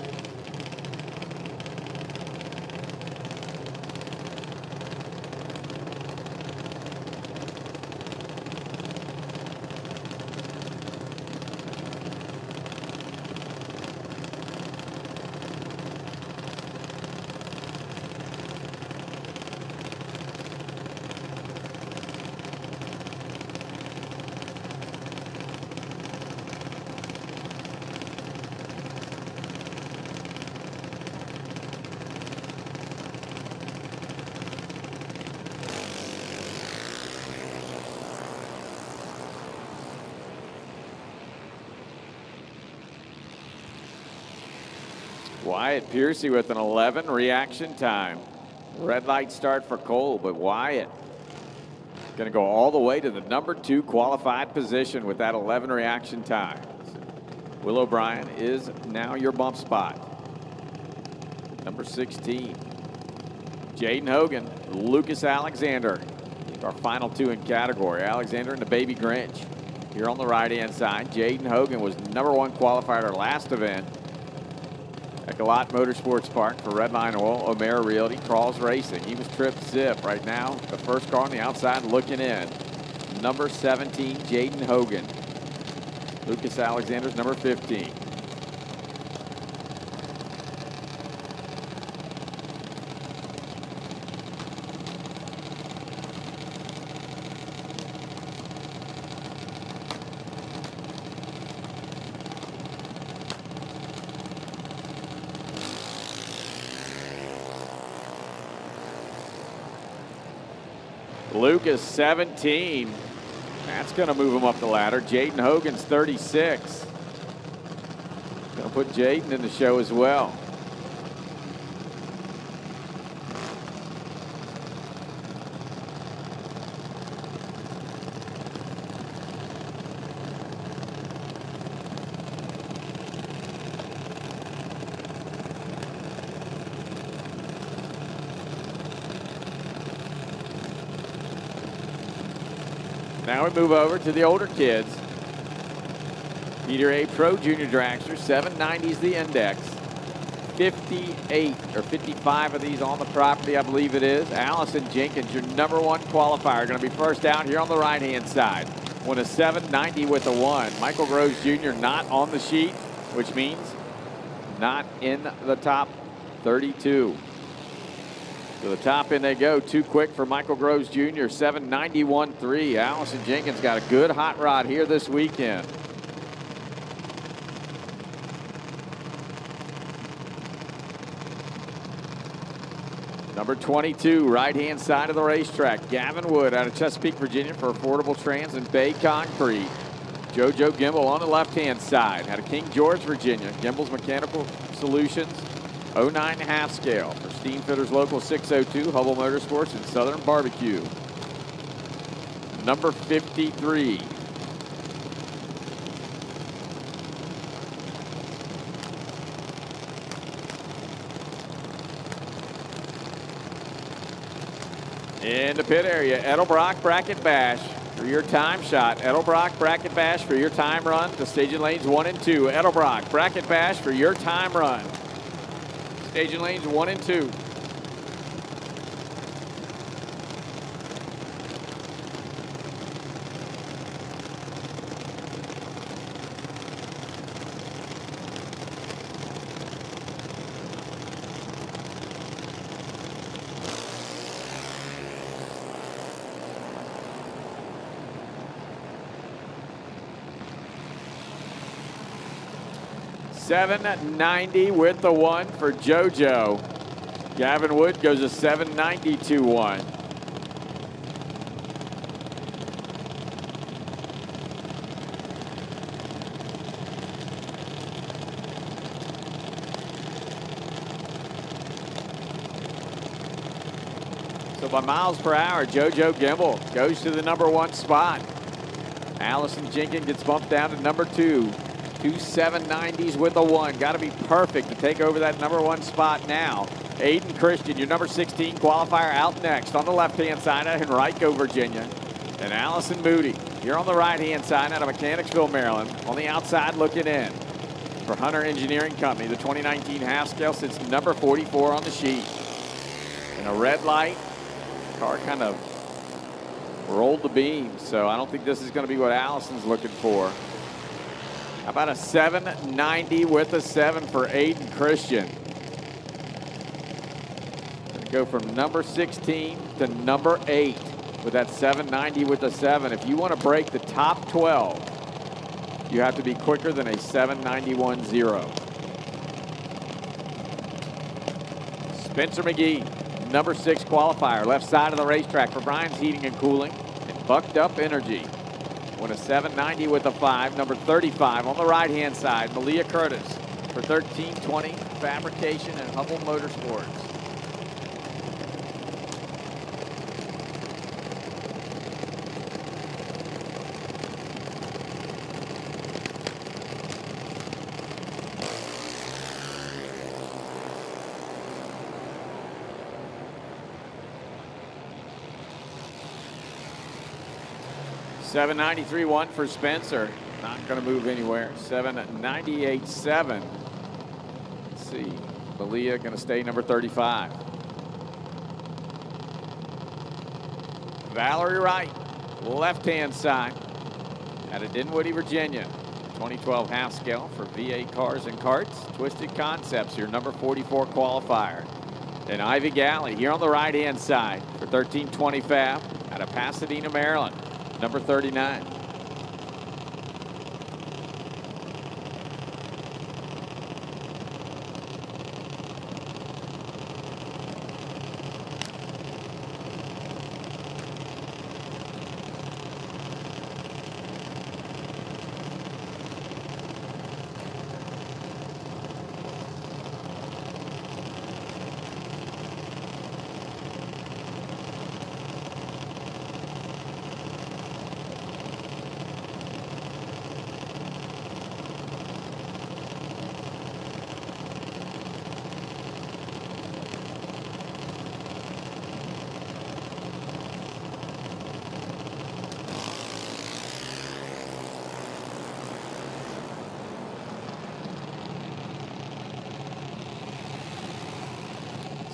Wyatt Piercy with an 11 reaction time. Red light start for Cole, but Wyatt going to go all the way to the number 2 qualified position with that 11 reaction time. Will O'Brien is now your bump spot. Number 16. Jaden Hogan, Lucas Alexander. Our final 2 in category. Alexander and the Baby Grinch. Here on the right-hand side, Jaden Hogan was number 1 qualifier at our last event. Ecolot Motorsports Park for Redline Oil, O'Mara Realty, Crawls Racing. He was tripped zip right now. The first car on the outside looking in. Number 17, Jaden Hogan. Lucas Alexander's number 15. Lucas 17. That's going to move him up the ladder. Jaden Hogan's 36. Going to put Jaden in the show as well. Now we move over to the older kids. PDRA Pro Junior Dragster, 790 is the index. 58 or 55 of these on the property, I believe it is. Allison Jenkins, your number 1 qualifier, going to be first out here on the right-hand side. Won a 790 with a 1. Michael Groves Jr. not on the sheet, which means not in the top 32. To the top end they go. Too quick for Michael Groves Jr. 791.3. Allison Jenkins got a good hot rod here this weekend. Number 22, right-hand side of the racetrack. Gavin Wood out of Chesapeake, Virginia for Affordable Trans and Bay Concrete. JoJo Gimbel on the left-hand side out of King George, Virginia. Gimbel's Mechanical Solutions, 09 half scale for Steam Fitters Local 602, Hubble Motorsports, and Southern Barbecue. Number 53. In the pit area, Edelbrock Bracket Bash for your time shot. Edelbrock Bracket Bash for your time run to staging lanes 1 and 2. Edelbrock Bracket Bash for your time run. Staging lanes 1 and 2. $790 with the 1 for JoJo. Gavin Wood goes a $792.1. So by miles per hour, JoJo Gimbel goes to the number 1 spot. Allison Jenkins gets bumped down to number 2. 2 790s with a 1. Got to be perfect to take over that number 1 spot now. Aiden Christian, your number 16 qualifier, out next on the left-hand side out of Henrico, Virginia. And Allison Moody here on the right-hand side out of Mechanicsville, Maryland. On the outside looking in for Hunter Engineering Company. The 2019 half scale sits number 44 on the sheet. And a red light. Car kind of rolled the beam, so I don't think this is going to be what Allison's looking for. How about a 790 with a 7 for Aiden Christian? Gonna go from number 16 to number 8 with that 790 with a 7. If you want to break the top 12, you have to be quicker than a 791.0. Spencer McGee, number 6 qualifier, left side of the racetrack for Brian's Heating and Cooling and Bucked Up Energy. Won a 790 with a 5. Number 35 on the right-hand side, Malia Curtis for 1320 Fabrication and Hubble Motorsports. $793.1 for Spencer. Not going to move anywhere. 798.7. Let's see. Malia going to stay number 35. Valerie Wright, left-hand side, out of Dinwiddie, Virginia. 2012 half scale for VA Cars and Carts. Twisted Concepts, your number 44 qualifier. And Ivy Galley here on the right-hand side for 1320 Fab out of Pasadena, Maryland. Number 39.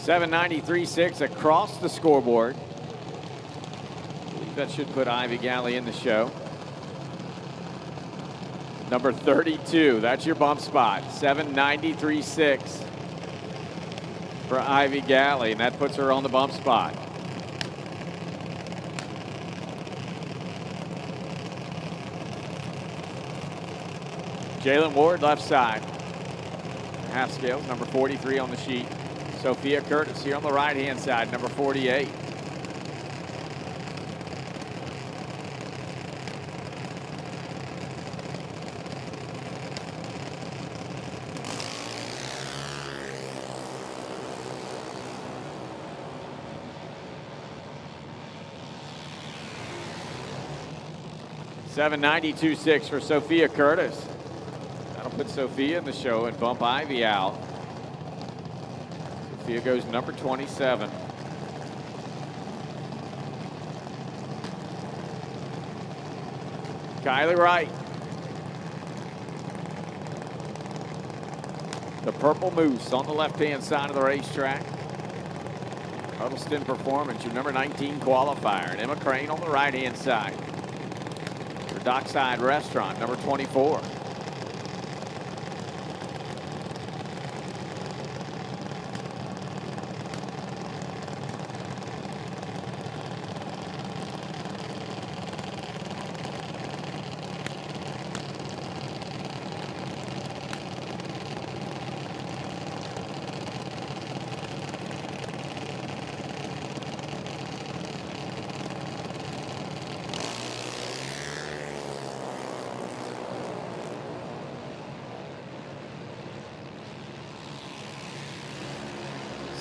$793.6 across the scoreboard. I believe that should put Ivy Galley in the show. Number 32, that's your bump spot. 793.6 for Ivy Galley, and that puts her on the bump spot. Jalen Ward, left side. Half scales, number 43 on the sheet. Sophia Curtis here on the right-hand side, number 48. $792.6 for Sophia Curtis. That'll put Sophia in the show and bump Ivy out. Sophia goes number 27. Kylie Wright. The Purple Moose on the left-hand side of the racetrack. Huddleston Performance, your number 19 qualifier. And Emma Crane on the right-hand side. Your Dockside Restaurant, number 24.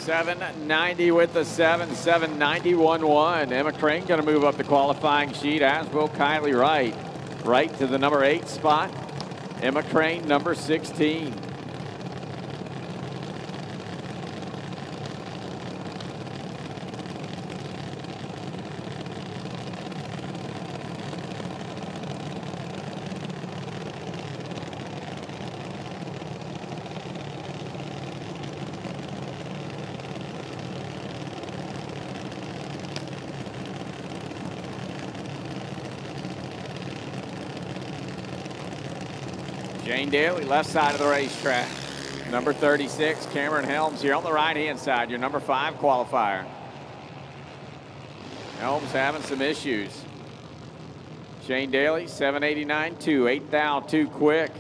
$790 with the 791.1. Emma Crane going to move up the qualifying sheet, as will Kylie Wright. Right to the number 8 spot. Emma Crane, number 16. Jane Daly, left side of the racetrack. Number 36, Cameron Helms here on the right-hand side, your number 5 qualifier. Helms having some issues. Shane Daly, 789.2, 8 thou, too quick.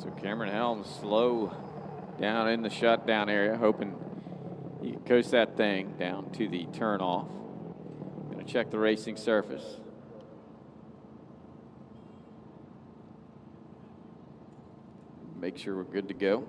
So Cameron Helms slow down in the shutdown area, hoping he can coast that thing down to the turnoff. Gonna check the racing surface. Make sure we're good to go.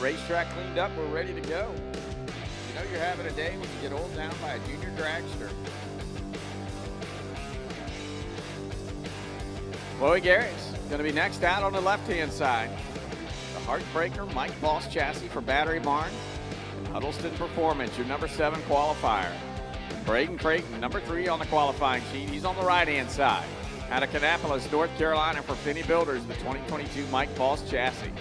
racetrack cleaned up. We're ready to go. You know you're having a day when you get oiled down by a junior dragster. Chloe Gary's going to be next out on the left-hand side. The Heartbreaker Mike Boss chassis for Battery Barn. Huddleston Performance, your number 7 qualifier. Braden Creighton, number 3 on the qualifying sheet. He's on the right-hand side. Out of Kannapolis, North Carolina for Finney Builders, the 2022 Mike Boss chassis.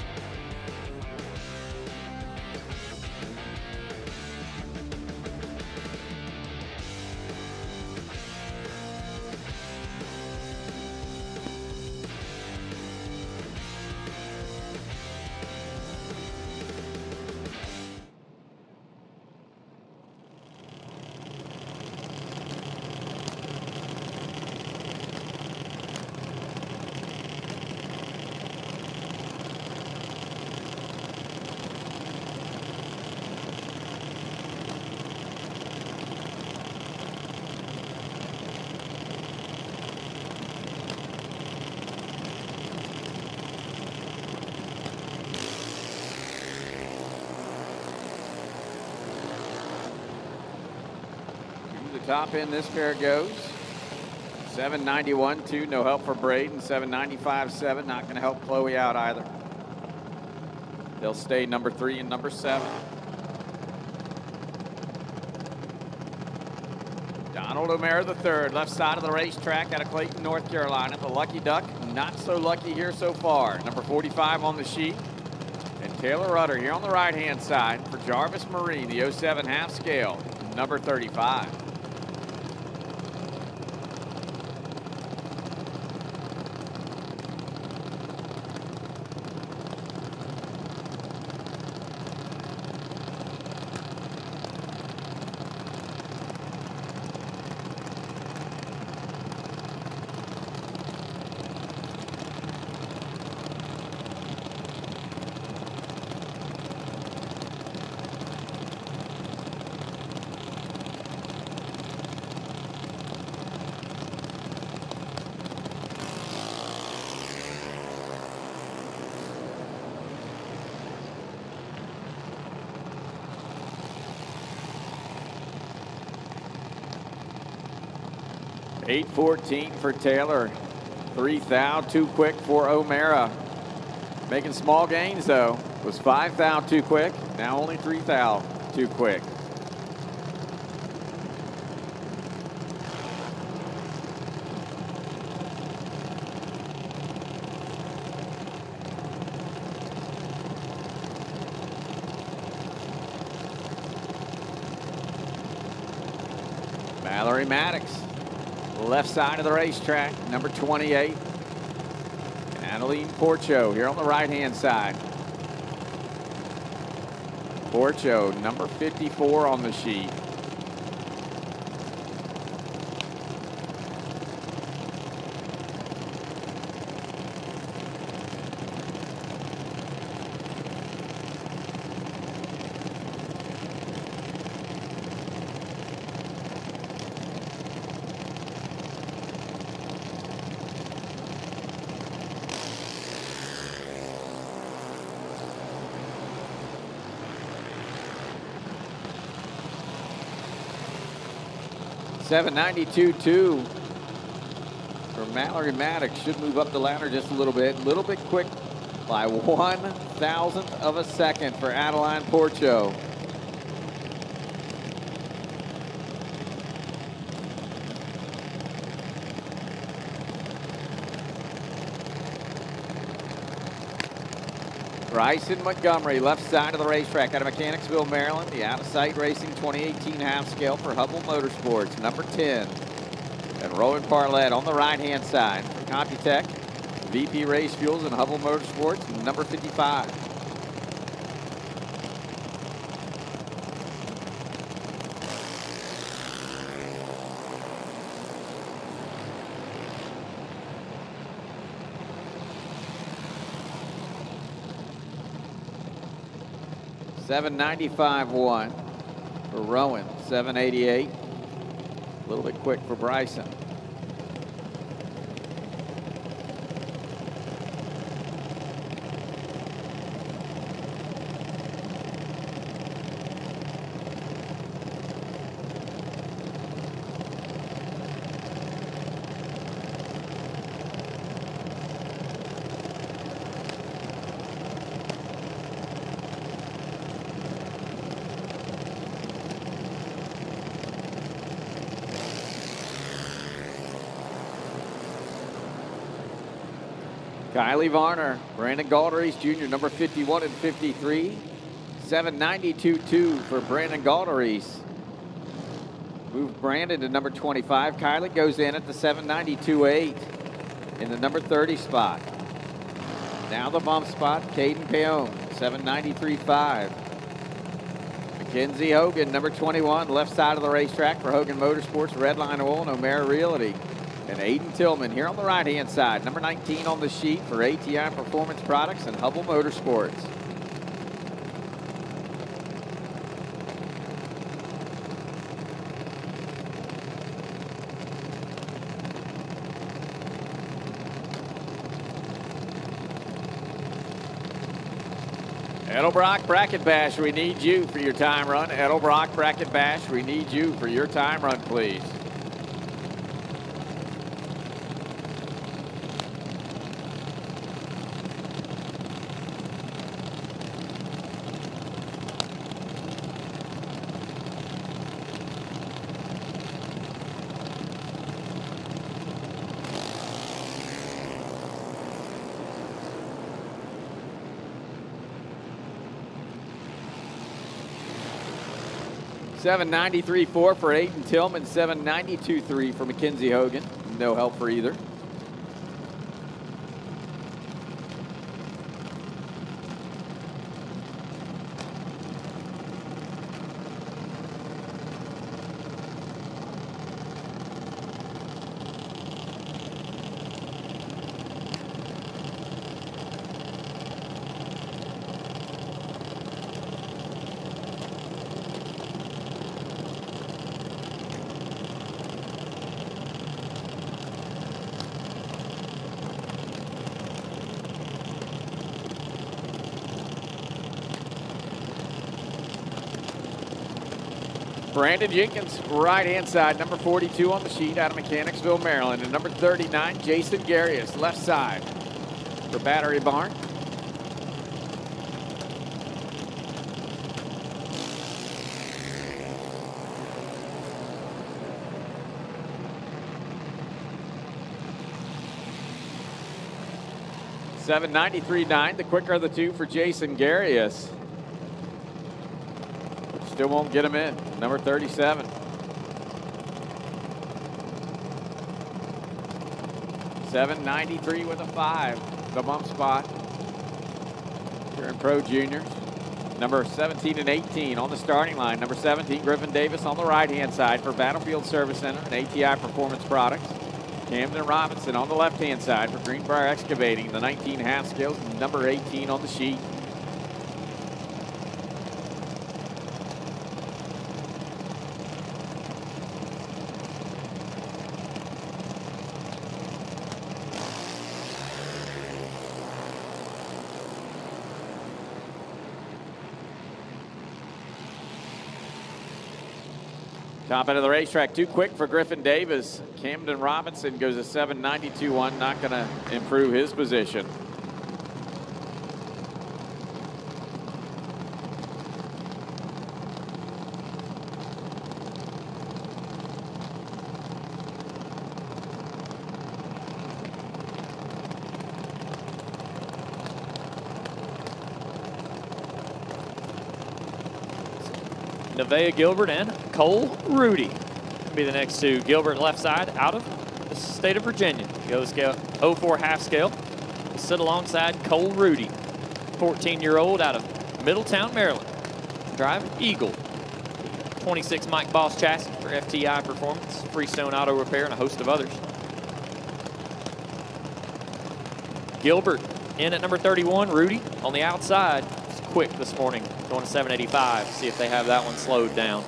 Top end this pair goes. 791.2, no help for Braden. 795.7, not going to help Chloe out either. They'll stay number 3 and number 7. Donald O'Mara III, left side of the racetrack out of Clayton, North Carolina. The Lucky Duck, not so lucky here so far. Number 45 on the sheet. And Taylor Rudder here on the right-hand side for Jarvis Marine, the 07 half scale, number 35. .814 for Taylor. 3 thou too quick for O'Mara. Making small gains though. Was 5 thou too quick. Now only 3 thou too quick. Mallory Maddox. Left side of the racetrack, number 28. Adeline Porcho here on the right-hand side. Porcho, number 54 on the sheet. .792.2 for Mallory Maddox. Should move up the ladder just a little bit quick by 1/1000th of a second for Adeline Porcho. Bryson Montgomery, left side of the racetrack out of Mechanicsville, Maryland. The Out of Sight Racing 2018 half scale for Hubble Motorsports, number 10. And Rowan Parlett on the right-hand side for Computech, VP Race Fuels and Hubble Motorsports, number 55. .795.1 for Rowan. 788. A little bit quick for Bryson. Kylie Varner, Brandon Galderies Jr., number 51 and 53. 792.2 for Brandon Galderies. Move Brandon to number 25. Kylie goes in at the 792.8 in the number 30 spot. Now the bump spot, Caden Peon, 793.5. Mackenzie Hogan, number 21, left side of the racetrack for Hogan Motorsports, Redline Oil, and O'Mara Realty. And Aiden Tillman here on the right-hand side, number 19 on the sheet for ATI Performance Products and Hubble Motorsports. Edelbrock Bracket Bash, we need you for your time run. Edelbrock Bracket Bash, we need you for your time run, please. $793.4 for Aiden Tillman, $792.3 for Mackenzie Hogan. No help for either. Brandon Jenkins, right-hand side, number 42 on the sheet out of Mechanicsville, Maryland. And number 39, Jason Garius, left side for Battery Barn. $793.9, the quicker of the two for Jason Garius. Still won't get him in. Number 37. $793 with a 5. The bump spot here in Pro Juniors. Number 17 and 18 on the starting line. Number 17, Griffin Davis on the right-hand side for Battlefield Service Center and ATI Performance Products. Camden Robinson on the left-hand side for Greenbrier Excavating, the 19 half scales, number 18 on the sheet. Top end of the racetrack, too quick for Griffin Davis. Camden Robinson goes a 792.1, not going to improve his position. Nevaeh Gilbert and Cole Rudy will be the next two. Gilbert left side out of the state of Virginia. Goes 04 half scale. Will sit alongside Cole Rudy, 14-year-old out of Middletown, Maryland. Drive Eagle. 26 Mike Boss chassis for FTI Performance, Freestone Auto Repair, and a host of others. Gilbert in at number 31. Rudy on the outside. It's quick this morning, going to 785. See if they have that one slowed down.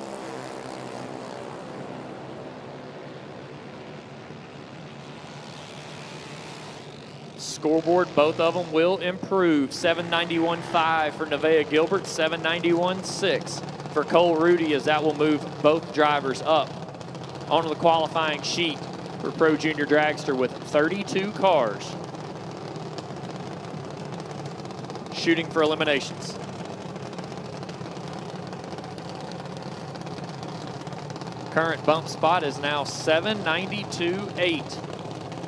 Scoreboard, both of them will improve. 791.5 for Nevaeh Gilbert, 791.6 for Cole Rudy, as that will move both drivers up onto the qualifying sheet for Pro Junior Dragster with 32 cars shooting for eliminations. Current bump spot is now 792.8.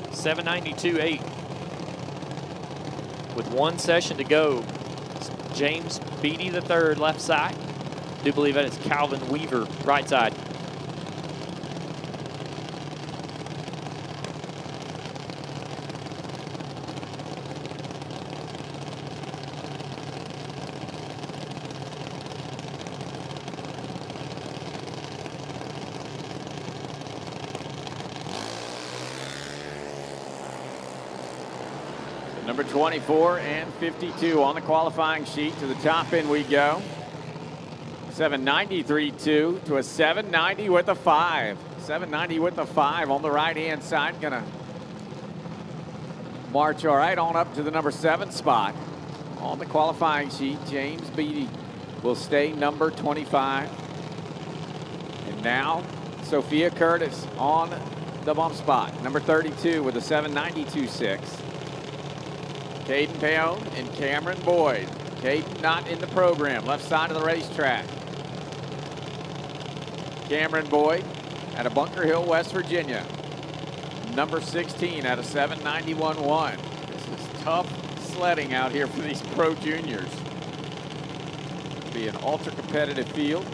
792.8. with 1 session to go. James Beatty III, left side. I do believe that is Calvin Weaver, right side. Number 24 and 52 on the qualifying sheet. To the top end we go. 793.2 to a 790 with a 5. 790 with a 5 on the right-hand side. Gonna march all right on up to the number 7 spot on the qualifying sheet. James Beatty will stay number 25. And now Sophia Curtis on the bump spot. Number 32 with a 792.6. Caden Payon and Cameron Boyd. Caden not in the program, left side of the racetrack. Cameron Boyd out of Bunker Hill, West Virginia. Number 16 out of 791.1. This is tough sledding out here for these pro juniors. It'll be an ultra competitive field.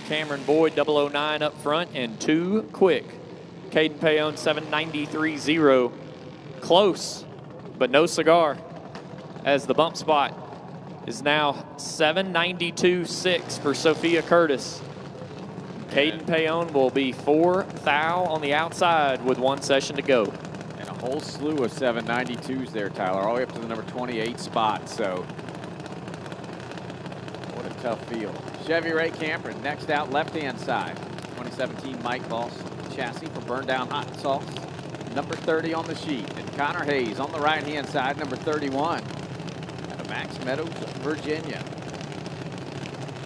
Cameron Boyd, 009 up front, and 2 quick. Caden Payon, 793.0. Close, but no cigar, as the bump spot is now 792.6 for Sophia Curtis. Caden Payon will be 4 thou on the outside with 1 session to go. And a whole slew of 792s there, Tyler, all the way up to the number 28 spot. So what a tough field. Chevy Ray Camper next out, left-hand side. 2017 Mike Boss chassis for Burn Down Hot Sauce. Number 30 on the sheet. And Connor Hayes on the right-hand side, number 31. Out of Max Meadows, Virginia.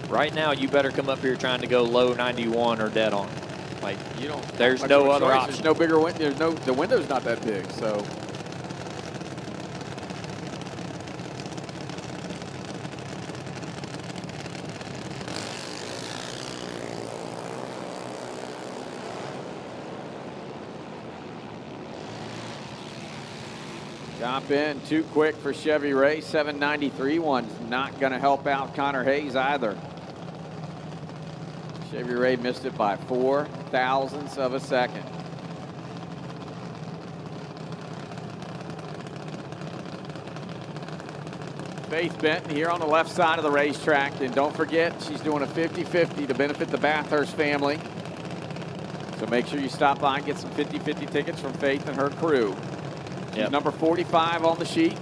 Right now, you better come up here trying to go low 91 or dead on. Like, you don't. There's no other option. There's no bigger window. There's no. The window's not that big, so. Top end, 2 quick for Chevy Ray. 793. One's not going to help out Connor Hayes either. Chevy Ray missed it by 4 thousandths of a second. Faith Benton here on the left side of the racetrack. And don't forget, she's doing a 50-50 to benefit the Bathurst family. So make sure you stop by and get some 50-50 tickets from Faith and her crew. Yep. Number 45 on the sheet.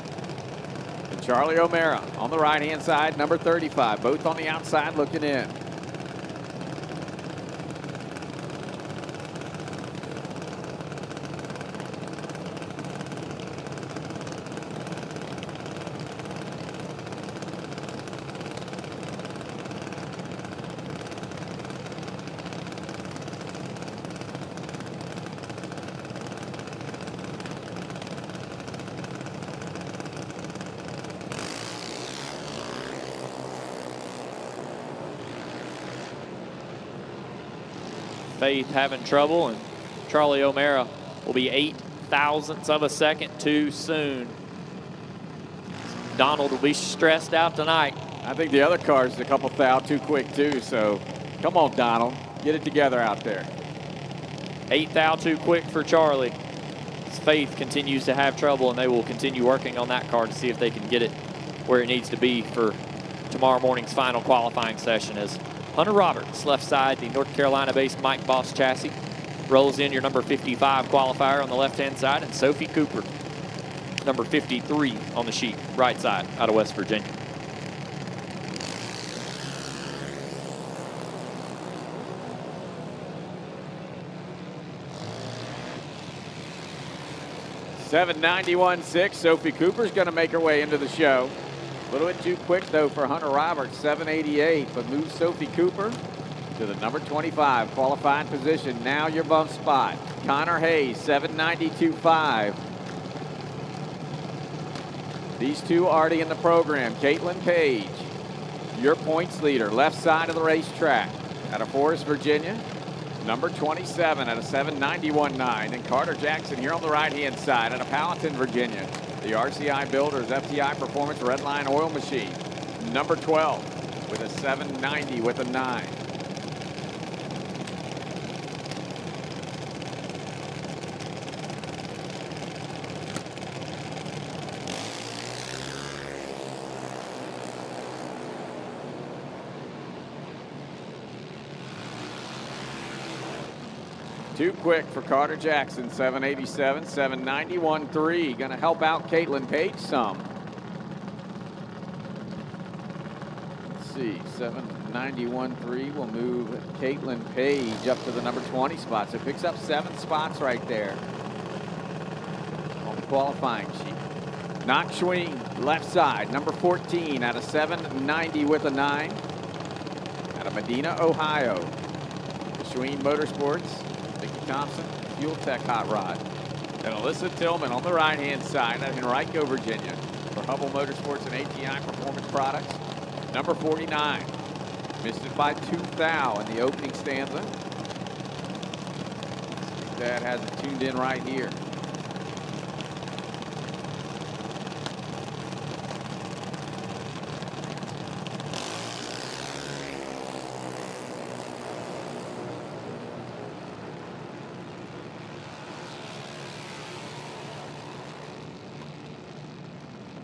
And Charlie O'Mara on the right-hand side, number 35. Both on the outside looking in. Faith having trouble, and Charlie O'Mara will be 8 thousandths of a second too soon. Donald will be stressed out tonight. I think the other car's a couple thou too quick too, so come on, Donald. Get it together out there. 8 thou too quick for Charlie. Faith continues to have trouble, and they will continue working on that car to see if they can get it where it needs to be for tomorrow morning's final qualifying session. As Hunter Roberts, left side, the North Carolina-based Mike Boss chassis, rolls in your number 55 qualifier on the left-hand side, and Sophie Cooper, number 53 on the sheet, right side, out of West Virginia. .791.6. Sophie Cooper's going to make her way into the show. A little bit too quick, though, for Hunter Roberts, 788, but moves Sophie Cooper to the number 25 qualifying position. Now your bump spot. Connor Hayes, 792.5. These two already in the program. Caitlin Page, your points leader, left side of the racetrack, out of Forest, Virginia, number 27 at a 791.9. And Carter Jackson here on the right-hand side out of Powhatan, Virginia, the RCI Builders FTI Performance Redline Oil Machine, number 12 with a 790 with a 9. Too quick for Carter Jackson, 787, 791.3. Going to help out Caitlin Page some. Let's see, 791.3 will move Caitlin Page up to the number 20 spot. So it picks up 7 spots right there on the qualifying sheet. Knox Schween, left side, number 14 out of 790 with a 9. Out of Medina, Ohio. Schween Motorsports. Thompson, Fuel Tech Hot Rod. And Alyssa Tillman on the right-hand side out of Henrico, Virginia for Hubble Motorsports and ATI Performance Products. Number 49. Missed it by 2 thou in the opening stanza. Dad has it tuned in right here.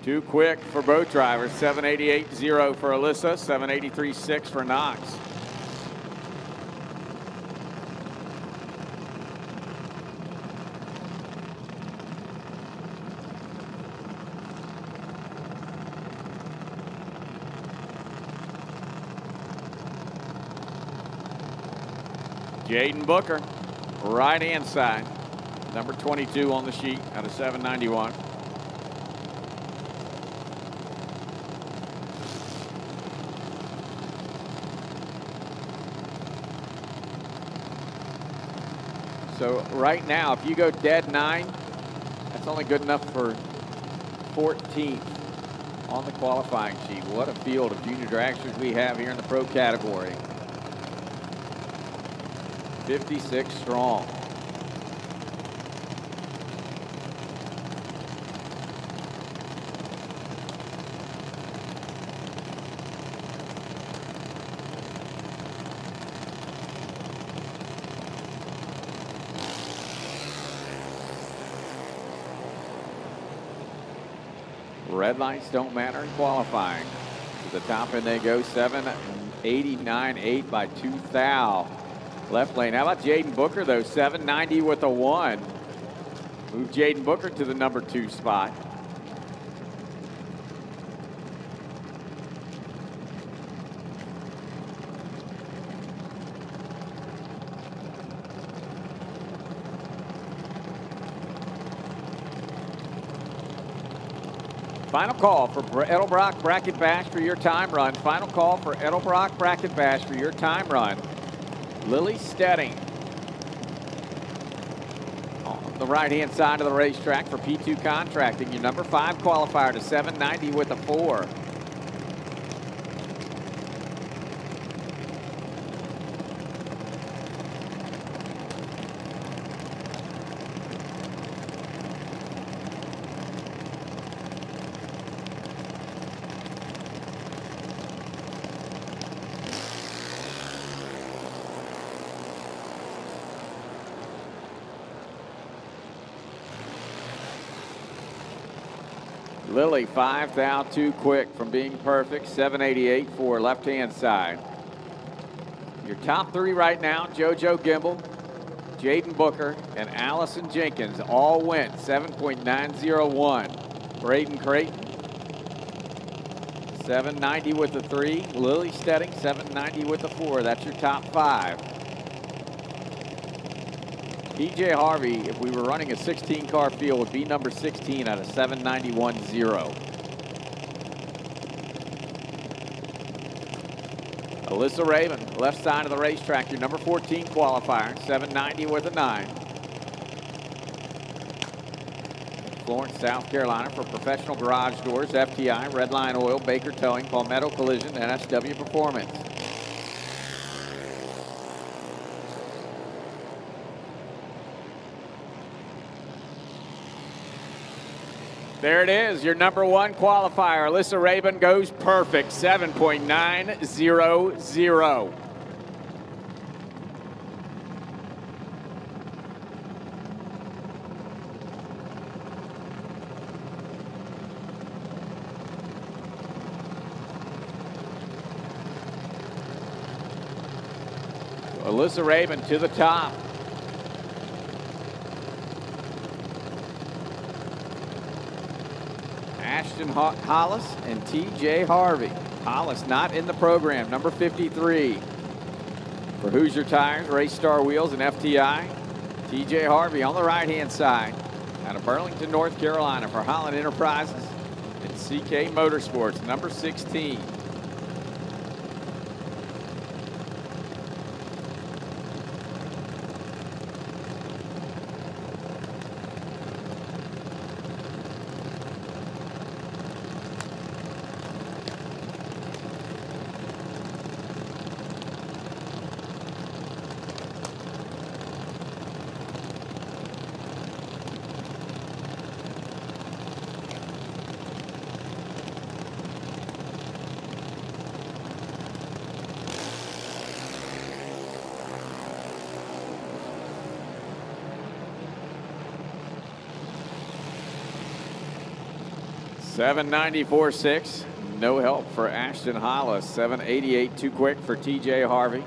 Too quick for both drivers. 788.0 for Alyssa, 783.6 for Knox. Jaden Booker, right-hand side, number 22 on the sheet out of 791. So right now, if you go dead 9, that's only good enough for 14th on the qualifying sheet. What a field of junior dragsters we have here in the pro category. 56 strong. Red lights don't matter in qualifying. To the top end they go, 789.8 by 2 thou. Left lane. How about Jaden Booker though? 790 with a 1. Move Jaden Booker to the number 2 spot. Final call for Edelbrock Bracket Bash for your time run. Final call for Edelbrock Bracket Bash for your time run. Lily Steding on the right-hand side of the racetrack for P2 Contracting. Your number 5 qualifier to 790 with a 4. Lily, 5 thou too quick from being perfect. 788 for left-hand side. Your top 3 right now, JoJo Gimbel, Jaden Booker, and Allison Jenkins all went 7.901. Braden Creighton, 790 with the 3. Lily Steding, 790 with the 4. That's your top 5. PJ Harvey, if we were running a 16-car field, would be number 16 out of 791.0. Alyssa Raven, left side of the racetrack, your number 14 qualifier, 790 with a 9. Florence, South Carolina for professional garage doors, FTI, Redline Oil, Baker Towing, Palmetto Collision, NSW Performance. There it is, your number one qualifier. Alyssa Rabin goes perfect, 7.900. Alyssa Rabin to the top. Ashton Hollis and TJ Harvey. Hollis not in the program, number 53. For Hoosier Tires, Race Star Wheels, and FTI. TJ Harvey on the right-hand side out of Burlington, North Carolina for Holland Enterprises and CK Motorsports, number 16. $794.6, no help for Ashton Hollis. $788 too quick for TJ Harvey.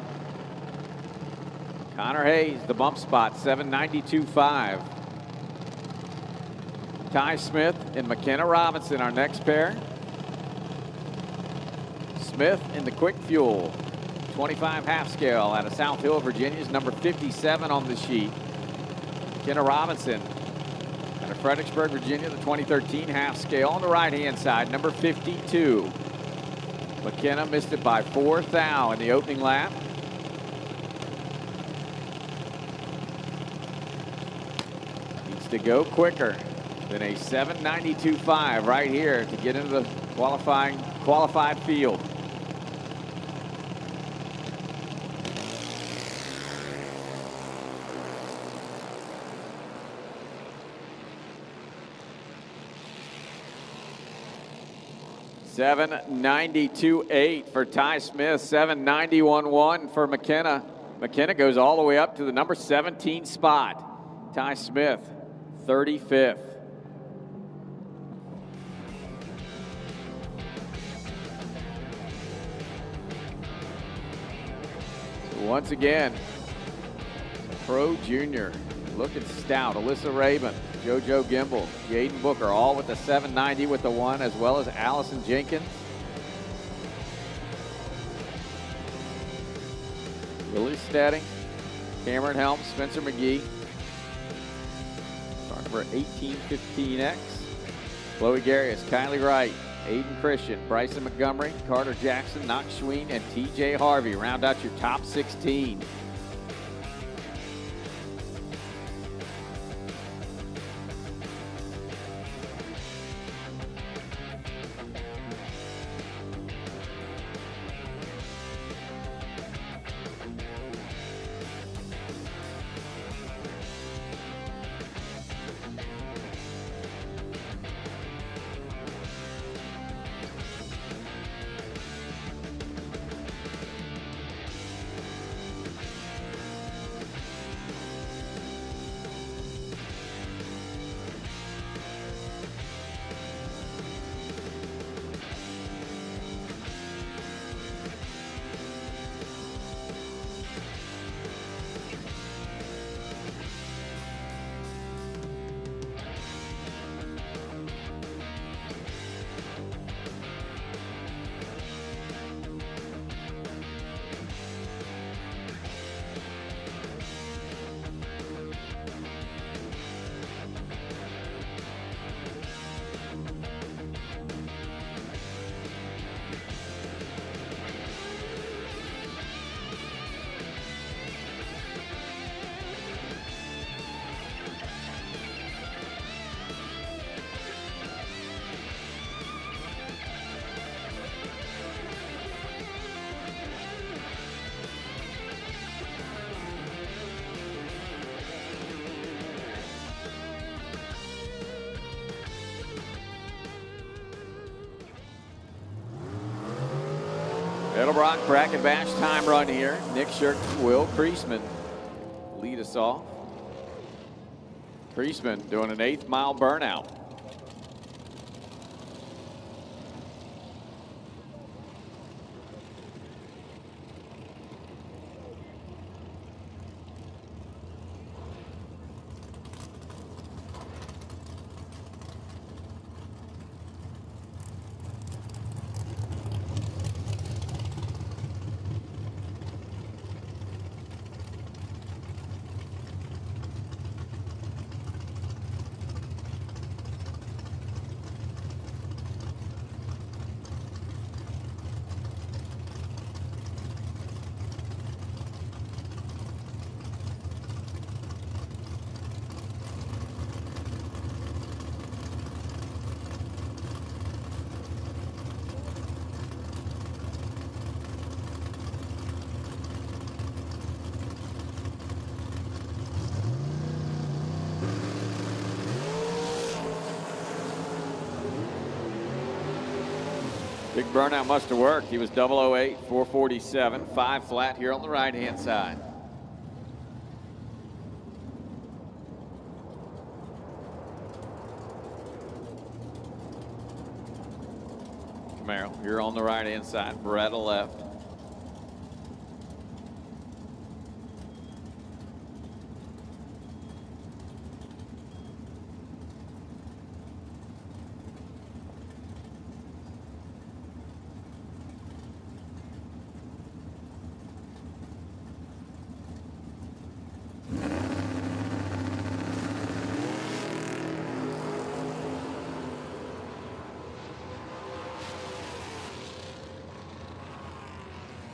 Connor Hayes, the bump spot, $792.5. Ty Smith and McKenna Robinson, our next pair. Smith in the Quick Fuel, 25 half scale out of South Hill, Virginia, is number 57 on the sheet. McKenna Robinson out of Fredericksburg, Virginia, the 2013 half scale on the right-hand side, number 52. McKenna missed it by 4 thou in the opening lap. Needs to go quicker than a 792.5 right here to get into the qualified field. $792.8 for Ty Smith, $791.1 for McKenna. McKenna goes all the way up to the number 17 spot. Ty Smith, 35th. So once again, Pro Junior looking stout. Alyssa Rabin, JoJo Gimbel, Jaden Booker, all with the 790 with the 1, as well as Allison Jenkins. Willie Steding, Cameron Helms, Spencer McGee. Starting for 1815X. Chloe Garius, Kylie Wright, Aiden Christian, Bryson Montgomery, Carter Jackson, Knox Schween, and TJ Harvey round out your top 16. Rock Bracket Bash time run here. Nick Shirkman, Will Kreisman lead us off. Kreisman doing an 8th mile burnout. Big burnout must have worked. He was 008, 447, 5 flat here on the right-hand side. Camaro here on the right-hand side, Beretta left.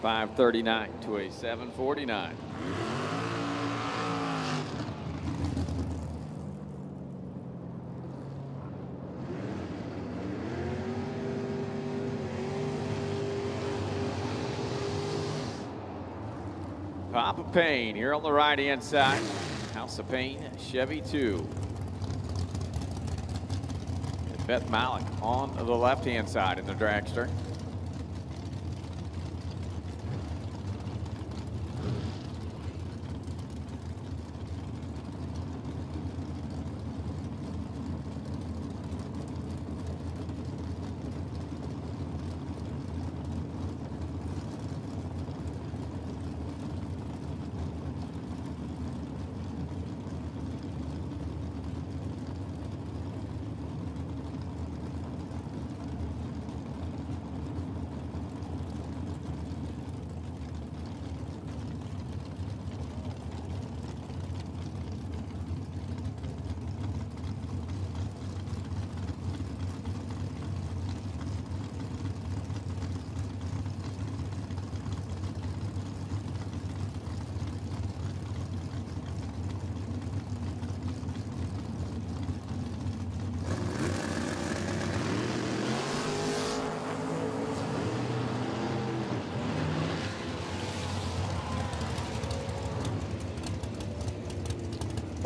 .539 to a 749. Papa Payne here on the right-hand side. House of Payne, Chevy 2. And Beth Malik on the left-hand side in the dragster.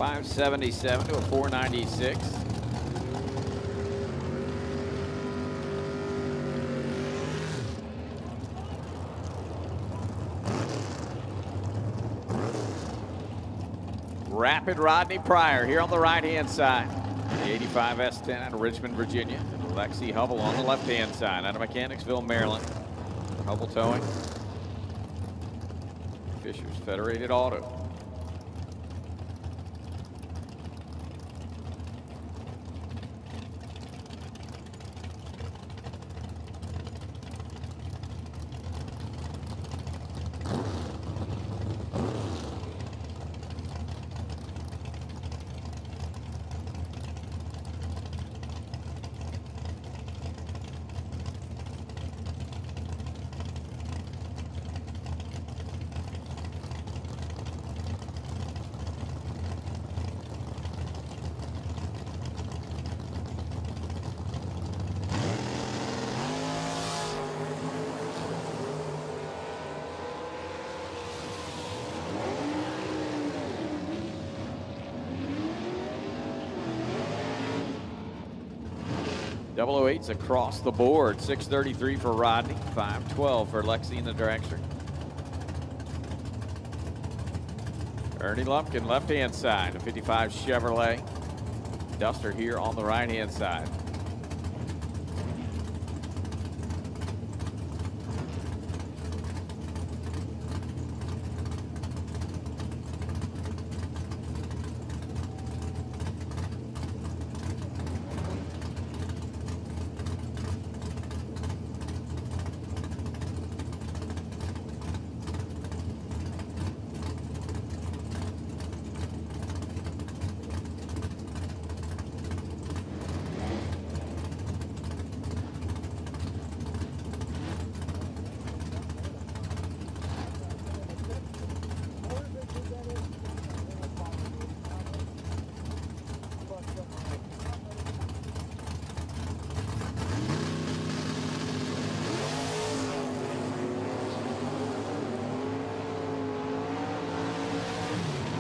.577 to a 496. Rapid Rodney Pryor here on the right-hand side. The 85 S10 out of Richmond, Virginia. And Lexi Hubble on the left-hand side out of Mechanicsville, Maryland. Hubble towing. Fisher's Federated Auto. 008's across the board. 633 for Rodney, 512 for Lexi in the dragster. Ernie Lumpkin, left-hand side, a 55 Chevrolet. Duster here on the right-hand side.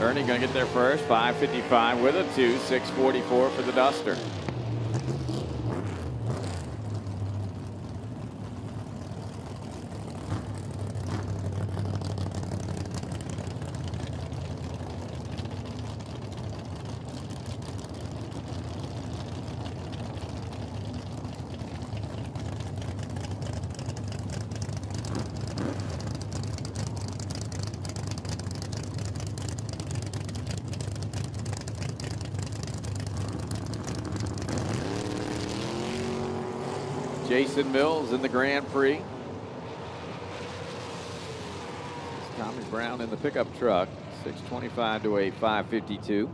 Ernie going to get there first, 555 with a 2, 644 for the Duster. Jason Mills in the Grand Prix. Tommy Brown in the pickup truck. 625 to a 552.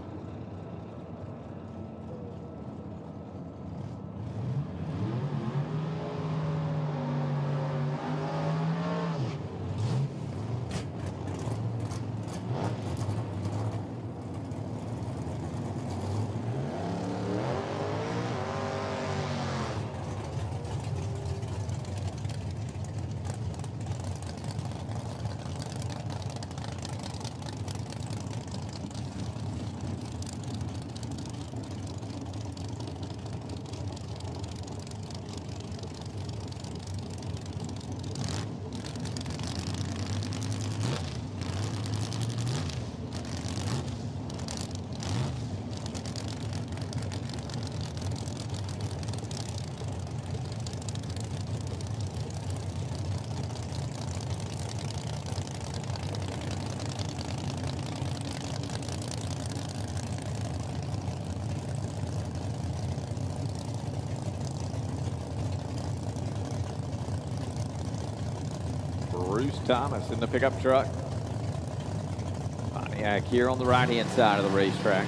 Bruce Thomas in the pickup truck. Pontiac here on the right-hand side of the racetrack.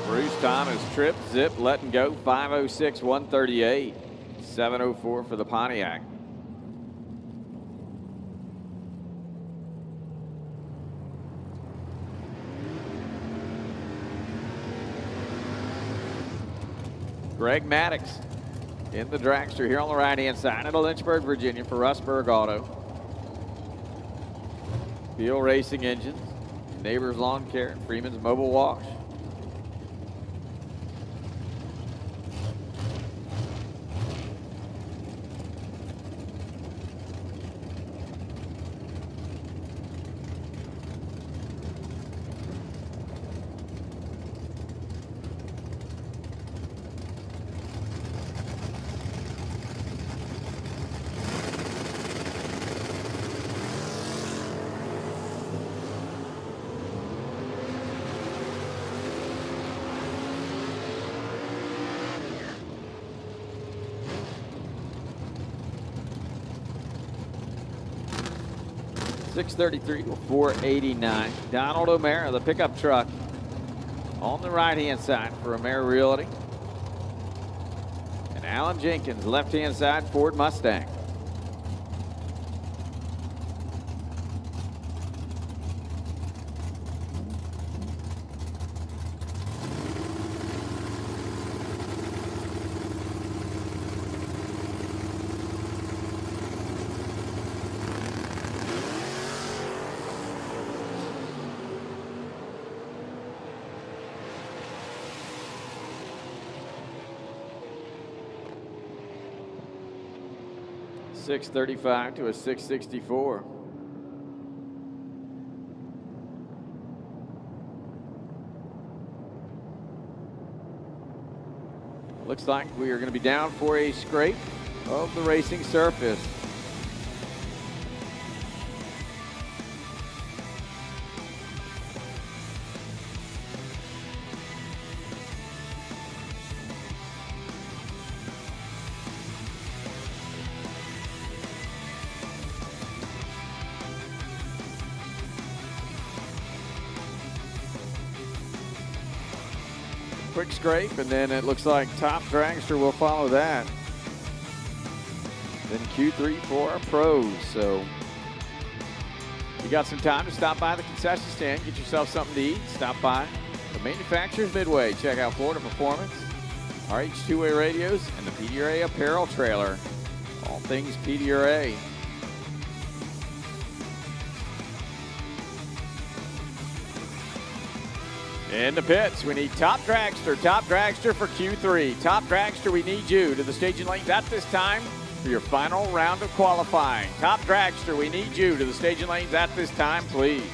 Bruce Thomas trip, zip, letting go, 506, 138, 704 for the Pontiac. Greg Maddox in the dragster here on the right-hand side of Lynchburg, Virginia for Russberg Auto. Beal Racing Engines, Neighbors Lawn Care, Freeman's Mobile Wash. $633 to 489. Donald O'Mara, the pickup truck, on the right-hand side for O'Mara Realty. And Alan Jenkins, left-hand side, Ford Mustang. 635 to a 664. Looks like we are going to be down for a scrape of the racing surface. Quick scrape, and then it looks like top dragster will follow that. Then Q3 for our pros. So you got some time to stop by the concession stand, get yourself something to eat, stop by the Manufacturers Midway, check out Florida Performance, RH two-way radios, and the PDRA apparel trailer. All things PDRA. In the pits, we need top dragster for Q3. Top dragster, we need you to the staging lanes at this time for your final round of qualifying. Top dragster, we need you to the staging lanes at this time, please.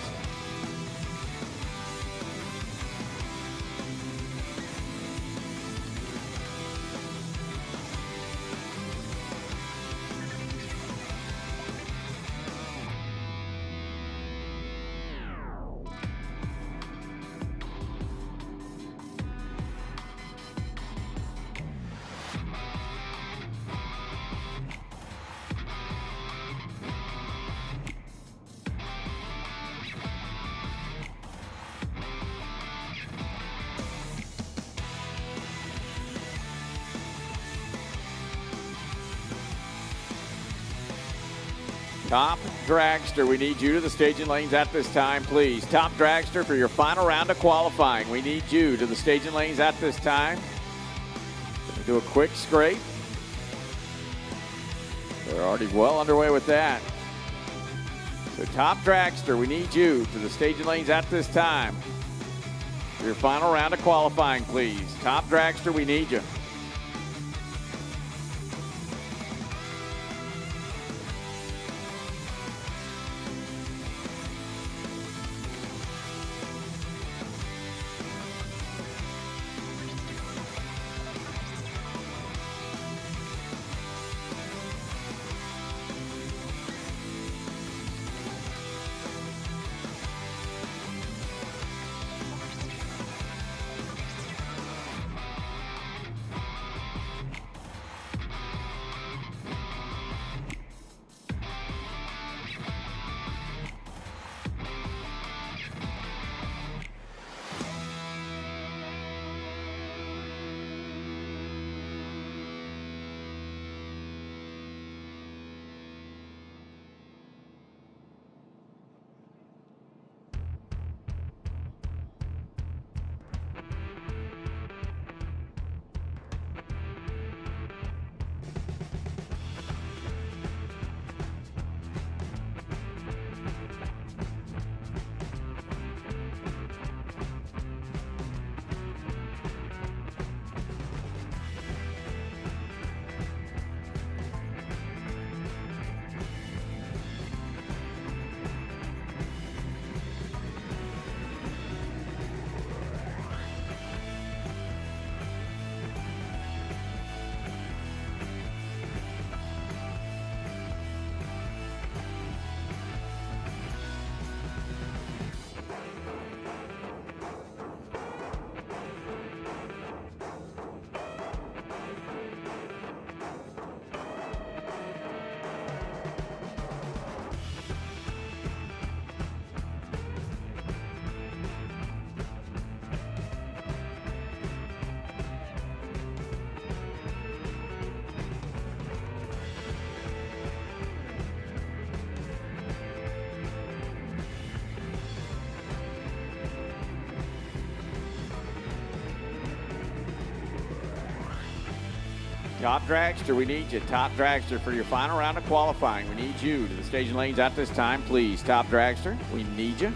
Top dragster, we need you to the staging lanes at this time, please. Top dragster for your final round of qualifying. We need you to the staging lanes at this time. Gonna do a quick scrape. They're already well underway with that. So top dragster, we need you to the staging lanes at this time for your final round of qualifying, please. Top dragster, we need you. Top dragster, we need you. Top dragster for your final round of qualifying. We need you to the staging lanes at this time, please. Top dragster, we need you.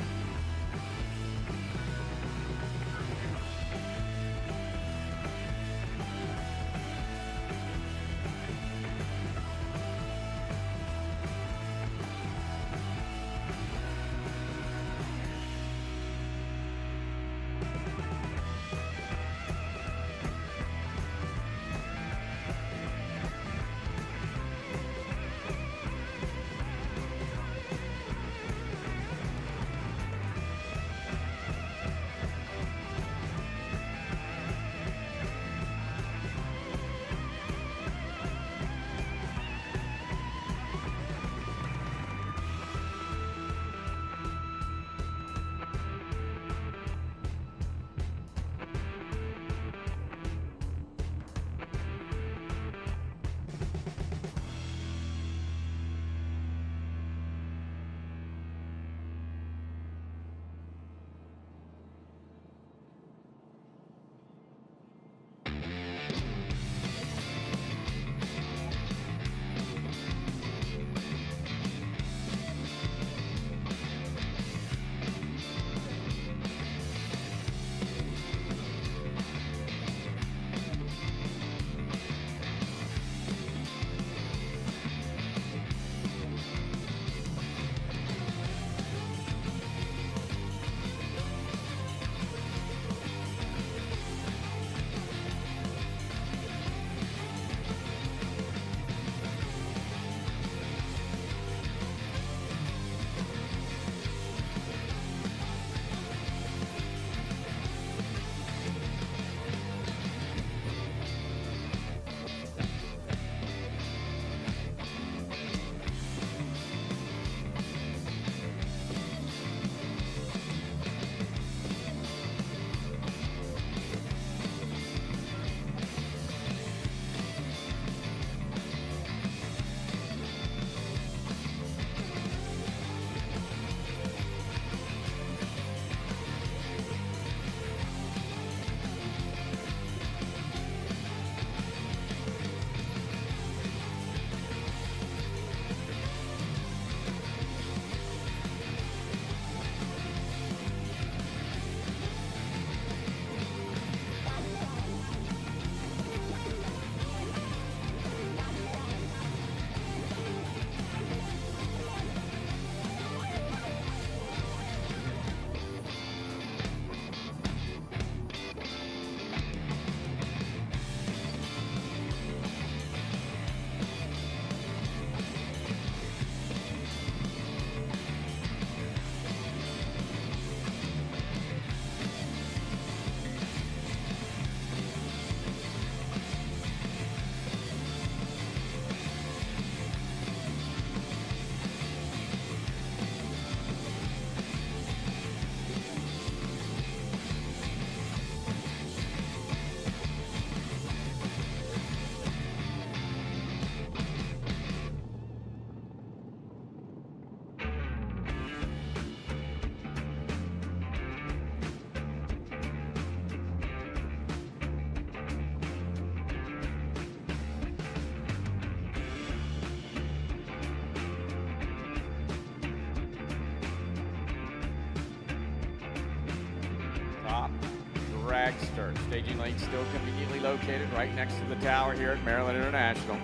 flags start. Staging lane still conveniently located right next to the tower here at Maryland International.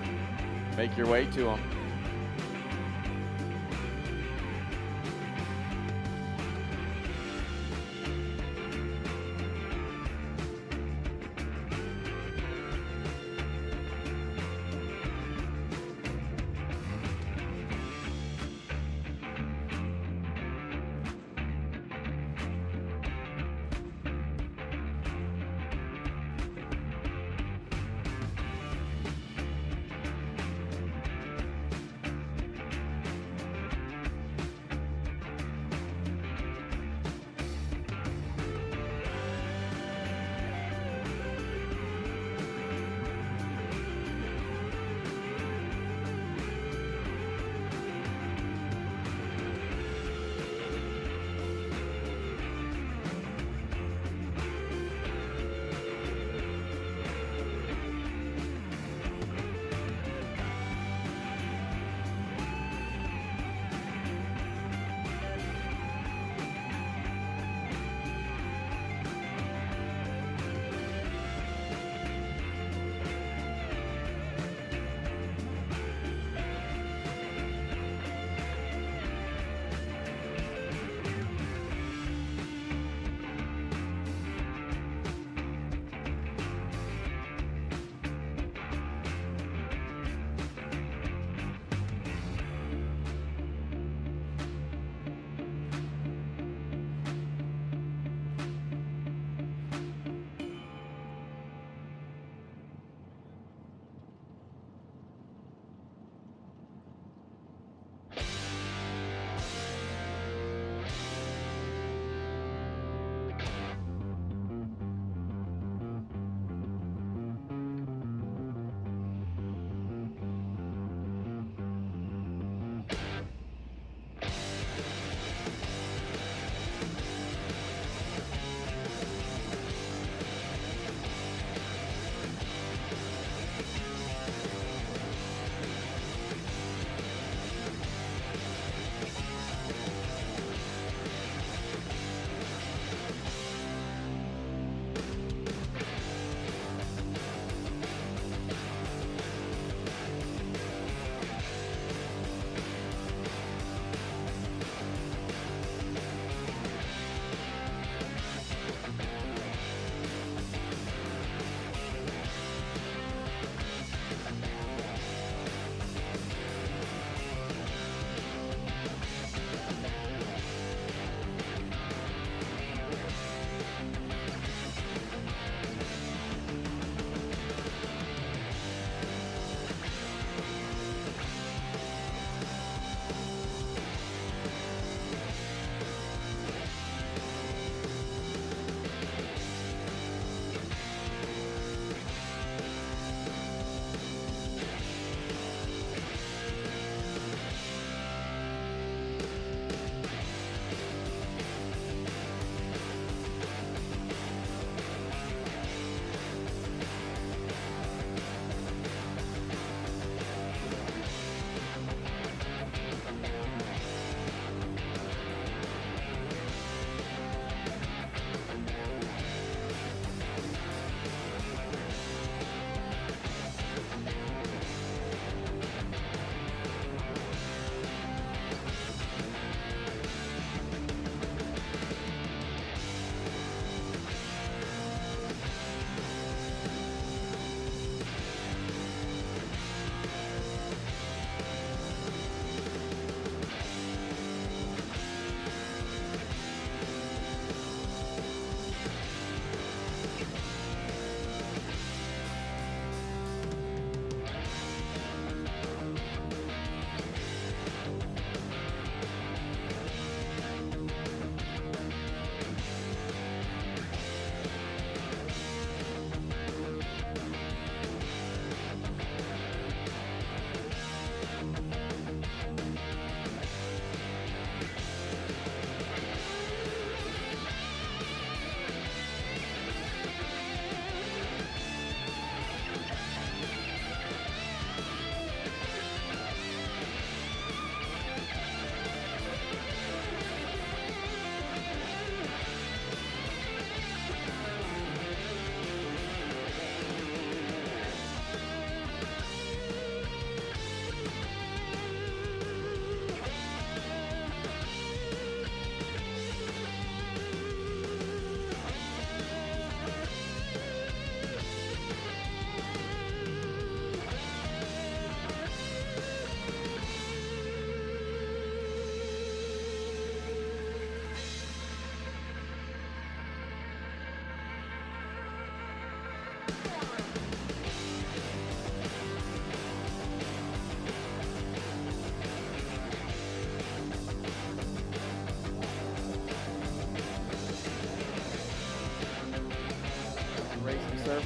Make your way to them.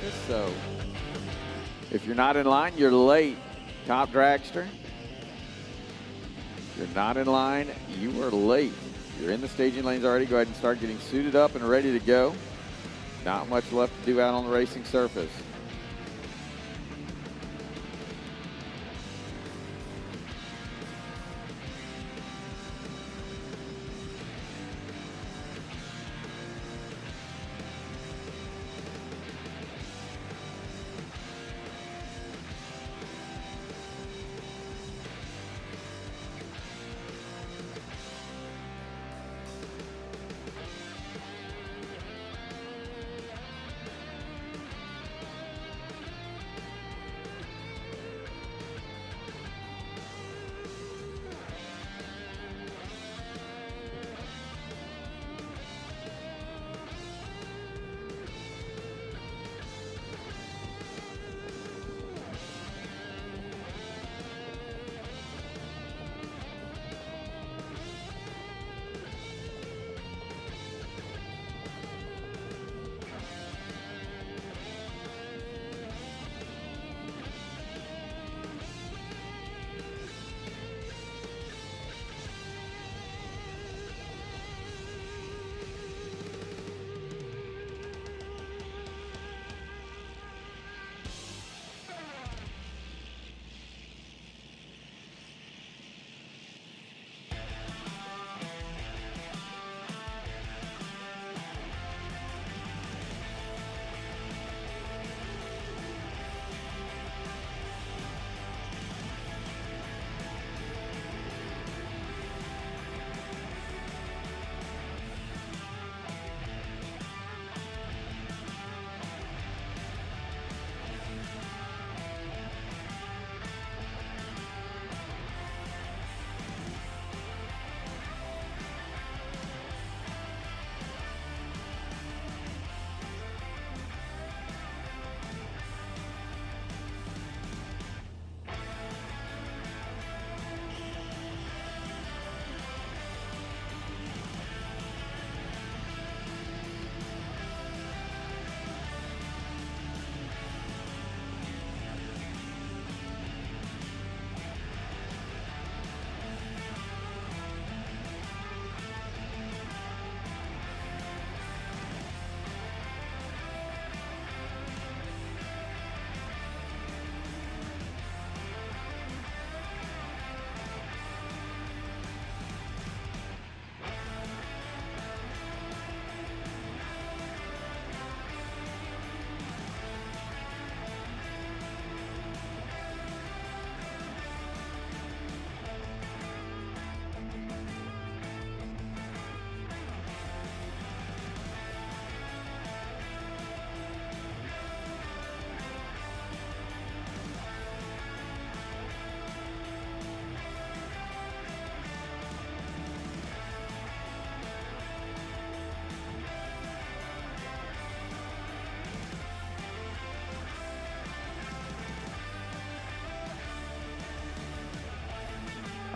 surface. So if you're not in line, you're late. Top dragster. If you're not in line, you are late. You're in the staging lanes already. Go ahead and start getting suited up and ready to go. Not much left to do out on the racing surface.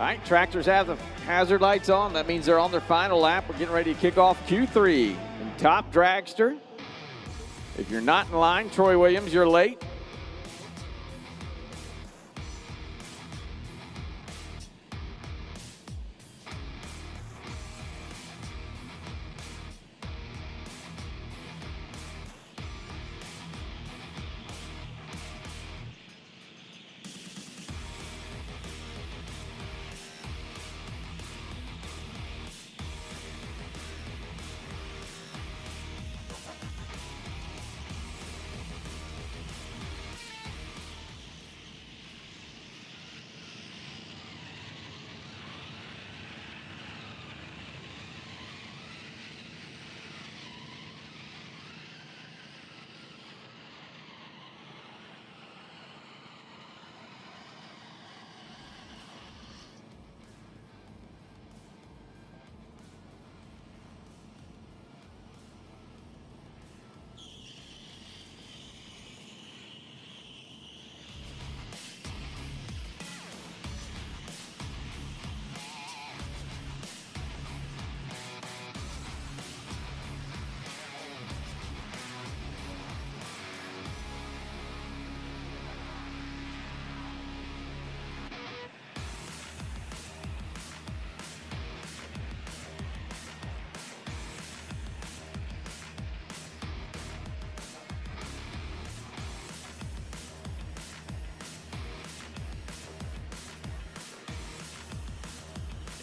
All right, tractors have the hazard lights on. That means they're on their final lap. We're getting ready to kick off Q3. And top dragster, if you're not in line, Troy Williams, you're late.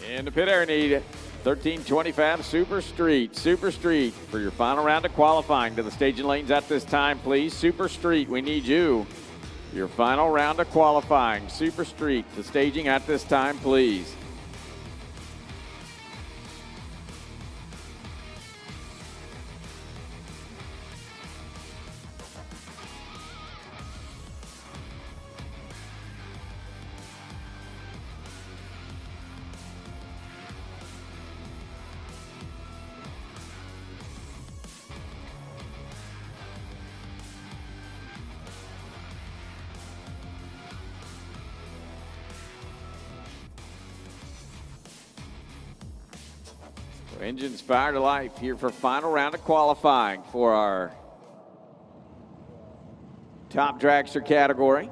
In the pit area, need 1325 Super Street. Super Street for your final round of qualifying. To the staging lanes at this time, please. Super Street, we need you. Your final round of qualifying. Super Street, the staging at this time, please. Engines fire to life here for final round of qualifying for our top dragster category.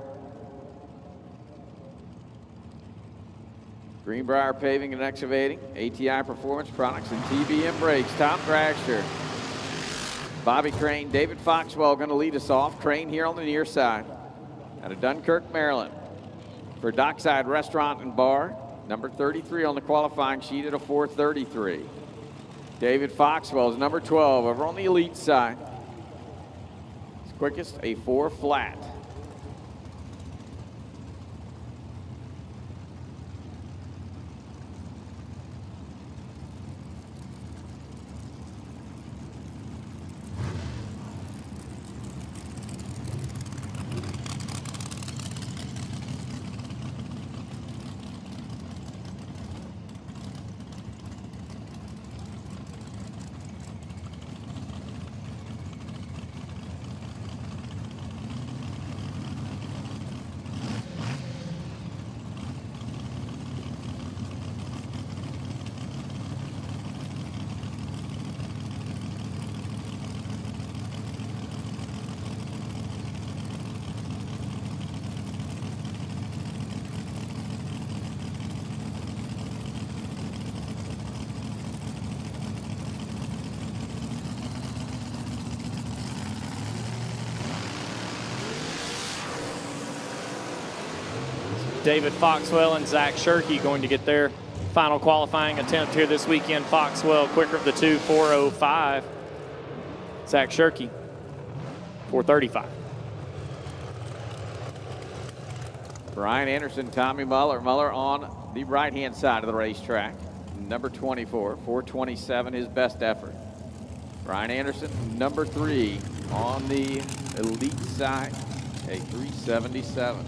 Greenbrier Paving and Excavating, ATI Performance Products, and TBM Brakes. Top dragster. Bobby Crane, David Foxwell going to lead us off. Crane here on the near side out of Dunkirk, Maryland. For Dockside Restaurant and Bar, number 33 on the qualifying sheet at a 4:33. David Foxwell is number 12 over on the elite side. His quickest, a 4 flat. David Foxwell and Zach Shirkey going to get their final qualifying attempt here this weekend. Foxwell quicker of the two, 4:05. Zach Shirkey, 4:35. Brian Anderson, Tommy Muller. Muller on the right-hand side of the racetrack. Number 24, 4:27, his best effort. Brian Anderson, number 3 on the elite side, a 3:77.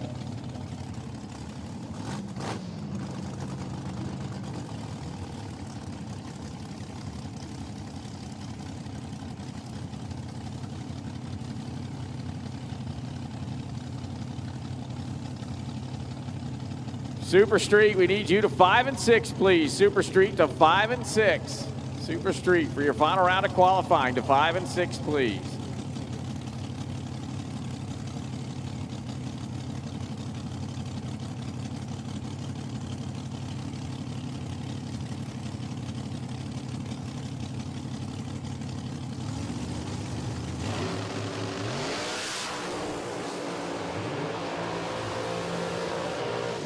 Super Street, we need you to 5 and 6, please. Super Street to 5 and 6. Super Street for your final round of qualifying to 5 and 6, please.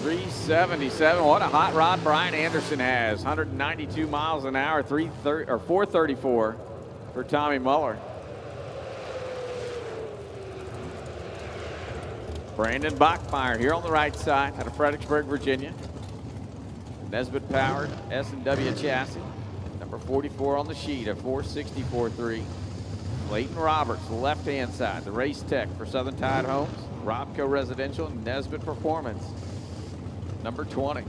.377. What a hot rod Brian Anderson has. 192 miles an hour, 4:34 for Tommy Muller. Brandon Bachmeyer here on the right side out of Fredericksburg, Virginia. Nesbitt powered S&W chassis. Number 44 on the sheet, a 4:64.3. Clayton Roberts, the left-hand side, the race tech for Southern Tide Homes, Robco Residential, and Nesbitt Performance. Number 20.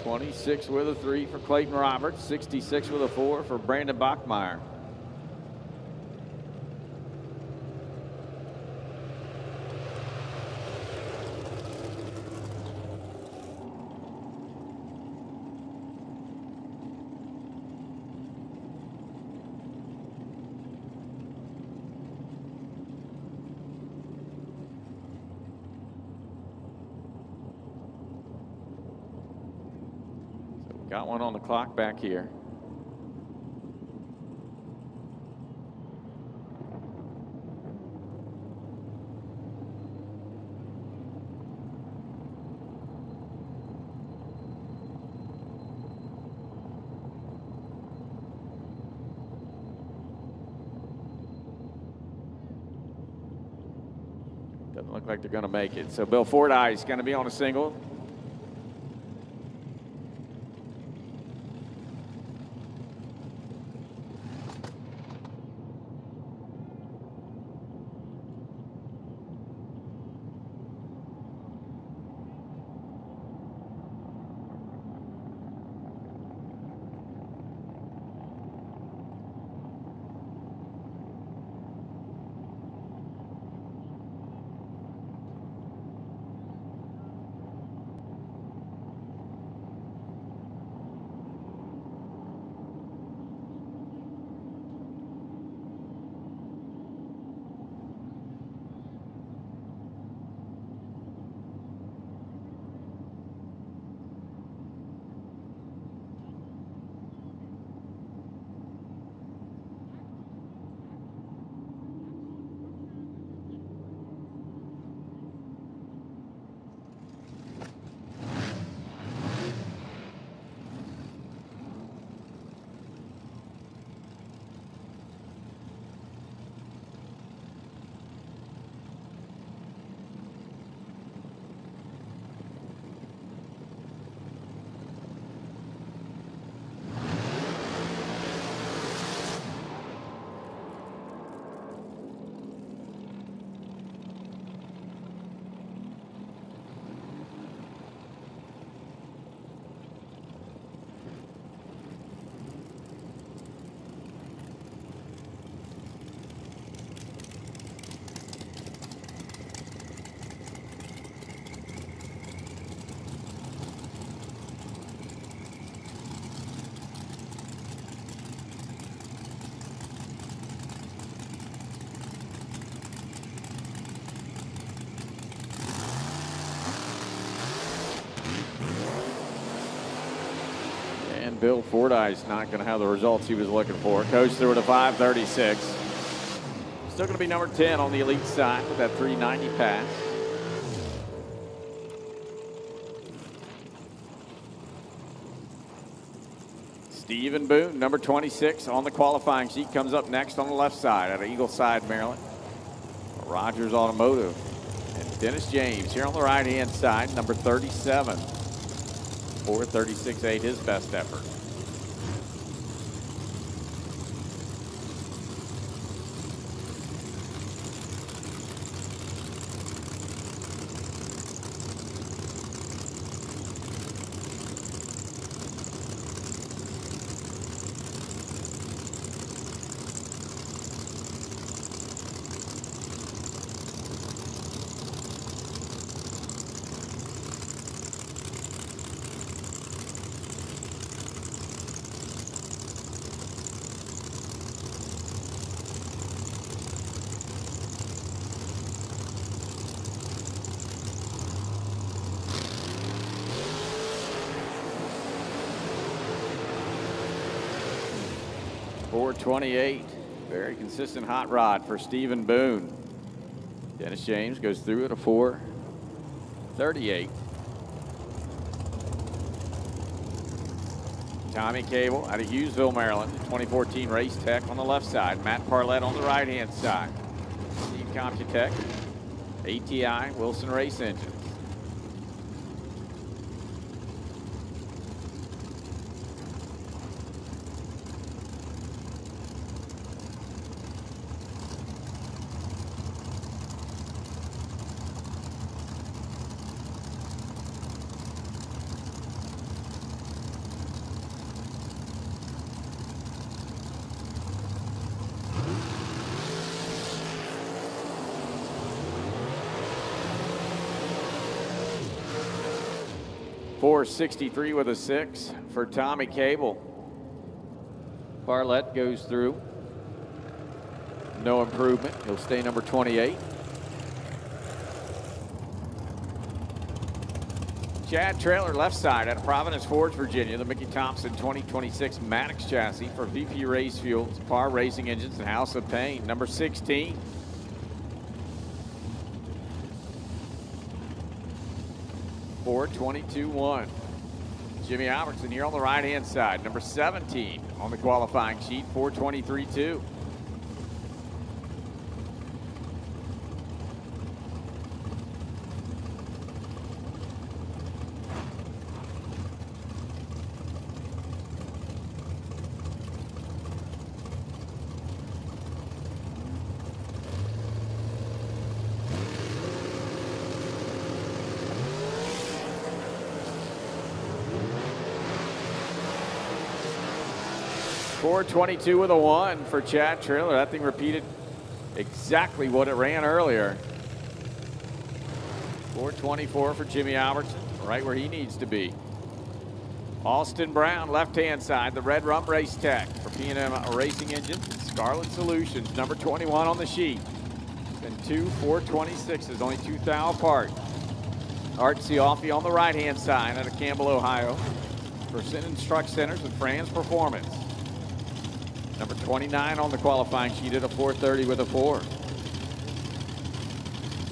.26 with a 3 for Clayton Roberts, 66 with a 4 for Brandon Bachmeyer. Got one on the clock back here. Doesn't look like they're going to make it. So Bill Fordyce going to be on a single. Bill Fordyce not going to have the results he was looking for. Goes through at a 5:36. Still going to be number 10 on the elite side with that 390 pass. Stephen Boone, number 26 on the qualifying sheet, comes up next on the left side out of Eagle Side, Maryland. Rogers Automotive. And Dennis James here on the right-hand side, number 37. 4:36.8, his best effort. .428, very consistent hot rod for Stephen Boone. Dennis James goes through at a 4:38. Tommy Cable out of Hughesville, Maryland, 2014 Race Tech on the left side. Matt Parlett on the right-hand side. Steve Computech, ATI, Wilson Race Engines. .463 with a 6 for Tommy Cable. Parlett goes through. No improvement. He'll stay number 28. Chad Trailer left side out of Providence Forge, Virginia. The Mickey Thompson 2026 Maddox chassis for VP Race Fuels, Par Racing Engines, and House of Pain. Number 16. $422.1. Jimmy Albertson here on the right-hand side. Number 17 on the qualifying sheet, $423.2. $422 with a 1 for Chad Trailer. That thing repeated exactly what it ran earlier. $424 for Jimmy Albertson, right where he needs to be. Austin Brown, left-hand side, the Red Rump Race Tech for P&M Racing Engines and Scarlet Solutions, number 21 on the sheet. And two 426s, only 2 thou apart. Art Cioffi on the right-hand side out of Campbell, Ohio for Simmons Truck Centers and Fran's Performance. Number 29 on the qualifying sheet at a 430 with a 4.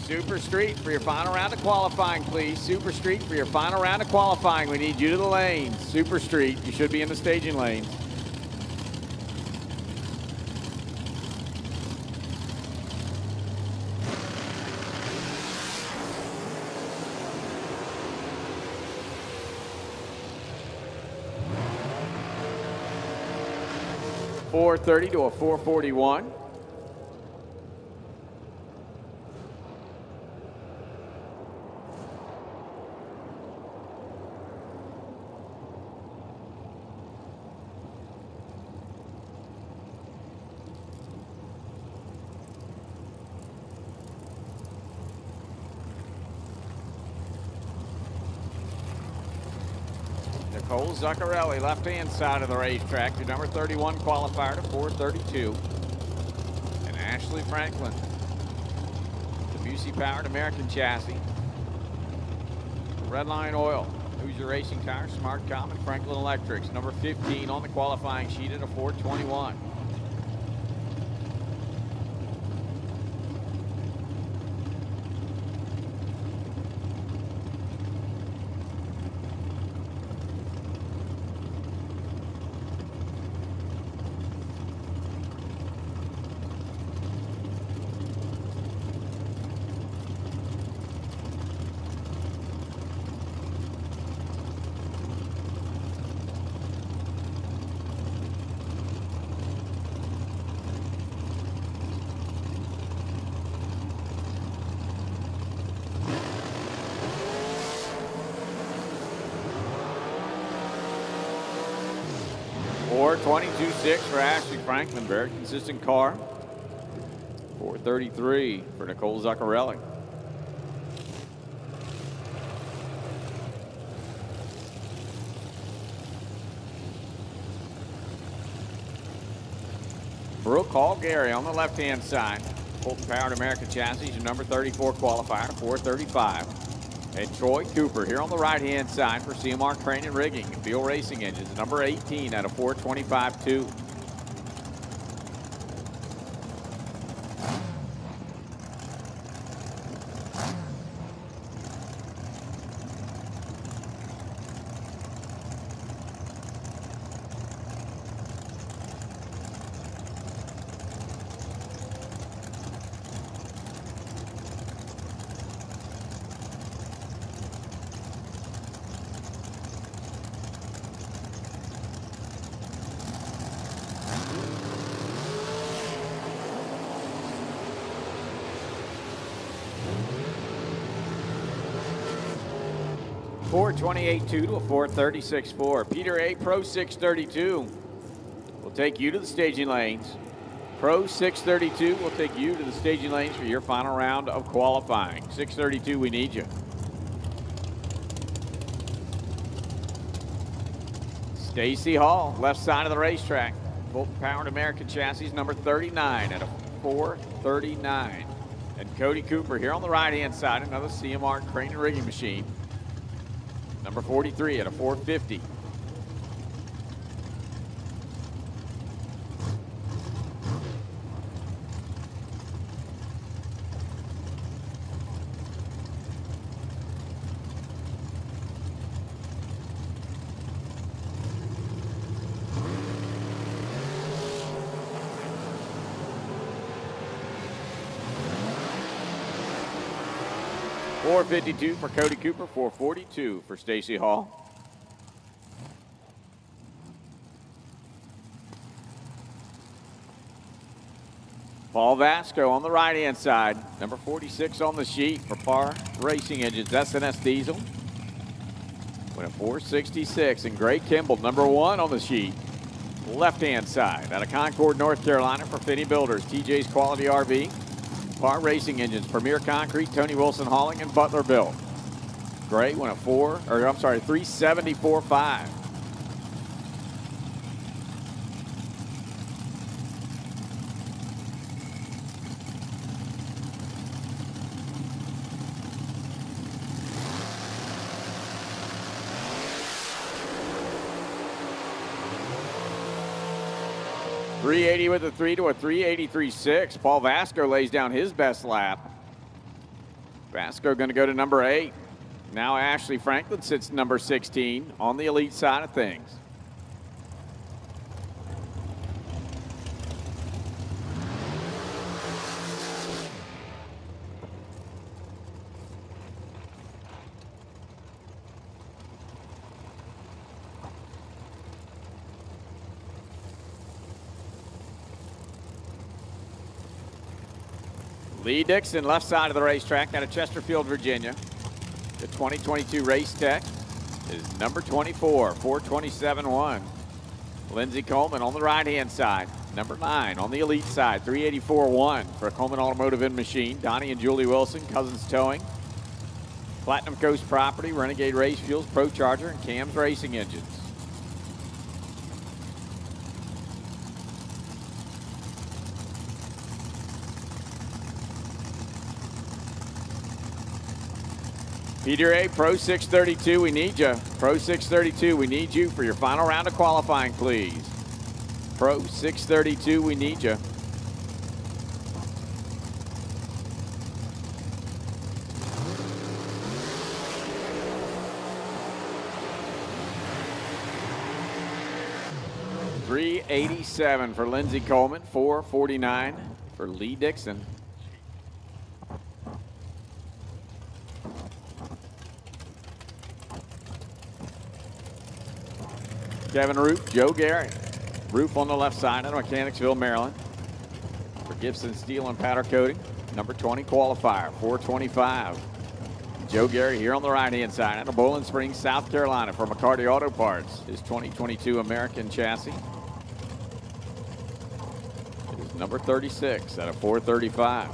Super Street for your final round of qualifying, please. Super Street for your final round of qualifying. We need you to the lanes. Super Street, you should be in the staging lanes. $430 to a $441. Nicole Zuccarelli, left-hand side of the racetrack, your number 31 qualifier to 432. And Ashley Franklin, the Busey-powered American chassis. Redline Oil, Hoosier Racing Tires, Smart Com, and Franklin Electrics, number 15 on the qualifying sheet at a 421. $422.6 for Ashley Franklin, very consistent car. $433 for Nicole Zuccarelli. Brooke Hall Gary on the left-hand side. Fulton-powered American chassis, your number 34 qualifier, 435. And Troy Cooper here on the right-hand side for CMR Crane and Rigging and Beal Racing Engines, number 18 out of 425.2. $428.2 to a 436.4. PDRA Pro 632 will take you to the staging lanes. Pro 632 will take you to the staging lanes for your final round of qualifying. 632, we need you. Stacy Hall, left side of the racetrack. Fulton-powered American chassis, number 39 at a 439. And Cody Cooper here on the right-hand side, another CMR Crane and Rigging machine. Number 43 at a 450. $452 for Cody Cooper, $442 for Stacy Hall. Paul Vasco on the right-hand side, number 46 on the sheet for Par Racing Engines, S&S Diesel. Went a 466, and Gray Kimball, number 1 on the sheet, left-hand side. Out of Concord, North Carolina for Finney Builders, TJ's Quality RV. Par Racing Engines, Premier Concrete, Tony Wilson Hauling, and Butler Built. Gray went a 374.5. .380 with a 3 to a 383.6. Paul Vasco lays down his best lap. Vasco going to go to number 8. Now Ashley Franklin sits number 16 on the elite side of things. Lee Dixon, left side of the racetrack out of Chesterfield, Virginia. The 2022 Race Tech is number 24, 427.1. Lindsey Coleman on the right-hand side, number 9 on the elite side, 384.1 for Coleman Automotive and Machine. Donnie and Julie Wilson, Cousins Towing. Platinum Coast Property, Renegade Race Fuels, Pro Charger, and Cam's Racing Engines. PDRA Pro 632, we need you. Pro 632, we need you for your final round of qualifying, please. Pro 632, we need you. $387 for Lindsey Coleman, $449 for Lee Dixon. Kevin Roof, Joe Gary. Roof on the left side out of Mechanicsville, Maryland. For Gibson Steel and Powder Coating, number 20 qualifier, 425. Joe Gary here on the right-hand side out of Bowling Springs, South Carolina for McCarty Auto Parts. His 2022 American chassis. It is number 36 out of 435.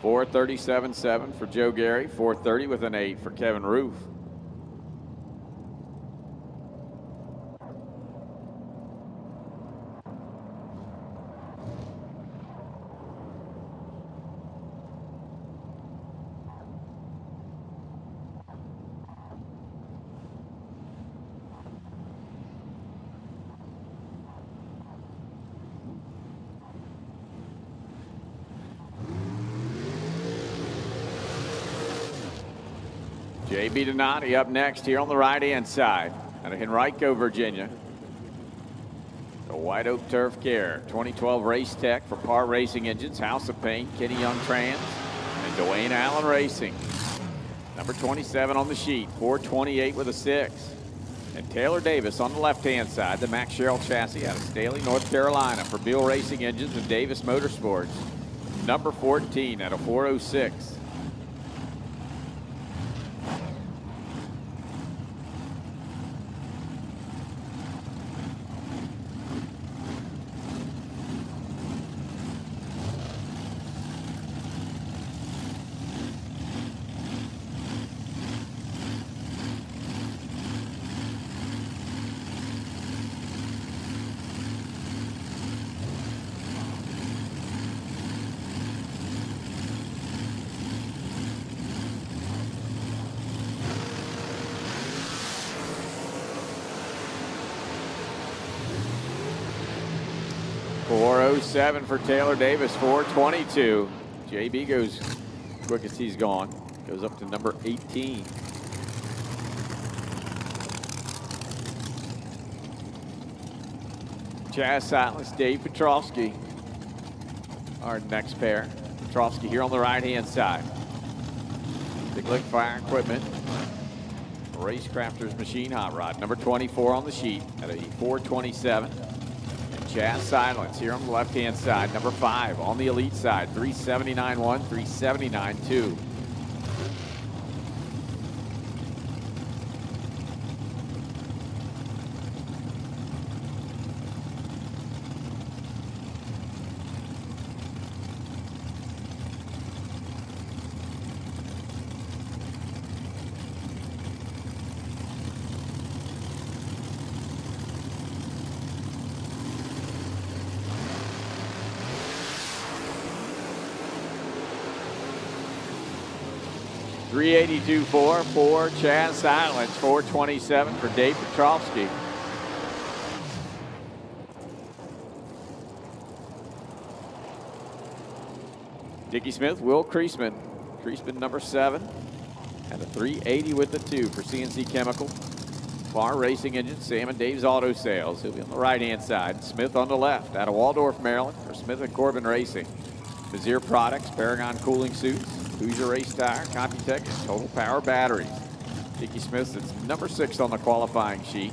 $437.7 for Joe Gary, $430 with an 8 for Kevin Roof. J.B. Donati up next here on the right-hand side out of Henrico, Virginia. The White Oak Turf Care 2012 Race Tech for Par Racing Engines, House of Paint, Kenny Young Trans, and Dwayne Allen Racing. Number 27 on the sheet, 428 with a 6. And Taylor Davis on the left-hand side, the Mack Sherrill chassis out of Staley, North Carolina for Beal Racing Engines and Davis Motorsports. Number 14 out of 406. 4:07 for Taylor Davis, 4:22. JB goes quickest he's gone. Goes up to number 18. Chaz Silence, Dave Petrovsky, our next pair. Petrovsky here on the right-hand side. Big Lick Fire Equipment, Racecrafters Machine Hot Rod, number 24 on the sheet at a 4:27. And Chaz Silence here on the left-hand side, number 5 on the elite side, 379.1, 379.2. .382.4 for Chaz Silence, 4:27 for Dave Petrovsky. Dickie Smith, Will Creasman. Creasman number 7 and a 380 with the 2 for CNC Chemical. Far Racing Engine, Sam and Dave's Auto Sales. He'll be on the right-hand side. Smith on the left out of Waldorf, Maryland for Smith and Corbin Racing. Vizier Products, Paragon Cooling Suits, Hoosier Race Tire, Computech, and Total Power Batteries. Dickie Smith is number 6 on the qualifying sheet.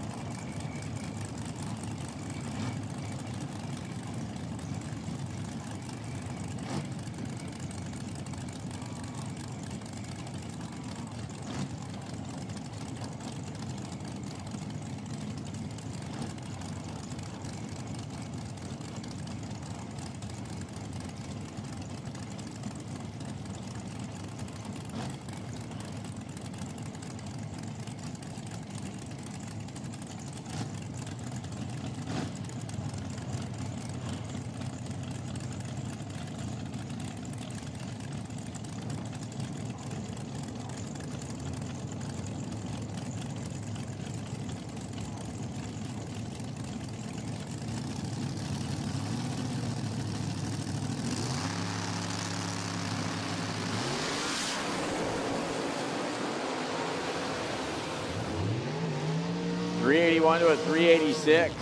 .381 to a 386.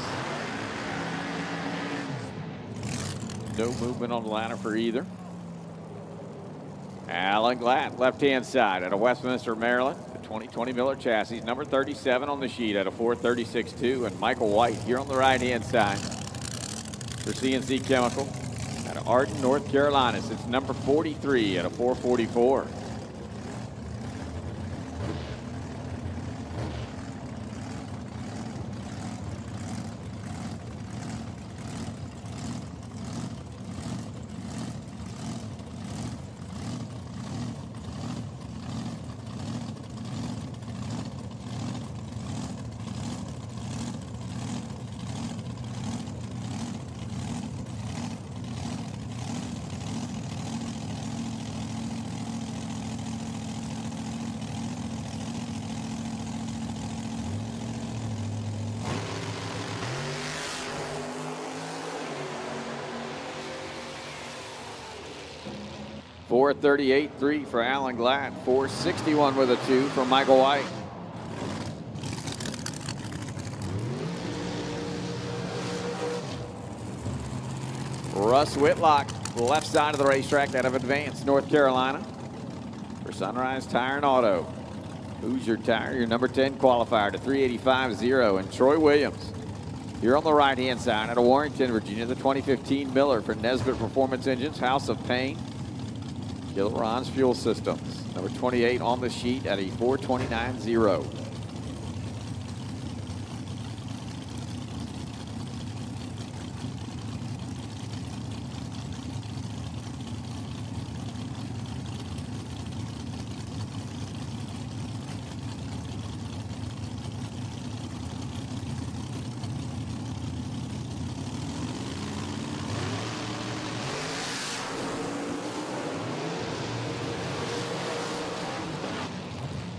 No movement on the ladder for either. Alan Glatt, left-hand side out of Westminster, Maryland. The 2020 Miller chassis, number 37 on the sheet at a 436.2. And Michael White here on the right-hand side for CNC Chemical out of Arden, North Carolina. It's number 43 at a 444. .438.3 for Alan Glatt. 461 with a 2 for Michael White. Russ Whitlock, left side of the racetrack out of Advance, North Carolina for Sunrise Tire and Auto. Hoosier Tire, your number 10 qualifier to 385.0. And Troy Williams here on the right-hand side out of Warrington, Virginia, the 2015 Miller for Nesbitt Performance Engines, House of Pain. Gilron's Fuel Systems, number 28 on the sheet at a 429.0.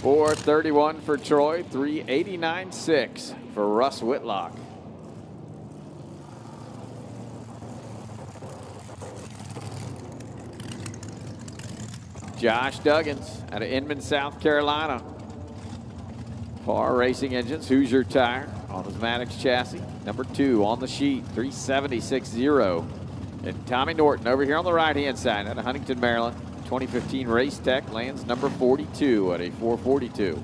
.431 for Troy, 389.6 for Russ Whitlock. Josh Duggins out of Inman, South Carolina. Par Racing Engines, Hoosier tire on his Maddox chassis. Number 2 on the sheet, 376.0. And Tommy Norton over here on the right-hand side out of Huntington, Maryland. 2015 Race Tech lands number 42 at a 442.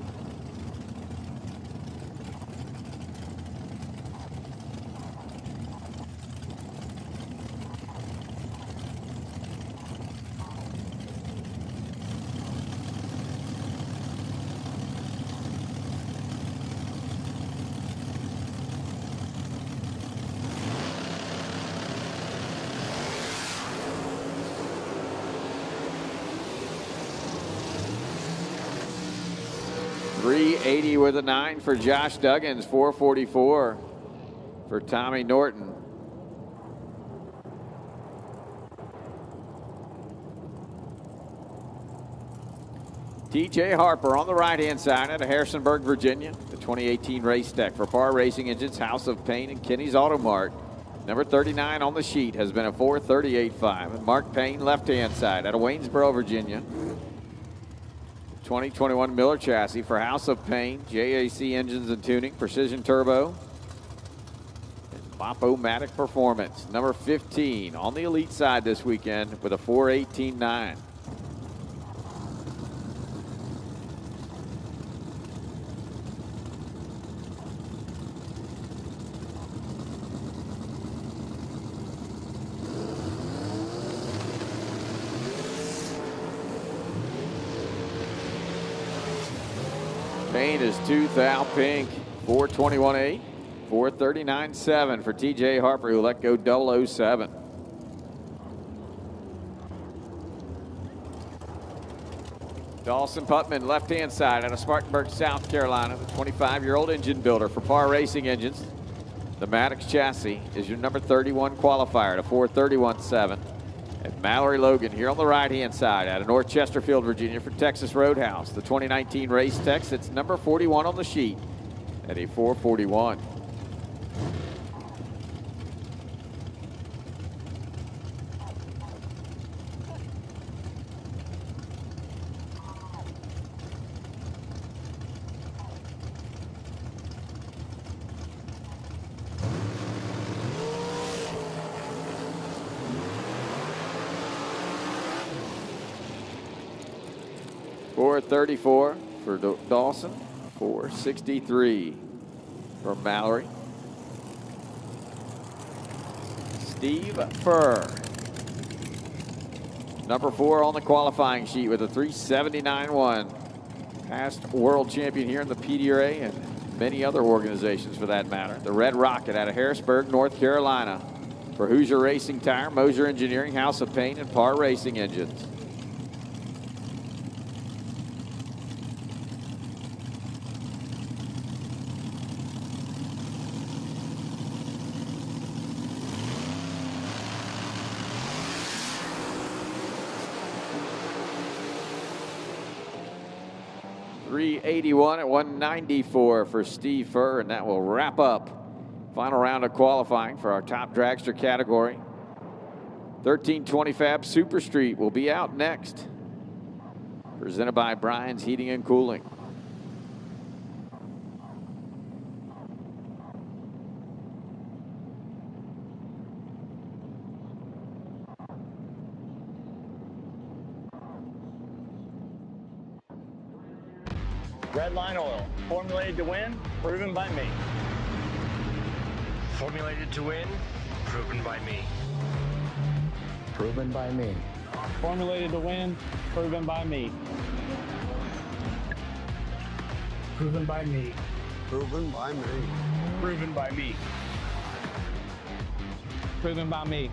.380 with a 9 for Josh Duggins, 444 for Tommy Norton. TJ Harper on the right-hand side out of Harrisonburg, Virginia. The 2018 Race Tech for Par Racing Engines, House of Payne and Kenny's Auto Mart. Number 39 on the sheet has been a 438.5. And Mark Payne, left-hand side out of Waynesboro, Virginia. 2021 Miller chassis for House of Payne, JAC Engines and Tuning, Precision Turbo, and Mop-O-Matic Performance. Number 15 on the elite side this weekend with a 418.9. Payne is 2th Al Pink, 421.8, 439.7 for TJ Harper, who let go 007. Dawson Putman, left-hand side out of Spartanburg, South Carolina, the 25-year-old engine builder for Par Racing Engines. The Maddox chassis is your number 31 qualifier to 431.7. And Mallory Logan here on the right-hand side out of North Chesterfield, Virginia for Texas Roadhouse. The 2019 Race Tech sits number 41 on the sheet at a 441. .434 for Dawson, 463 for Mallory. Steve Furr, number 4 on the qualifying sheet with a 379.1. Past world champion here in the PDRA and many other organizations for that matter. The Red Rocket out of Harrisburg, North Carolina for Hoosier Racing Tire, Moser Engineering, House of Payne, and Par Racing Engines. .381 at 194 for Steve Furr, and that will wrap up final round of qualifying for our top dragster category. 1320 Fab Super Street will be out next, presented by Brian's Heating and Cooling. Redline Oil, formulated to win, proven by me. Formulated to win, proven by me. Proven by me. Formulated to win, proven by me. Proven by me. Proven by me. Proven by me. Proven by me.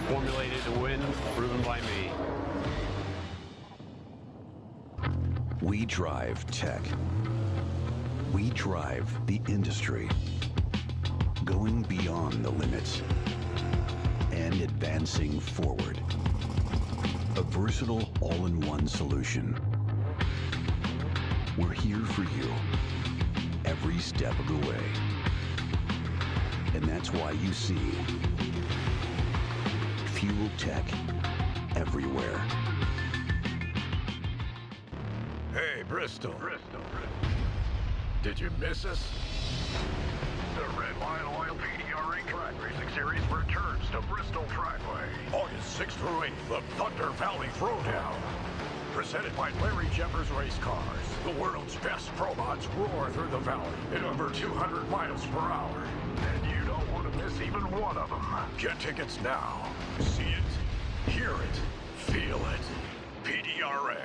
Formulated to win, proven by me. We drive tech. We drive the industry. Going beyond the limits and advancing forward. A versatile all-in-one solution. We're here for you every step of the way. And that's why you see Fuel Tech everywhere. Hey, Bristol. Did you miss us? The Red Line Oil PDRA Track Racing Series returns to Bristol Trackway. August 6th through 8th, the Thunder Valley Throwdown. Presented by Larry Jeffers Race Cars. The world's best robots roar through the valley at over 200 miles per hour. And you don't want to miss even one of them. Get tickets now. See it, hear it, feel it. PDRA.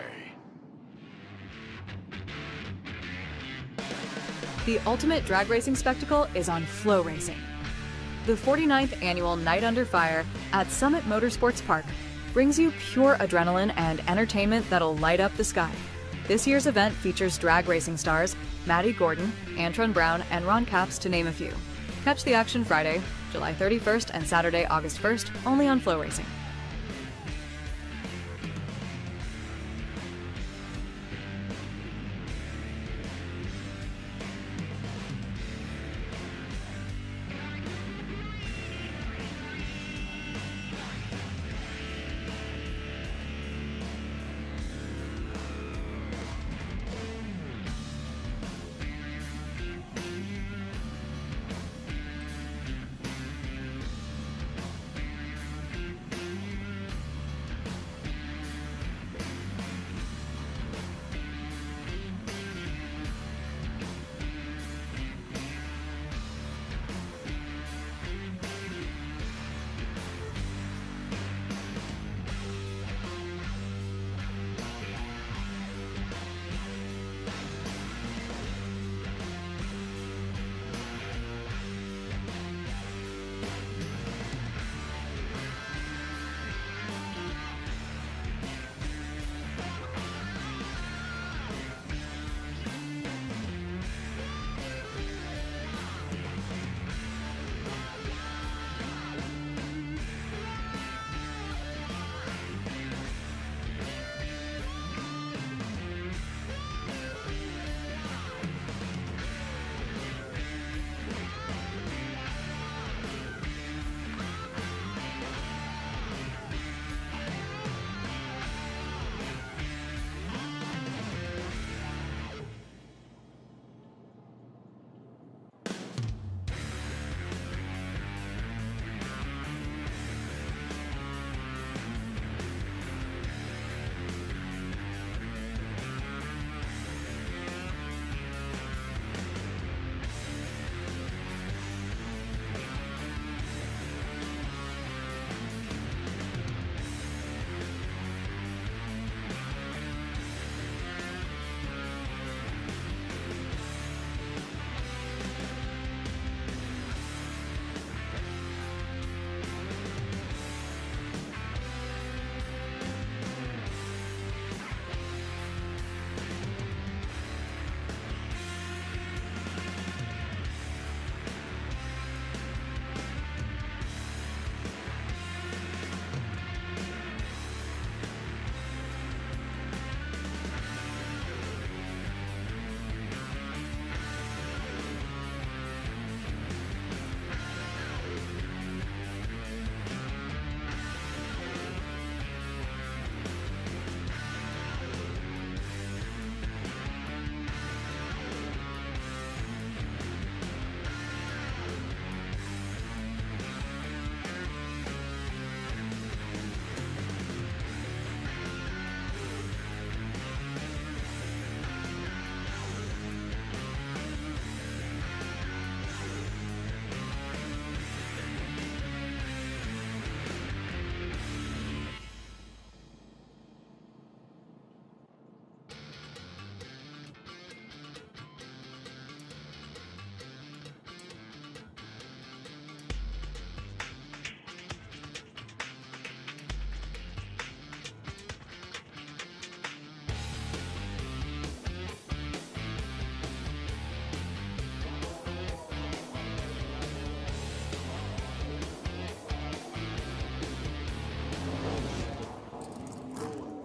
The ultimate drag racing spectacle is on FloRacing. The 49th annual Night Under Fire at Summit Motorsports Park brings you pure adrenaline and entertainment that'll light up the sky. This year's event features drag racing stars Maddie Gordon, Antron Brown, and Ron Capps, to name a few. Catch the action Friday, July 31st and Saturday, August 1st, only on FloRacing.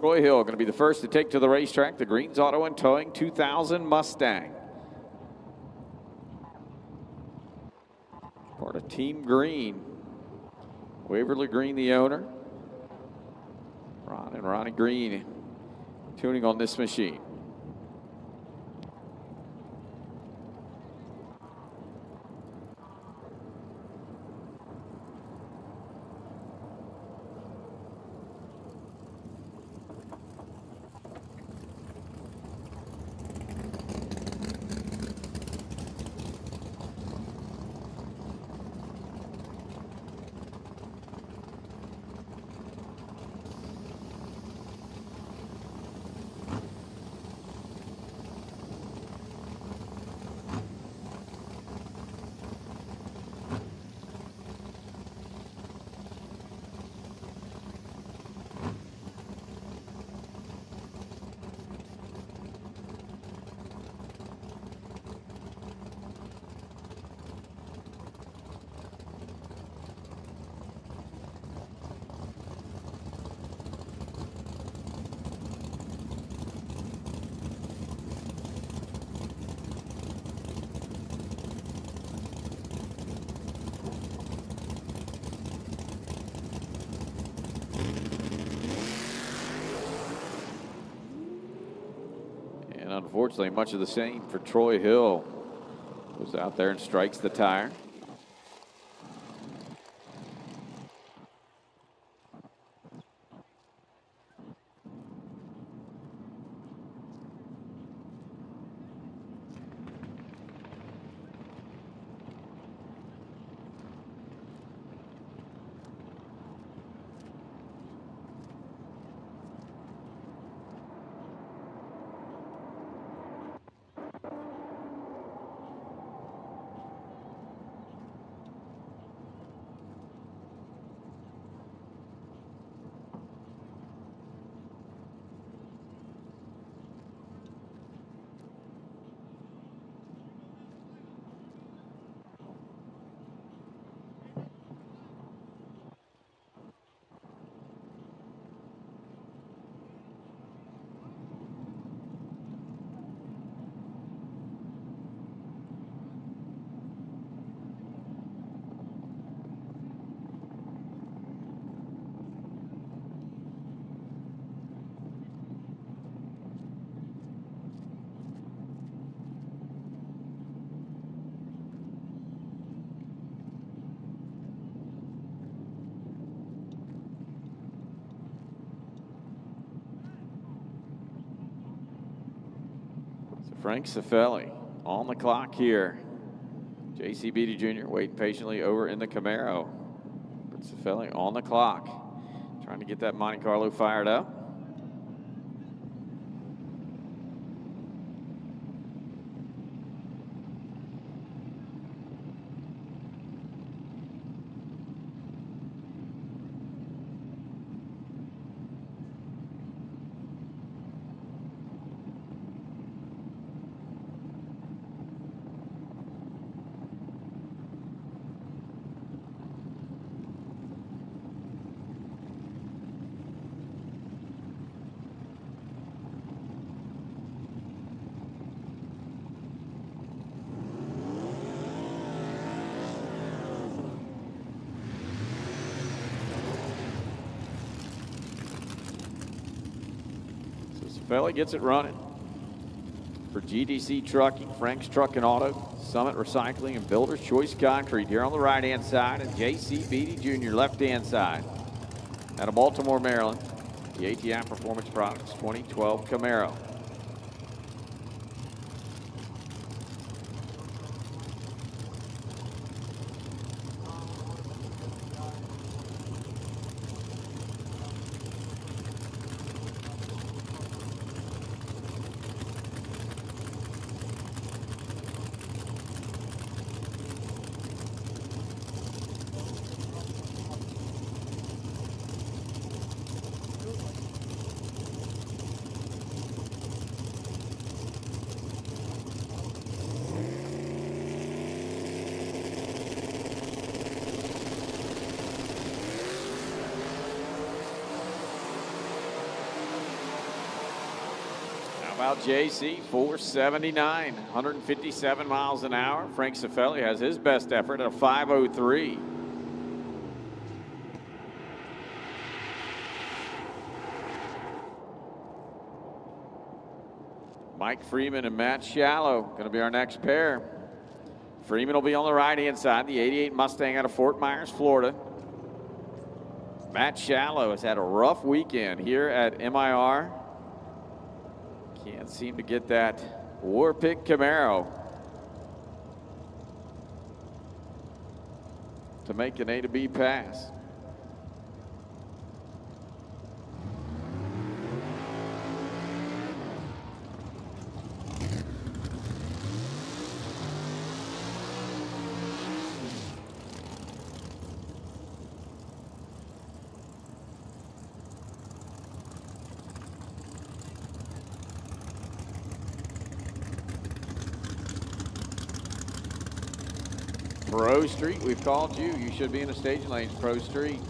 Troy Hill going to be the first to take to the racetrack the Greens Auto and Towing 2000 Mustang. Part of Team Green. Waverly Green, the owner. Ron and Ronnie Green tuning on this machine. Unfortunately, much of the same for Troy Hill. Goes out there and strikes the tire. Frank Cifelli on the clock here. JC Bey Jr. waiting patiently over in the Camaro. But Cifelli on the clock, trying to get that Monte Carlo fired up. Cifelli gets it running for GDC Trucking, Frank's Truck and Auto, Summit Recycling, and Builder's Choice Concrete here on the right-hand side, and JC Bey Jr. left-hand side. Out of Baltimore, Maryland, the ATI Performance Products 2012 Camaro. About JC, 479, 157 miles an hour. Frank Cifelli has his best effort at a 503. Mike Freeman and Matt Shallow going to be our next pair. Freeman will be on the right-hand side, the 88 Mustang out of Fort Myers, Florida. Matt Shallow has had a rough weekend here at MIR. Can't seem to get that Warpig Camaro to make an A to B pass. Pro Street, we've called you. You should be in the staging lanes, Pro Street.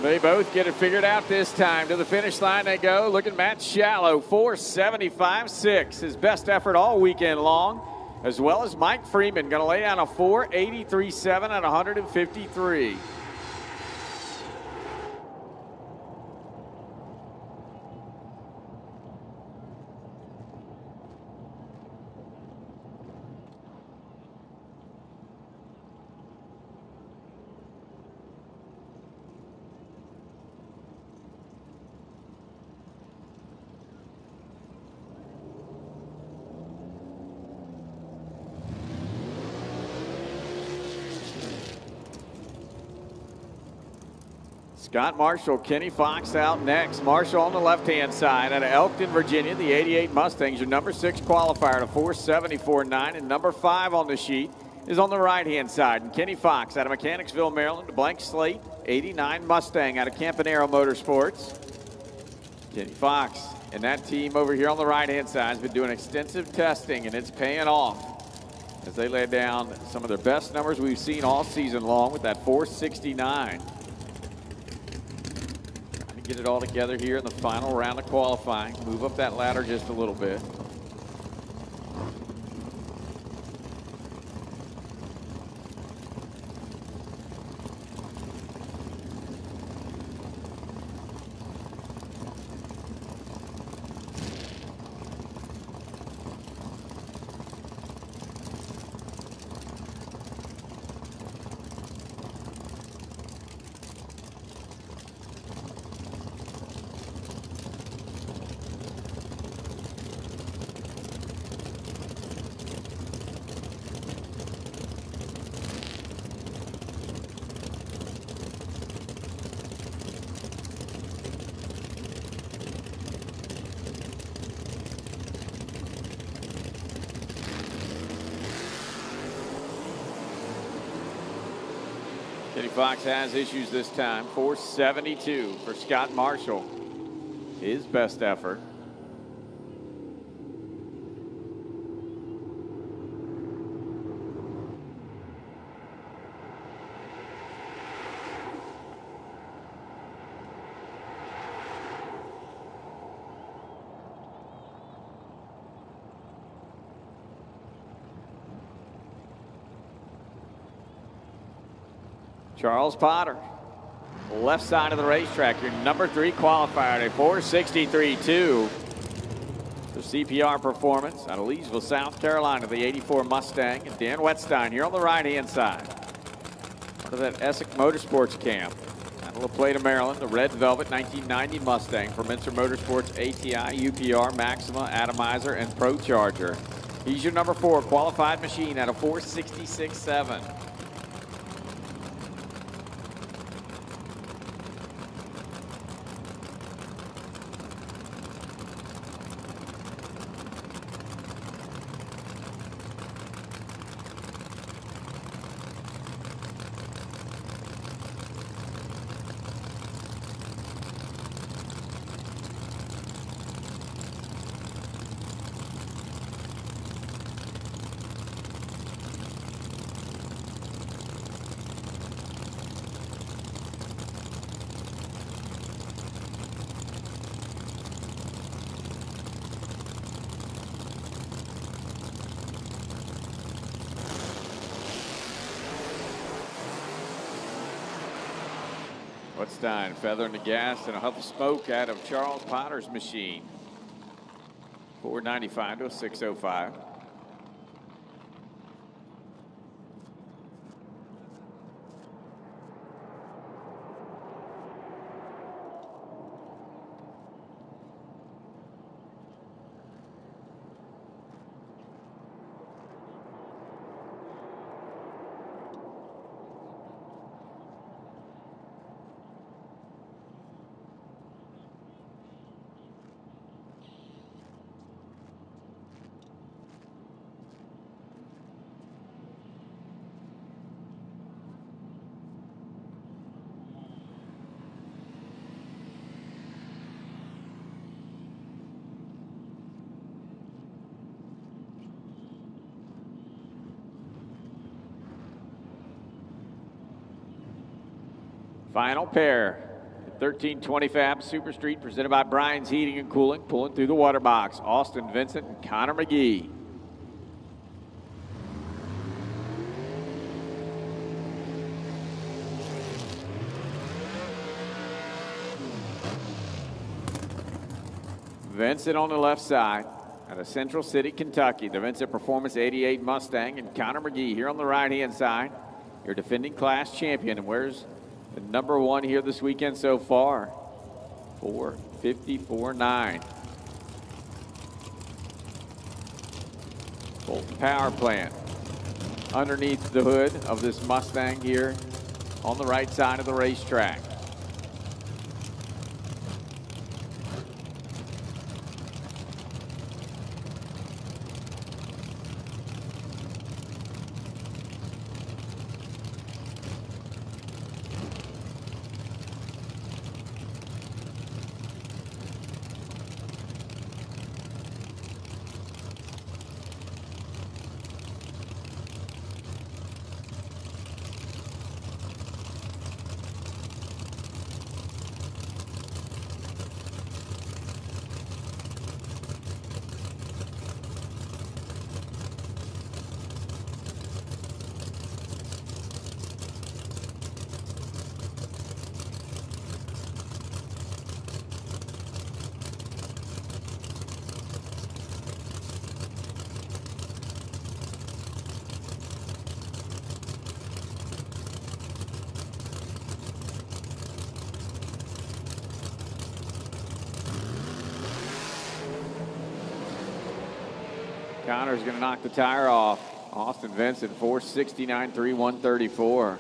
They both get it figured out this time. To the finish line they go. Look at Matt Shallow, 4.75.6, his best effort all weekend long, as well as Mike Freeman, going to lay down a 4.83.7 at 153. Scott Marshall, Kenny Fox out next. Marshall on the left-hand side out of Elkton, Virginia. The 88 Mustangs, your number 6 qualifier to 4.74.9, and number 5 on the sheet is on the right-hand side. And Kenny Fox out of Mechanicsville, Maryland, the blank slate, 89 Mustang out of Campanaro Motorsports. Kenny Fox and that team over here on the right-hand side has been doing extensive testing, and it's paying off as they lay down some of their best numbers we've seen all season long with that 469. Get it all together here in the final round of qualifying. Move up that ladder just a little bit. Kenny Fox has issues this time. 472 for Scott Marshall. His best effort. Charles Potter, left side of the racetrack, your number 3 qualifier at 4.63.2. The CPR performance out of Leesville, South Carolina, the 84 Mustang. And Dan Wetstein here on the right-hand side. Part of that Essic Motorsports camp. Battle of Plata, Maryland, the Red Velvet 1990 Mustang from Mincer Motorsports ATI, UPR, Maxima, Atomizer, and Pro Charger. He's your number 4 qualified machine at a 466.7. Stein feathering the gas and a huff of smoke out of Charles Potter's machine. 495 to a 605. Final pair, 1320 Fab Super Street, presented by Brian's Heating and Cooling, pulling through the water box. Austin Vincent and Connor McGee. Vincent on the left side out of Central City, Kentucky. The Vincent Performance 88 Mustang, and Connor McGee here on the right-hand side, your defending class champion. And where's the number 1 here this weekend so far? 454.9. Fulton Power Plant underneath the hood of this Mustang here on the right side of the racetrack. Connor's going to knock the tire off. Austin Vincent, 469.3, 134.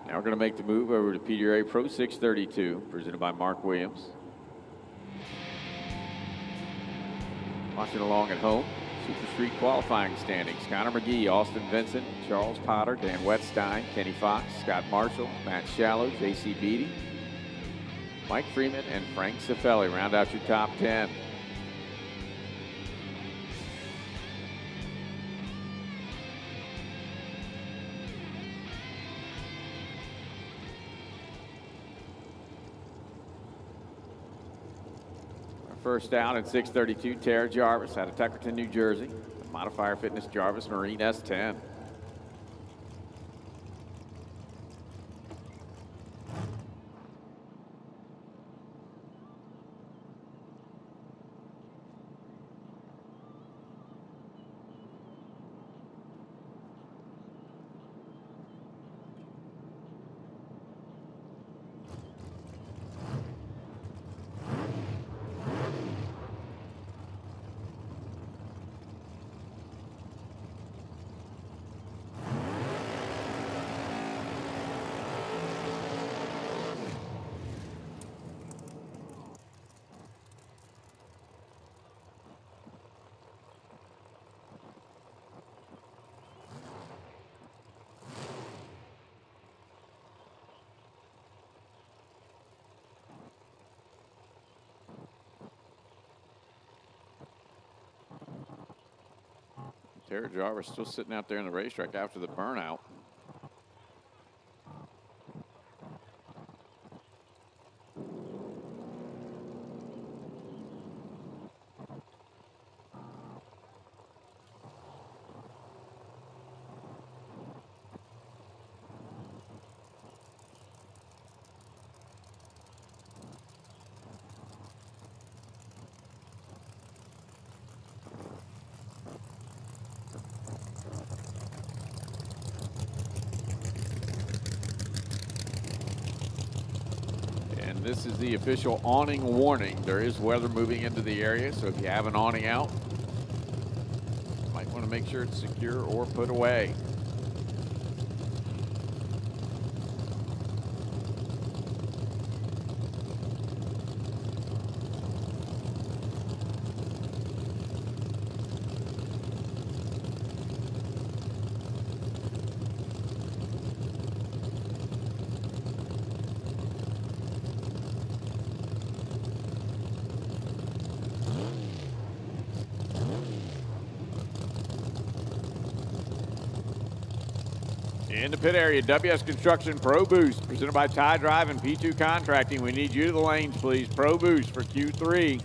Now we're going to make the move over to PDRA Pro 632, presented by Mark Williams. Watching along at home. Super Street qualifying standings. Connor McGee, Austin Vincent, Charles Potter, Dan Wettstein, Kenny Fox, Scott Marshall, Matt Shallow, JC Beatty, Mike Freeman, and Frank Cifelli round out your top 10. First out at 632, Tara Jarvis out of Tuckerton, New Jersey. Modifier Fitness Jarvis Marine S10. Terry Jarvis still sitting out there in the racetrack after the burnout. This is the official awning warning. There is weather moving into the area, so if you have an awning out, you might want to make sure it's secure or put away. In the pit area, WS Construction Pro Boost, presented by Tie Drive and P2 Contracting. We need you to the lanes, please. Pro Boost for Q3.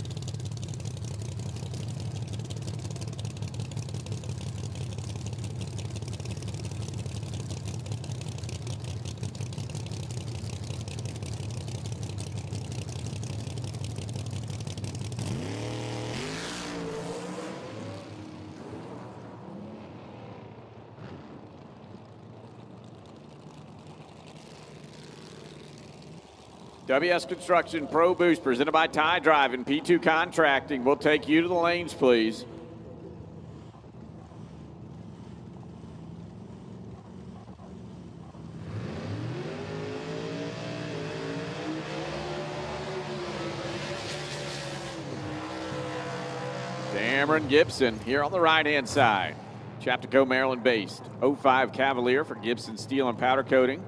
WS Construction Pro Boost, presented by Tie Drive and P2 Contracting. We'll take you to the lanes, please. Cameron Gibson here on the right-hand side. Chaptico, Maryland-based. 05 Cavalier for Gibson Steel and Powder Coating.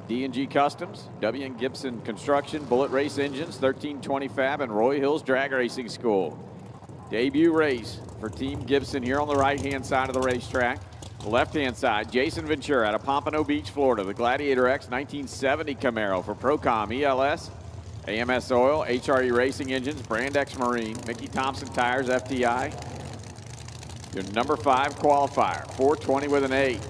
D&G Customs, W and Gibson Construction, Bullet Race Engines, 1320 Fab, and Roy Hills Drag Racing School. Debut race for Team Gibson here on the right-hand side of the racetrack. The left-hand side, Jason Ventura out of Pompano Beach, Florida. The Gladiator X 1970 Camaro for Procom ELS, AMS Oil, HRE Racing Engines, Brand X Marine, Mickey Thompson Tires, FTI. Your number 5 qualifier, 420 with an 8.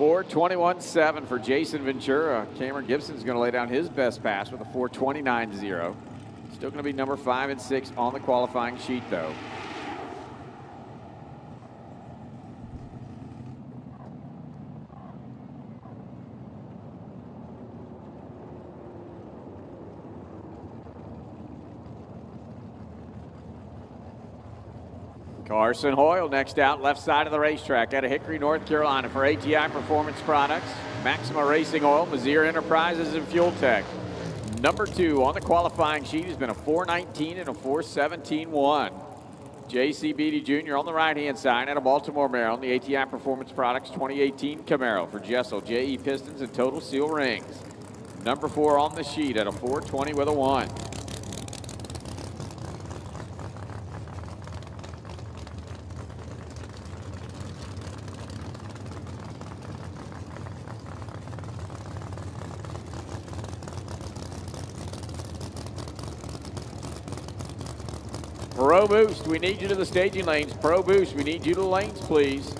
.421.7 for Jason Ventura. Cameron Gibson's going to lay down his best pass with a 429.0. Still going to be number 5 and 6 on the qualifying sheet, though. Carson Hoyle next out, left side of the racetrack out of Hickory, North Carolina for ATI Performance Products, Maxima Racing Oil, Mazir Enterprises, and Fuel Tech. Number 2 on the qualifying sheet has been a 419 and a 417.1. JC Bey Jr. on the right-hand side out of Baltimore, Maryland, the ATI Performance Products 2018 Camaro for Jessel, JE Pistons, and Total Seal Rings. Number 4 on the sheet at a 420 with a 1. Pro Boost, we need you to the staging lanes. Pro Boost, we need you to the lanes, please.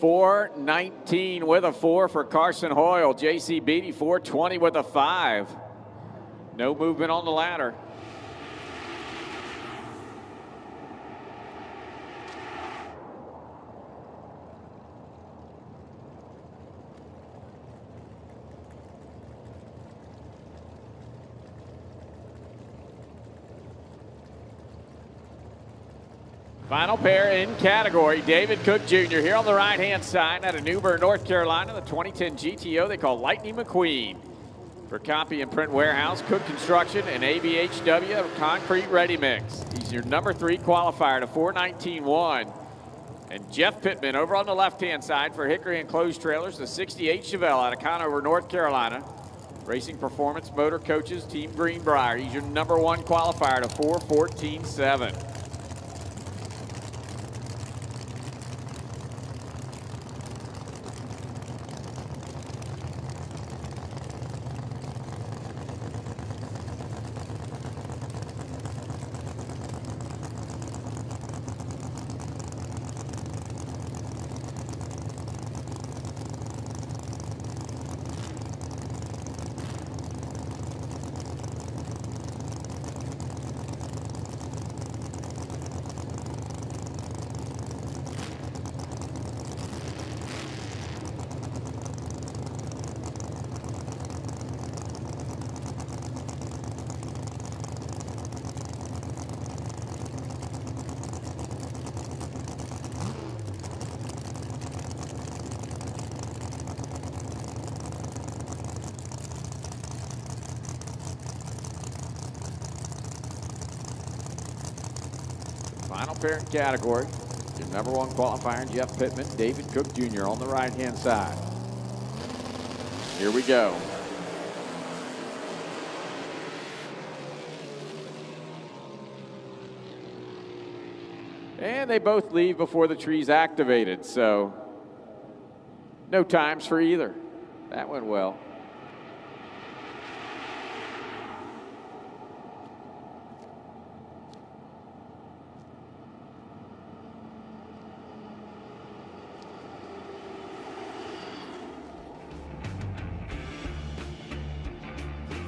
4:19 with a 4 for Carson Hoyle. JC Bey 4:20 with a 5. No movement on the ladder. Final pair in category, David Cook Jr. here on the right-hand side out of New Bern, North Carolina, the 2010 GTO they call Lightning McQueen. For Copy and Print Warehouse, Cook Construction, and ABHW Concrete Ready Mix. He's your number 3 qualifier to 4:19.1. And Jeff Pittman over on the left-hand side for Hickory Enclosed Trailers, the 68 Chevelle out of Conover, North Carolina. Racing Performance Motor Coaches, Team Greenbrier. He's your number 1 qualifier to 4:14.7. Final pair in category. Your number 1 qualifier, Jeff Pittman, David Cook Jr. on the right-hand side. Here we go. And they both leave before the tree's activated, so no times for either. That went well.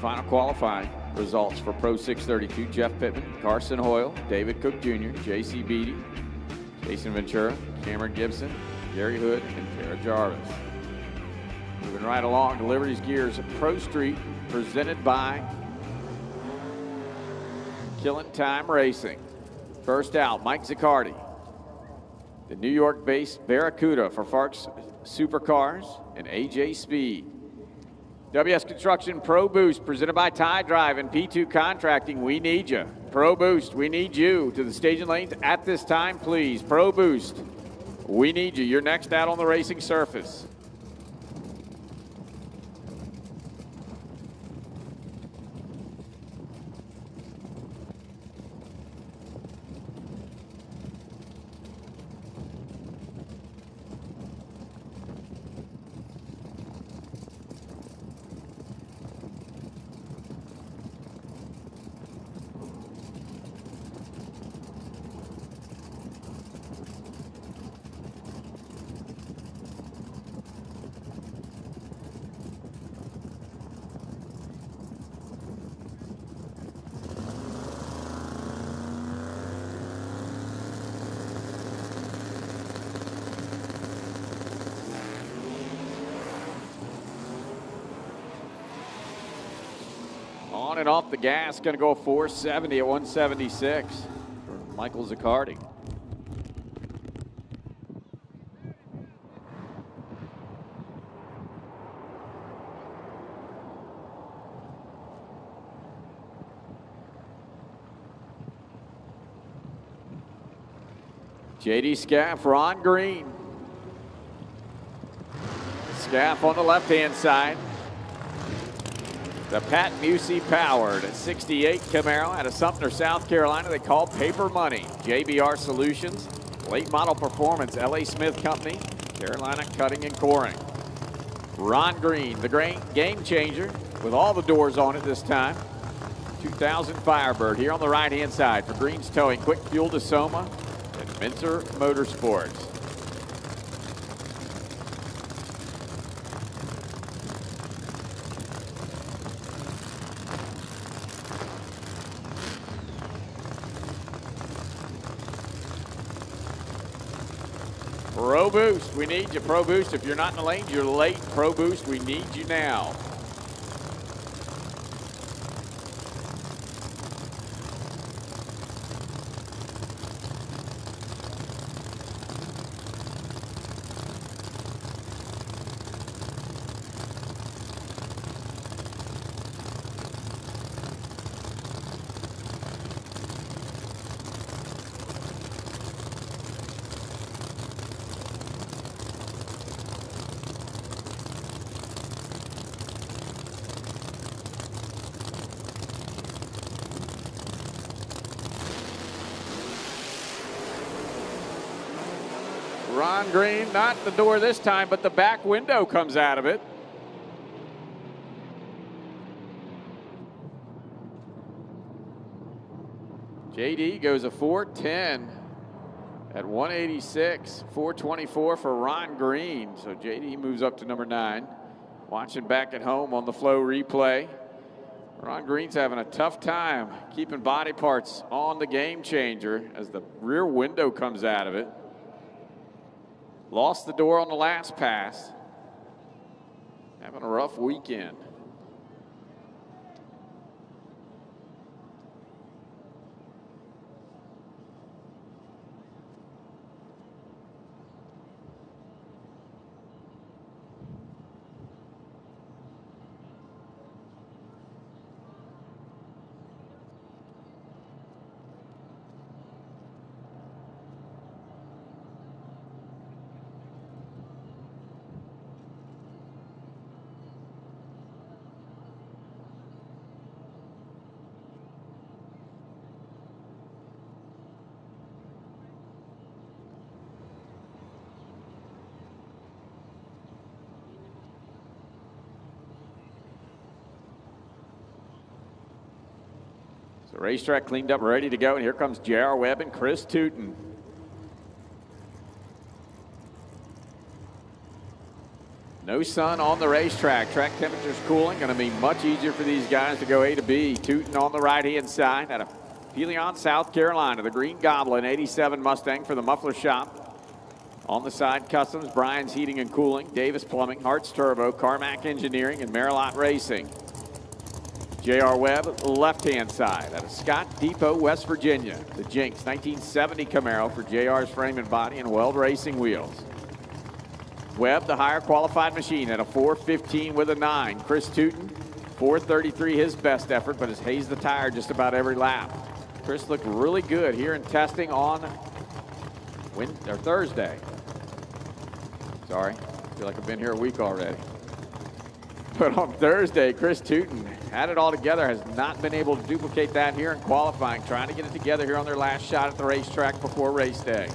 Final qualifying results for Pro 632, Jeff Pittman, Carson Hoyle, David Cook Jr., JC Bey, Jason Ventura, Cameron Gibson, Gary Hood, and Tara Jarvis. Moving right along to Liberty's Gears at Pro Street, presented by Killing Time Racing. First out, Mike Zucardi. The New York-based Barracuda for Farks Supercars and AJ Speed. WS Construction Pro Boost presented by Tie Drive and P2 Contracting. We need you. Pro Boost, we need you. To the staging lanes at this time, please. Pro Boost, we need you. You're next out on the racing surface. On and off the gas, going to go 470 at 176 for Michael Zucardi. JD Scaff, Ron Green. Scaff on the left-hand side. The Pat Musey powered 68 Camaro out of Sumter, South Carolina. They call Paper Money. JBR Solutions, Late Model Performance, LA Smith Company, Carolina Cutting and Coring. Ron Green, the game changer with all the doors on it this time. 2000 Firebird here on the right-hand side for Green's Towing, Quick Fuel to Soma, and Minter Motorsports. Pro Boost, we need you. Pro Boost, if you're not in the lane, you're late. Pro Boost, we need you now. Ron Green, not the door this time, but the back window comes out of it. JD goes a 4:10 at 186, 4:24 for Ron Green. So JD moves up to number 9. Watching back at home on the Flow replay. Ron Green's having a tough time keeping body parts on the Game Changer as the rear window comes out of it. Lost the door on the last pass. Having a rough weekend. The racetrack cleaned up, ready to go, and here comes J.R. Webb and Chris Tuten. No sun on the racetrack. Track temperature's cooling. Going to be much easier for these guys to go A to B. Tuten on the right-hand side out of Helion, South Carolina. The Green Goblin 87 Mustang for the muffler shop. On the side, Customs, Brian's Heating and Cooling, Davis Plumbing, Hart's Turbo, Carmack Engineering, and Marilot Racing. J.R. Webb, left-hand side out of Scott Depot, West Virginia. The Jinx 1970 Camaro for J.R.'s frame and body and Weld Racing wheels. Webb, the higher qualified machine at a 4:15 with a 9. Chris Tuten, 4:33 his best effort, but has hazed the tire just about every lap. Chris looked really good here in testing on Thursday. Sorry, I feel like I've been here a week already. But on Thursday, Chris Tuten had it all together, has not been able to duplicate that here in qualifying, trying to get it together here on their last shot at the racetrack before race day.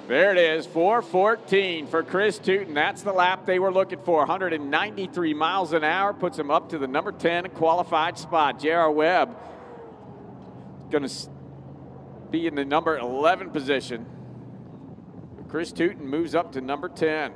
There it is, 4:14 for Chris Tuten. That's the lap they were looking for. 193 miles an hour puts him up to the number 10 qualified spot. J.R. Webb going to be in the number 11 position. Chris Tuten moves up to number 10.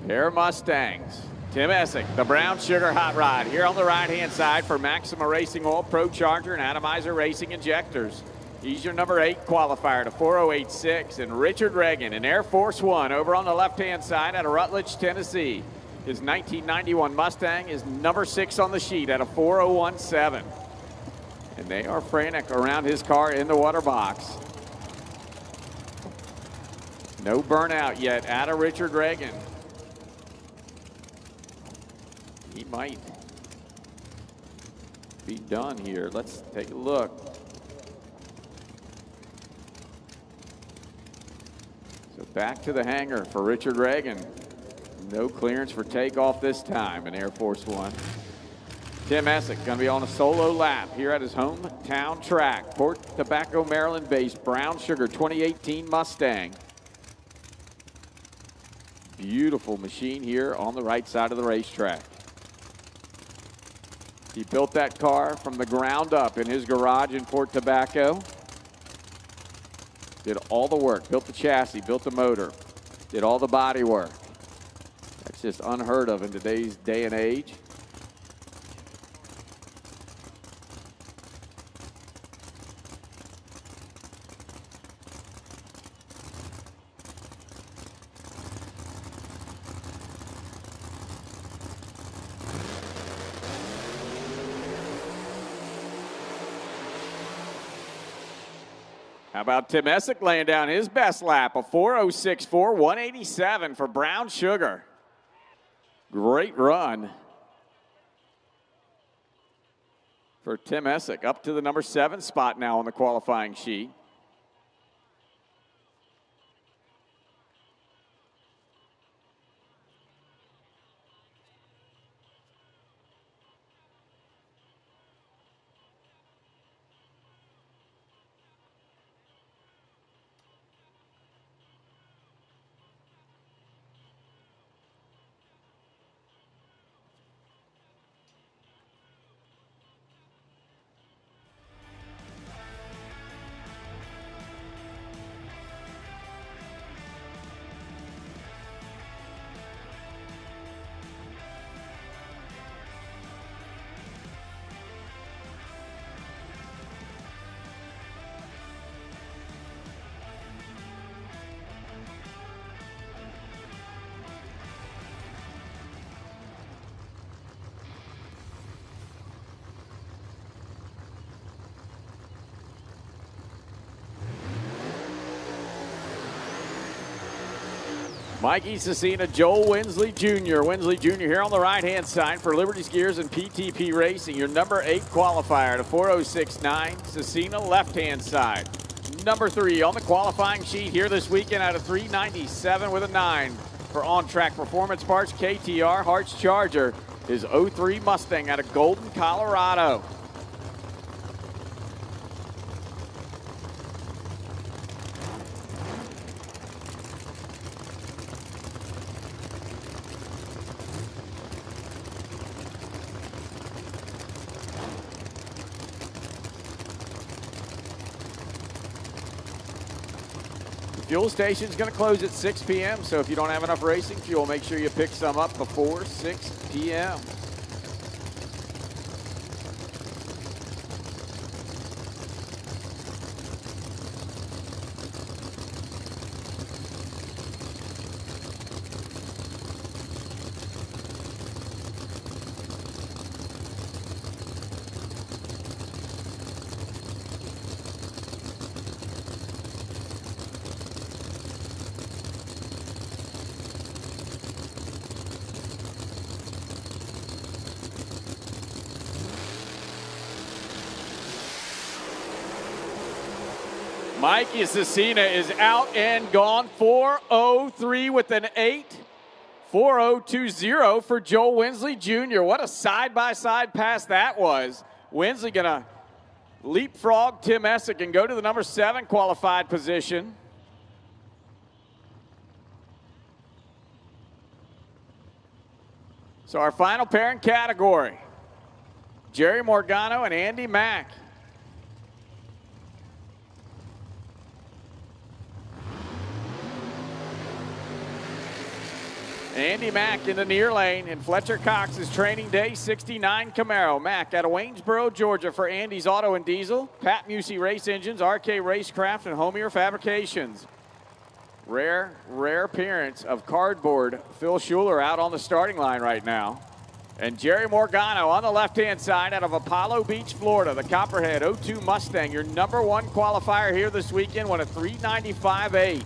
Pair of Mustangs. Tim Essic, the Brown Sugar Hot Rod, here on the right-hand side for Maxima Racing Oil, Pro Charger, and Atomizer Racing Injectors. He's your number 8 qualifier to 4:08.6. And Richard Reagan in Air Force One over on the left-hand side out of Rutledge, Tennessee. His 1991 Mustang is number 6 on the sheet at a 4:01.7. And they are frantic around his car in the water box. No burnout yet out of Richard Reagan. He might be done here. Let's take a look. So back to the hangar for Richard Reagan. No clearance for takeoff this time in Air Force One. Tim Essic going to be on a solo lap here at his hometown track. Port Tobacco, Maryland-based Brown Sugar 2018 Mustang. Beautiful machine here on the right side of the racetrack. He built that car from the ground up in his garage in Port Tobacco. Did all the work, built the chassis, built the motor, did all the body work. That's just unheard of in today's day and age. How about Tim Essic laying down his best lap, a 4:06.4, 187 for Brown Sugar. Great run for Tim Essic, up to the number 7 spot now on the qualifying sheet. Mikey Cesina, Joel Winsley Jr. Winsley Jr. here on the right-hand side for Liberty's Gears and PTP Racing. Your number 8 qualifier to 4:06.9. Cesina, left-hand side. Number 3 on the qualifying sheet here this weekend out of 397 with a 9 for on-track performance parts. KTR Hart's Charger, his 03 Mustang out of Golden, Colorado. Fuel station's going to close at 6 p.m., so if you don't have enough racing fuel, make sure you pick some up before 6 p.m. Mikey Cesina is out and gone. 4:03 with an 8. 4:020 for Joel Winsley Jr. What a side-by-side pass that was. Winsley gonna leapfrog Tim Essic and go to the number 7 qualified position. So our final pair in category, Jerry Morano and Andy Mack. Andy Mack in the near lane in Fletcher Cox's training day 69 Camaro. Mack out of Waynesboro, Georgia for Andy's Auto and Diesel, Pat Musey Race Engines, RK Racecraft, and Homier Fabrications. Rare appearance of cardboard Phil Schuler out on the starting line right now. And Jerry Morgano on the left-hand side out of Apollo Beach, Florida, the Copperhead 02 Mustang, your number 1 qualifier here this weekend, won a 395.8.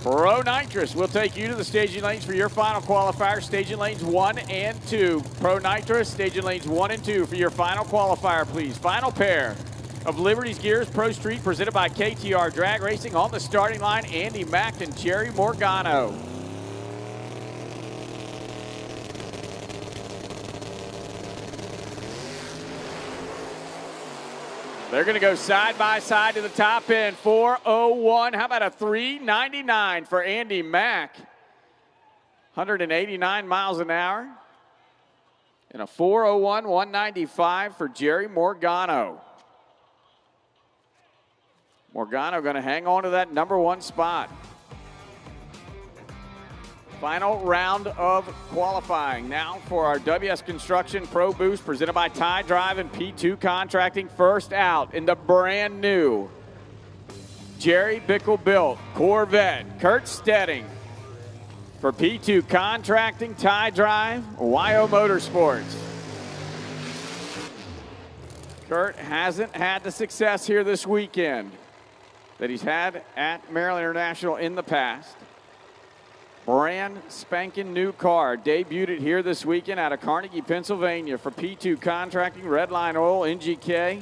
Pro Nitrous will take you to the staging lanes for your final qualifier, staging lanes 1 and 2. Pro Nitrous, staging lanes 1 and 2 for your final qualifier, please. Final pair of Liberty's Gears Pro Street presented by KTR Drag Racing. On the starting line, Andy Mack and Jerry Morano. They're going to go side by side to the top end. 4:01. How about a 3:99 for Andy Mack? 189 miles an hour. And a 4:01, 195 for Jerry Morano. Morano going to hang on to that #1 spot. Final round of qualifying now for our WS Construction Pro Boost presented by Tie Drive and P2 Contracting. First out in the brand new Jerry Bickle-built Corvette, Kurt Steding for P2 Contracting, Tie Drive, YO Motorsports. Kurt hasn't had the success here this weekend that he's had at Maryland International in the past. Brand spanking new car. Debuted it here this weekend out of Carnegie, Pennsylvania for P2 Contracting, Redline Oil, NGK.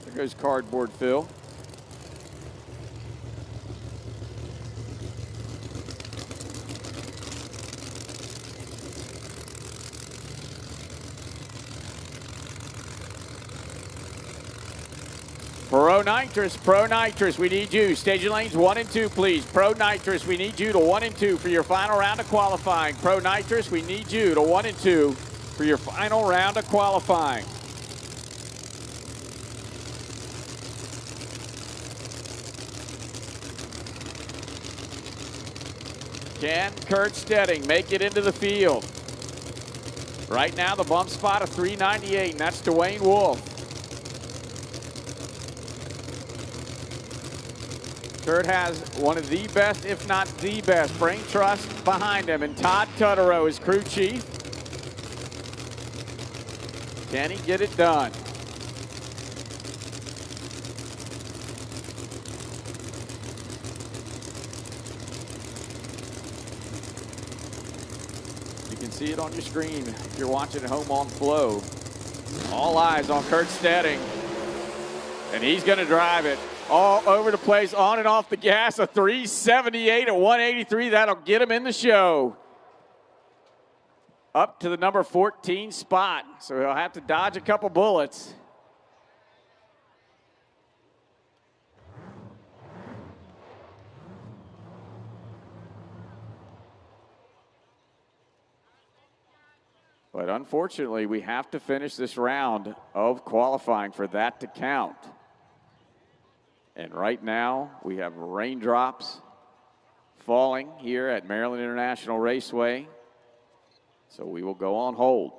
There goes Cardboard Phil. Pro Nitrous, we need you. Staging lanes 1 and 2, please. Pro Nitrous, we need you to 1 and 2 for your final round of qualifying. Pro Nitrous, we need you to 1 and 2 for your final round of qualifying. Can Kurt Steding make it into the field? Right now, the bump spot of 398, and that's Dwayne Wolf. Kurt has one of the best, if not the best, brain trust behind him, and Todd Tutterow is crew chief. Can he get it done? You can see it on your screen if you're watching at home on Flow. All eyes on Kurt Steding, and he's going to drive it all over the place, on and off the gas. A 378 at 183. That'll get him in the show. Up to the number 14 spot. So he'll have to dodge a couple bullets. But unfortunately, we have to finish this round of qualifying for that to count. And right now, we have raindrops falling here at Maryland International Raceway. So we will go on hold.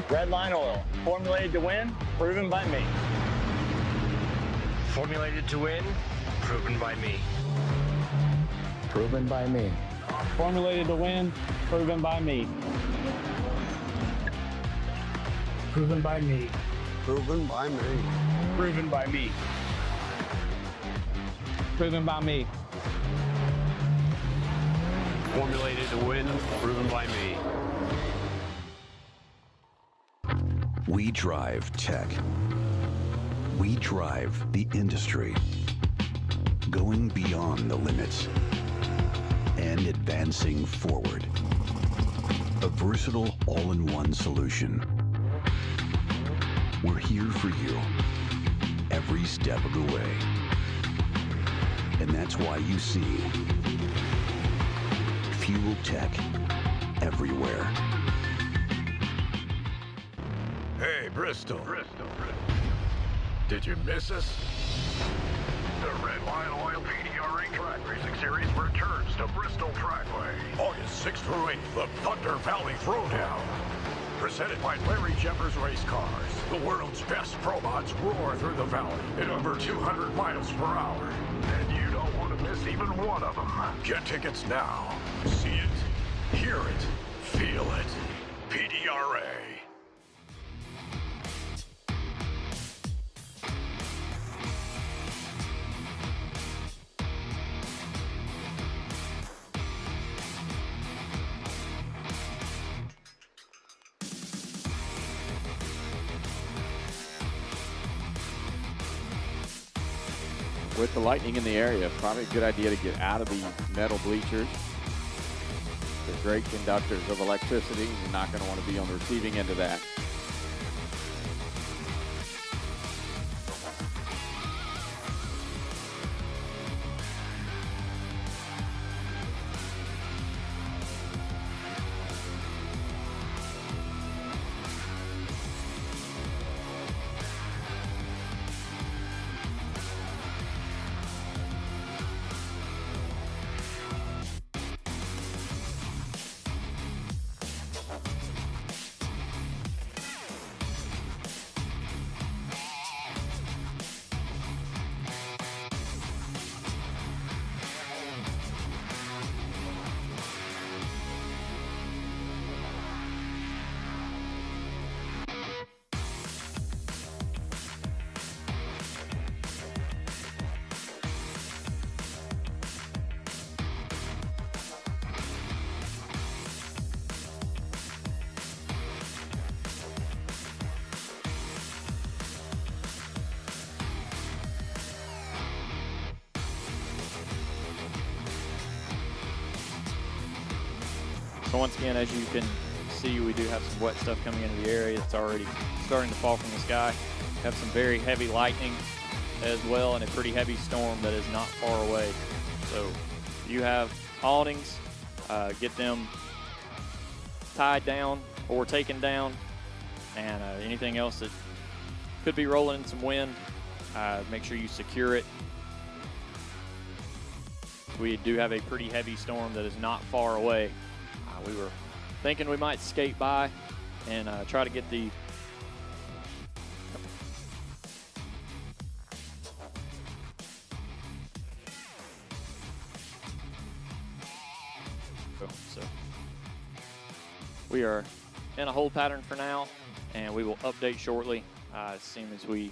Redline Oil, formulated to win, proven by me. Formulated to win, proven by me. Proven by me. Formulated to win, proven by me. Proven by me. Proven by me. Proven by me. Proven by me. Formulated to win, proven by me. We drive tech. We drive the industry. Going beyond the limits and advancing forward. A versatile all-in-one solution. We're here for you every step of the way. And that's why you see Fuel Tech everywhere. Hey, Bristol. Did you miss us? The Red Line Oil PDRA Track Racing Series returns to Bristol Trackway. August 6th through 8th, the Thunder Valley Throwdown. Presented by Larry Jeffers Race Cars. The world's best probots roar through the valley at over 200 miles per hour. And you don't want to miss even one of them. Get tickets now. See it, hear it, feel it. PDRA. With the lightning in the area, probably a good idea to get out of the metal bleachers. They're great conductors of electricity. You're not going to want to be on the receiving end of that. So once again, as you can see, we do have some wet stuff coming into the area. It's already starting to fall from the sky. We have some very heavy lightning as well, and a pretty heavy storm that is not far away. So if you have awnings, get them tied down or taken down, and anything else that could be rolling in some wind, make sure you secure it. We do have a pretty heavy storm that is not far away. We were thinking we might skate by and try to get the so we are in a hold pattern for now, and we will update shortly as soon as we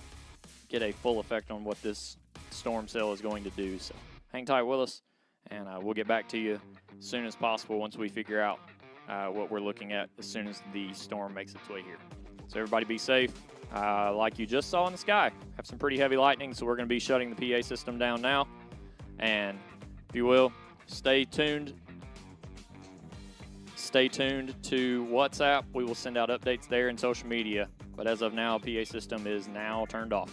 get a full effect on what this storm cell is going to do. So hang tight with us, and we'll get back to you as soon as possible once we figure out what we're looking at as soon as the storm makes its way here. So everybody be safe. Like you just saw in the sky, have some pretty heavy lightning, so we're going to be shutting the PA system down now. And if you will, stay tuned. Stay tuned to WhatsApp. We will send out updates there and social media. But as of now, PA system is now turned off.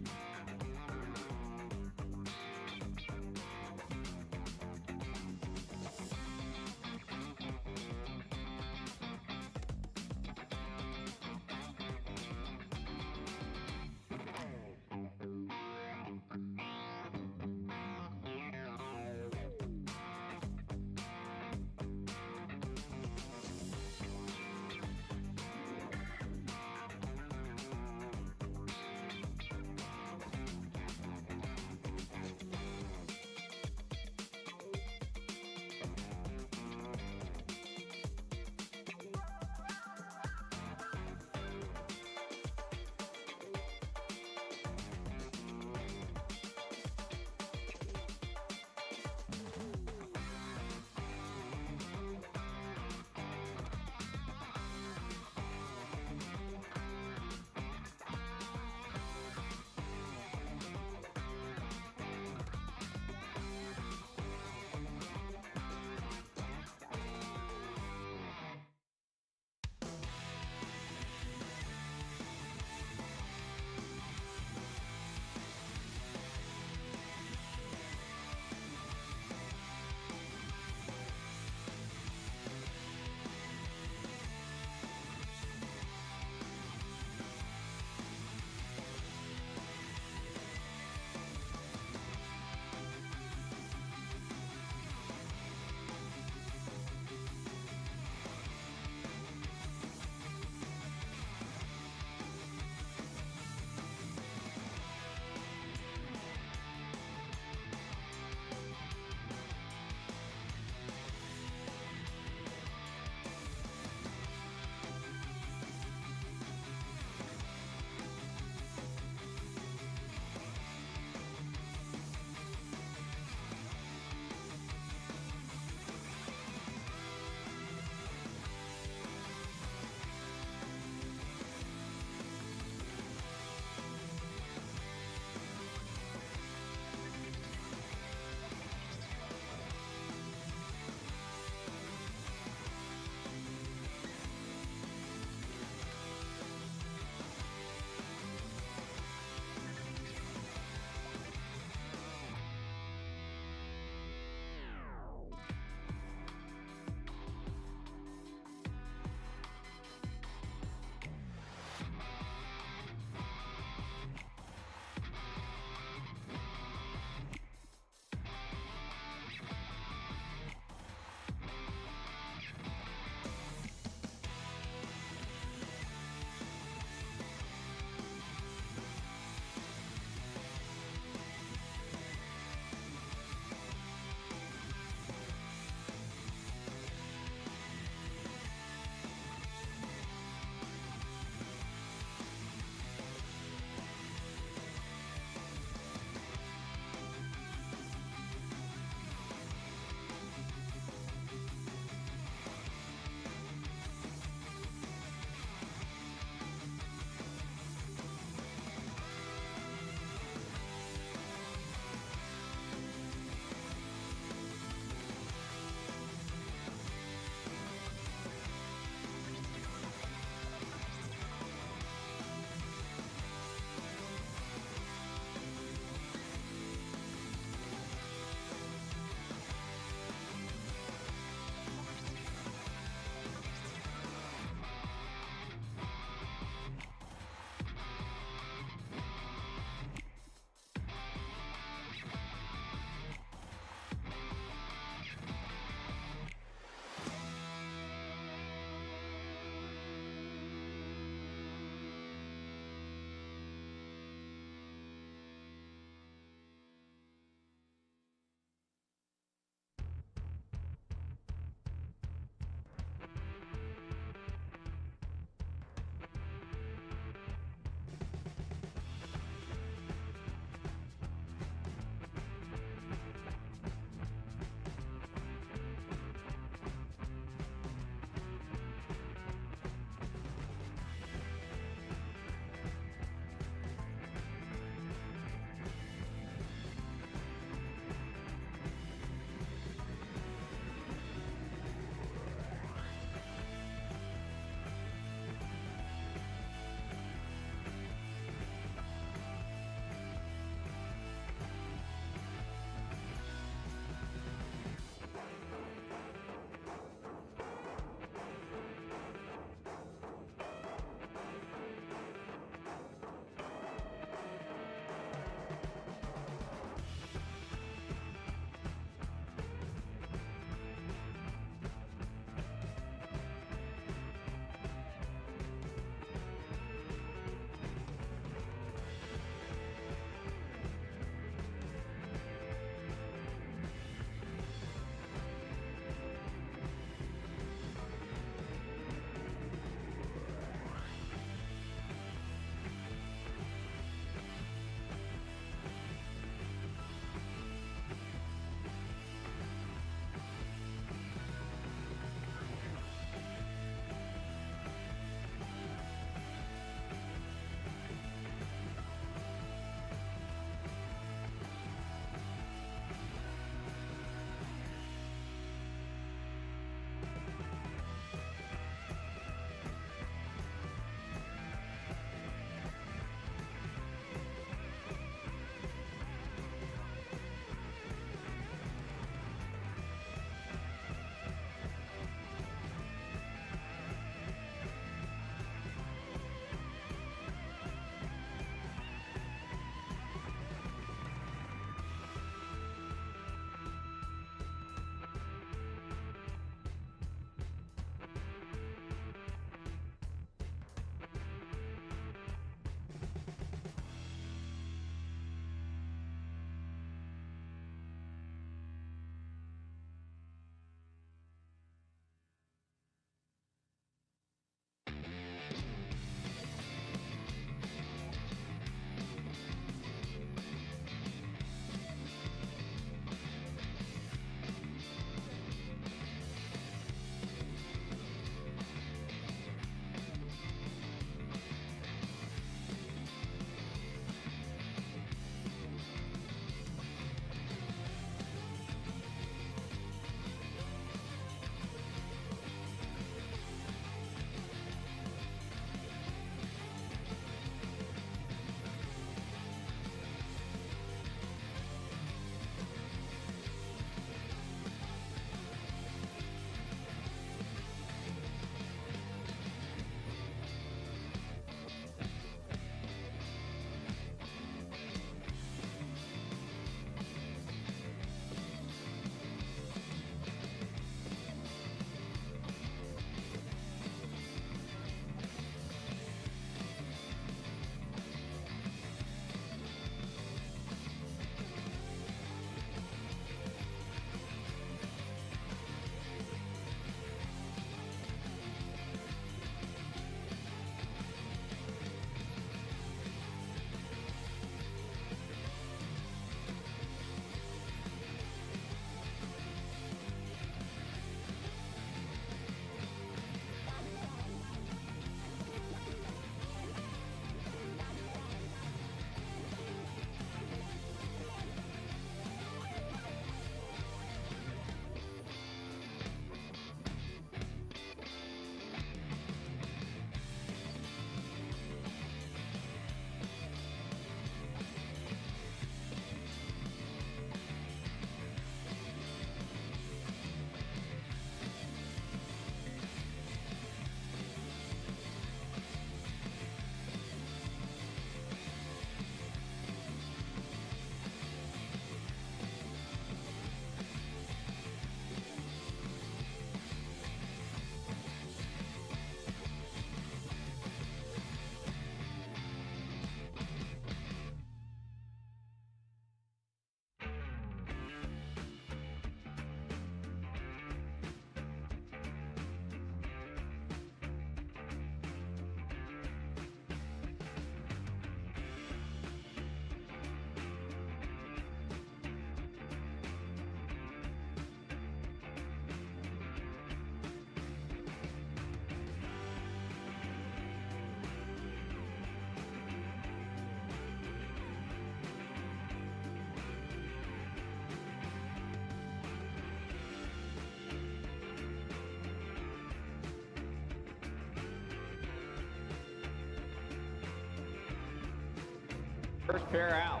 First pair out.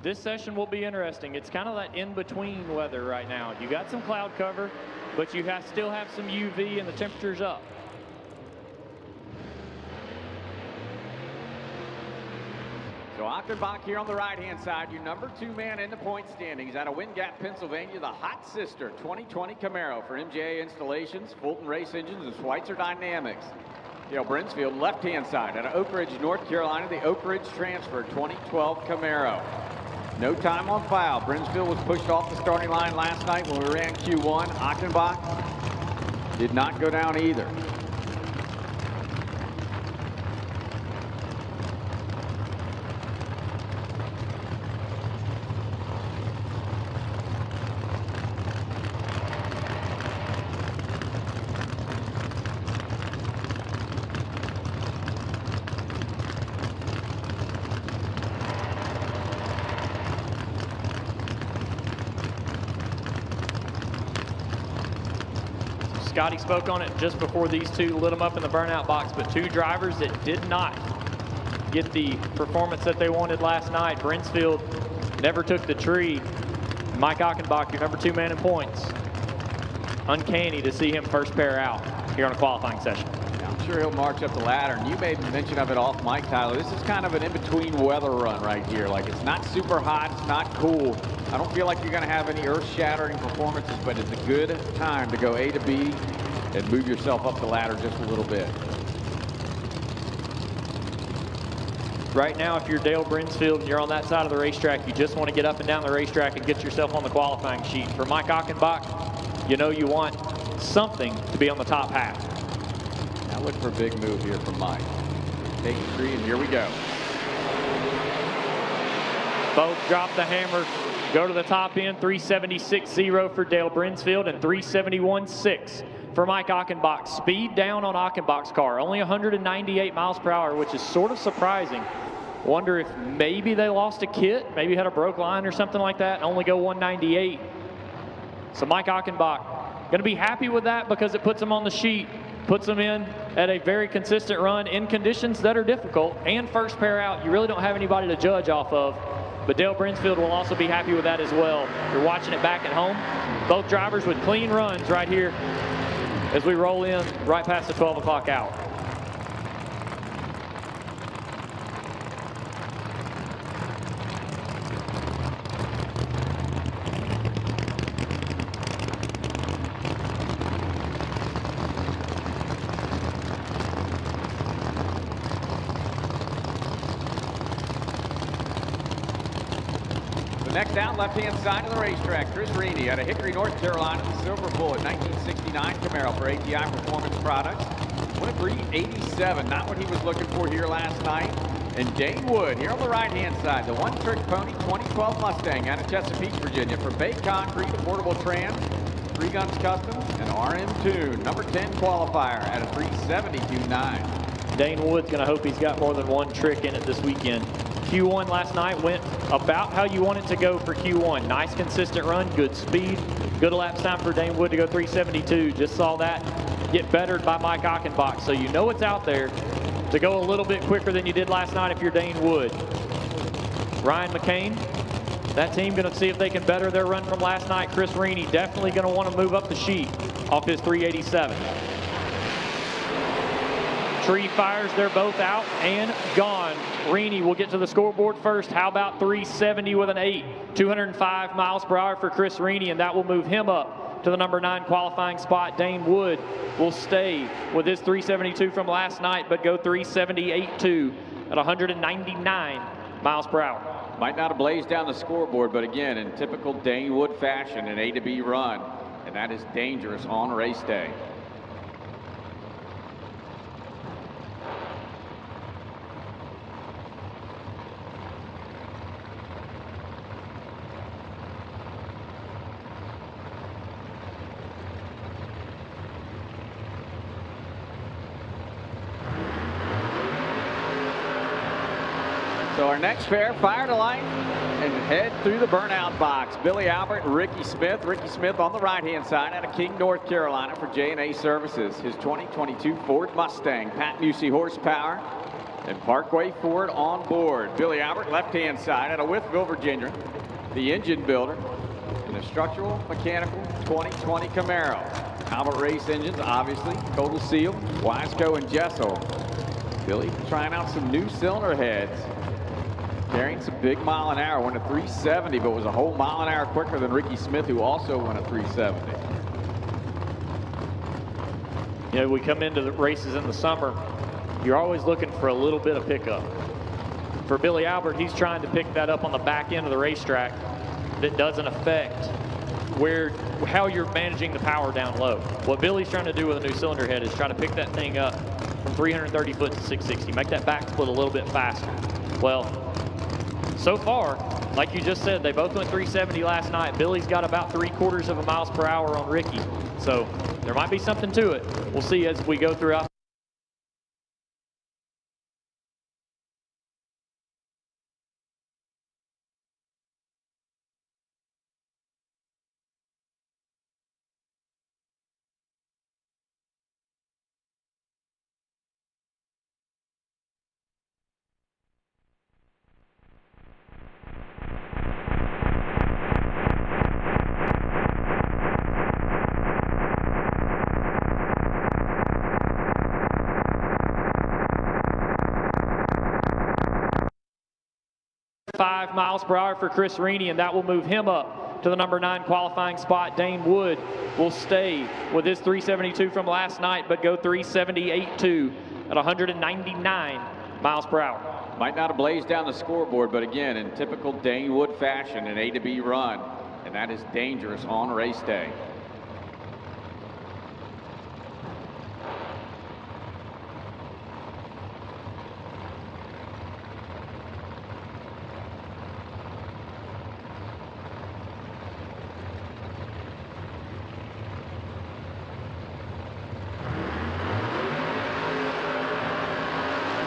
This session will be interesting. It's kind of that in-between weather right now. You got some cloud cover, but you still have some UV and the temperature's up. So Achenbach here on the right-hand side, your number 2 man in the point standings out of Wingate, Pennsylvania, the Hot Sister 2020 Camaro for MJA Installations, Fulton Race Engines, and Schweitzer Dynamics. Dale Brinsfield, left-hand side out of Oak Ridge, North Carolina, the Oak Ridge Transfer 2012 Camaro. No time on file. Brinsfield was pushed off the starting line last night when we ran Q1. Achenbach did not go down either. Scotty spoke on it just before these two lit them up in the burnout box, but 2 drivers that did not get the performance that they wanted last night. Brinsfield never took the tree. Mike Achenbach, your number 2 man in points. Uncanny to see him first pair out here on a qualifying session. Yeah, I'm sure he'll march up the ladder, and you made mention of it off Mike, Tyler. This is kind of an in-between weather run right here. Like, it's not super hot, it's not cool. I don't feel like you're going to have any earth-shattering performances, but it's a good time to go A to B and move yourself up the ladder just a little bit. Right now, if you're Dale Brinsfield and you're on that side of the racetrack, you just want to get up and down the racetrack and get yourself on the qualifying sheet. For Mike Achenbach, you know you want something to be on the top half. Now look for a big move here from Mike. Take 3, and here we go. Both drop the hammer. Go to the top end, 376.0 for Dale Brinsfield and 371.6 for Mike Achenbach. Speed down on Achenbach's car, only 198 miles per hour, which is sort of surprising. Wonder if maybe they lost a kit, maybe had a broke line or something like that, and only go 198. So Mike Achenbach going to be happy with that because it puts him on the sheet, puts him in at a very consistent run in conditions that are difficult, and first pair out. You really don't have anybody to judge off of. But Dale Brinsfield will also be happy with that as well. You're watching it back at home. Both drivers with clean runs right here as we roll in right past the 12 o'clock hour. Next out, left-hand side of the racetrack, Chris Reaney out of Hickory, North Carolina, the Silver Bullet 1969 Camaro for ATI Performance Products. 1:3.87, not what he was looking for here last night. And Dane Wood here on the right-hand side, the one-trick pony 2012 Mustang out of Chesapeake, Virginia for Bay Concrete, Affordable Trans, 3 Guns Custom, and RM Tune. Number 10 qualifier at a 372.9. Dane Wood's going to hope he's got more than one trick in it this weekend. Q1 last night went about how you want it to go for Q1. Nice consistent run, good speed, good elapsed time for Dane Wood to go 372. Just saw that get bettered by Mike Achenbach. So you know it's out there to go a little bit quicker than you did last night if you're Dane Wood. Ryan McCain, that team going to see if they can better their run from last night. Chris Reaney definitely going to want to move up the sheet off his 387. Tree fires, they're both out and gone. Reaney will get to the scoreboard first. How about 370 with an 8? 205 miles per hour for Chris Reaney, and that will move him up to the number 9 qualifying spot. Dane Wood will stay with his 372 from last night, but go 378.2 at 199 miles per hour. Might not have blazed down the scoreboard, but again, in typical Dane Wood fashion, an A to B run, and that is dangerous on race day. So our next pair fire to light and head through the burnout box. Billy Albert and Ricky Smith. Ricky Smith on the right-hand side out of King, North Carolina for J&A Services. His 2022 Ford Mustang, Pat Busey horsepower, And Parkway Ford on board. Billy Albert, left-hand side out of Wytheville, Virginia. The engine builder in a structural mechanical 2020 Camaro. Albert Race Engines, obviously. Total Seal, Wiseco, and Gesso. Billy trying out some new cylinder heads. Carrying some big mile an hour. Went a 370, but was a whole mile an hour quicker than Ricky Smith, who also went a 370. You know, we come into the races in the summer, you're always looking for a little bit of pickup. For Billy Albert, he's trying to pick that up on the back end of the racetrack that doesn't affect how you're managing the power down low. What Billy's trying to do with a new cylinder head is try to pick that thing up from 330 foot to 660, make that back split a little bit faster. Well, so far, like you just said, they both went 370 last night. Billy's got about 3/4 of a miles per hour on Ricky. So there might be something to it. We'll see as we go throughout. Miles per hour for Chris Reaney, and that will move him up to the number 9 qualifying spot. Dane Wood will stay with his 372 from last night, but go 378.2 at 199 miles per hour. Might not have blazed down the scoreboard, but again, in typical Dane Wood fashion, an A to B run, and that is dangerous on race day.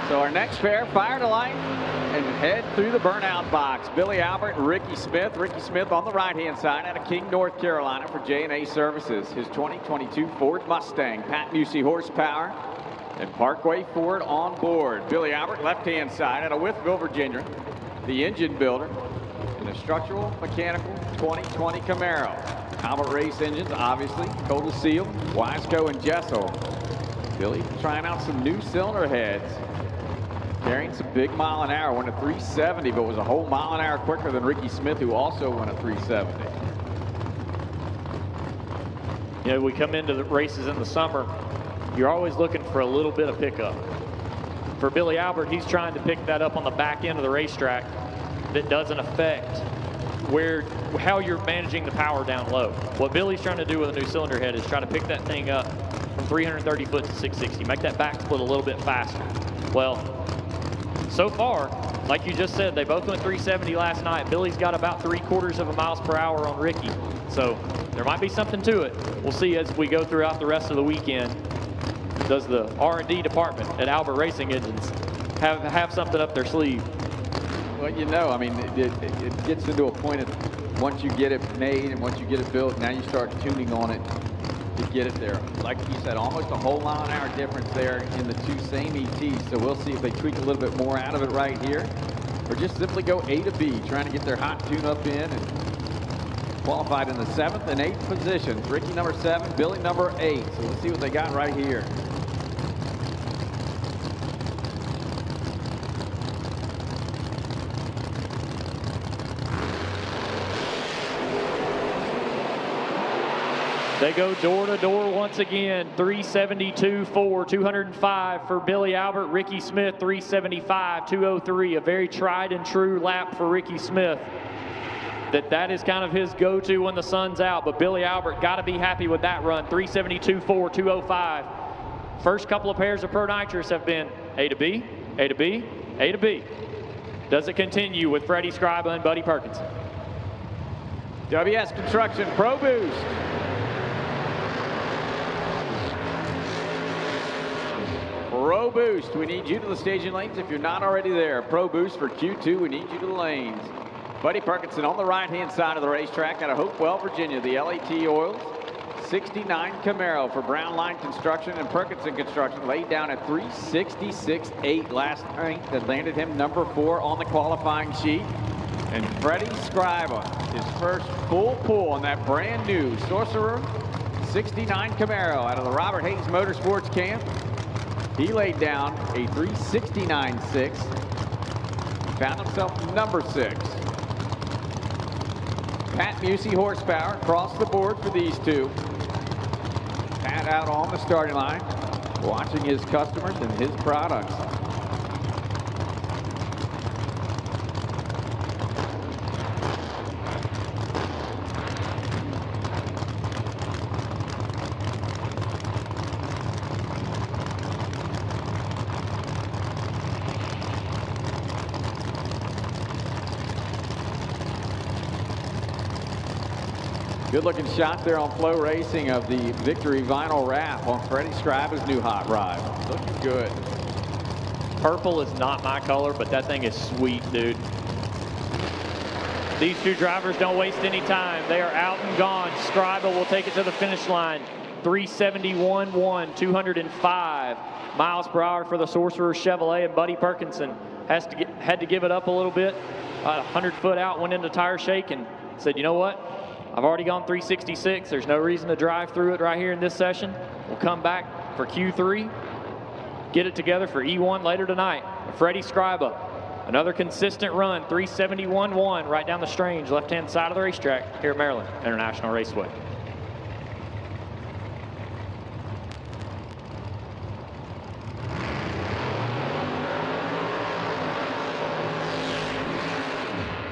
So our next pair fire to life and head through the burnout box. Billy Albert and Ricky Smith. Ricky Smith on the right-hand side out of King, North Carolina for J&A Services. His 2022 Ford Mustang, Pat Musey horsepower, and Parkway Ford on board. Billy Albert, left-hand side out of Wytheville, Virginia. The engine builder in a structural mechanical 2020 Camaro. Albert Race Engines, obviously. Total Seal, Wiseco, and Gesso. Billy trying out some new cylinder heads. Carrying some big mile an hour. Went a 370, but was a whole mile an hour quicker than Ricky Smith, who also went a 370. You know, we come into the races in the summer, you're always looking for a little bit of pickup. For Billy Albert, he's trying to pick that up on the back end of the racetrack that doesn't affect how you're managing the power down low. What Billy's trying to do with a new cylinder head is try to pick that thing up from 330 foot to 660, make that back split a little bit faster. Well, so far, like you just said, they both went 370 last night. Billy's got about 3/4 of a miles per hour on Ricky. So there might be something to it. We'll see as we go throughout the rest of the weekend. Does the R&D department at Albert Racing Engines have something up their sleeve? Well, you know, I mean, it gets into a point of once you get it made and once you get it built, now you start tuning on it to get it there. Like you said, almost a whole mile an hour difference there in the two same ETs. So we'll see if they tweak a little bit more out of it right here, or just simply go A to B, trying to get their hot tune up in. And qualified in the 7th and 8th positions. Ricky number 7, Billy number 8. So we'll see what they got right here. They go door to door once again. 372.4, 205 for Billy Albert. Ricky Smith, 375, 203. A very tried and true lap for Ricky Smith. That is kind of his go-to when the sun's out. But Billy Albert got to be happy with that run. 372.4, 205. First couple of pairs of Pro Nitrous have been A to B, A to B, A to B. Does it continue with Freddie Scriba and Buddy Perkins? WS Construction Pro Boost. Pro Boost, we need you to the staging lanes if you're not already there. Pro Boost for Q2, we need you to the lanes. Buddy Perkinson on the right-hand side of the racetrack out of Hopewell, Virginia. The LAT oils, 369 Camaro for Brown Line Construction and Perkinson Construction laid down at 366.8 last night. That landed him number 4 on the qualifying sheet. And Freddie Scriba, his first full pull on that brand new Sorcerer 69 Camaro out of the Robert Hayes Motorsports camp. He laid down a 369.6. Found himself number 6. Pat Musey horsepower across the board for these two. Pat out on the starting line, watching his customers and his products. Good looking shot there on FloRacing of the Victory vinyl wrap on Freddie Scriba's new hot rod. Looking good. Purple is not my color, but that thing is sweet, dude. These two drivers don't waste any time. They are out and gone. Scriba will take it to the finish line. 371.1, 205 miles per hour for the Sorcerer Chevrolet, and Buddy Perkinson had to give it up a little bit. 100 foot out, went into tire shake and said, you know what? I've already gone 366. There's no reason to drive through it right here in this session. We'll come back for Q3, get it together for E1 later tonight. Freddie Scriba, another consistent run, 371.1 right down the Strange, left-hand side of the racetrack here at Maryland International Raceway.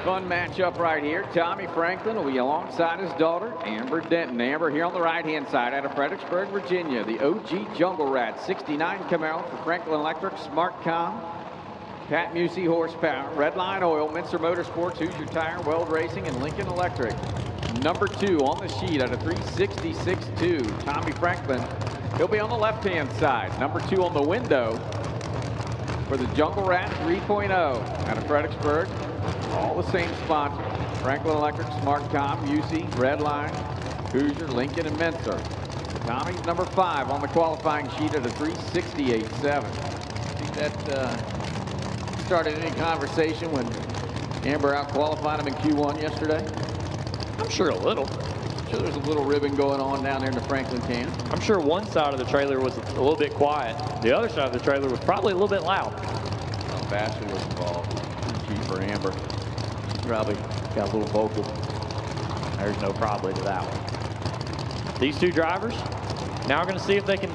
Fun matchup right here. Tommy Franklin will be alongside his daughter, Amber Denton. Amber here on the right-hand side out of Fredericksburg, Virginia. The OG Jungle Rat 69 Camaro for Franklin Electric, SmartCom, Pat Musey horsepower, Redline Oil, Mincer Motorsports, Hoosier Tire, Weld Racing, and Lincoln Electric. Number 2 on the sheet at a 366.2. Tommy Franklin, he'll be on the left-hand side. Number 2 on the window for the Jungle Rat 3.0 out of Fredericksburg. All the same sponsors. Franklin Electric, SmartCom, Musey, Redline, Hoosier, Lincoln, and Mincer. Tommy's number 5 on the qualifying sheet at a 368.7. Think that started any conversation when Amber out-qualified him in Q1 yesterday? I'm sure a little. I'm sure there's a little ribbon going on down there in the Franklin camp. I'm sure one side of the trailer was a little bit quiet. The other side of the trailer was probably a little bit loud. Well, Basher was involved. For Amber, probably got a little vocal. There's no probably to that one. These two drivers now are going to see if they can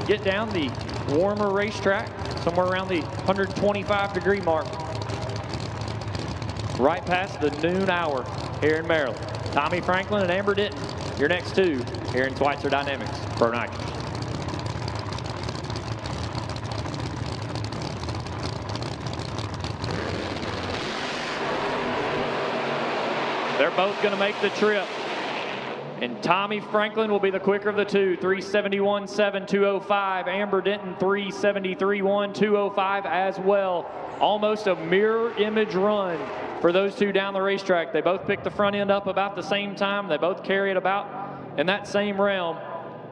get down the warmer racetrack, somewhere around the 125-degree mark, right past the noon hour here in Maryland. Tommy Franklin and Amber Denton, your next two here in Schweitzer Dynamics Pro Nitrous. They're both going to make the trip. And Tommy Franklin will be the quicker of the two, 371.7, 205. Amber Denton, 373.1, 205 as well. Almost a mirror image run for those two down the racetrack. They both picked the front end up about the same time. They both carry it about in that same realm.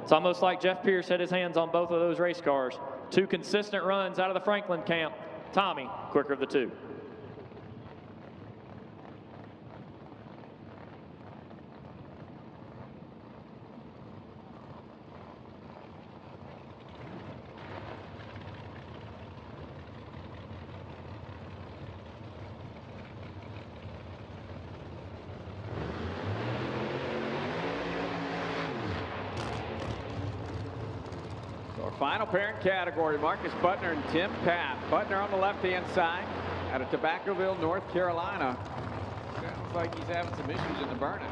It's almost like Jeff Pierce had his hands on both of those race cars. Two consistent runs out of the Franklin camp. Tommy, quicker of the two. Final parent category, Marcus Butner and Tim Papp. Butner on the left-hand side out of Tobaccoville, North Carolina. Sounds like he's having some issues in the burnout.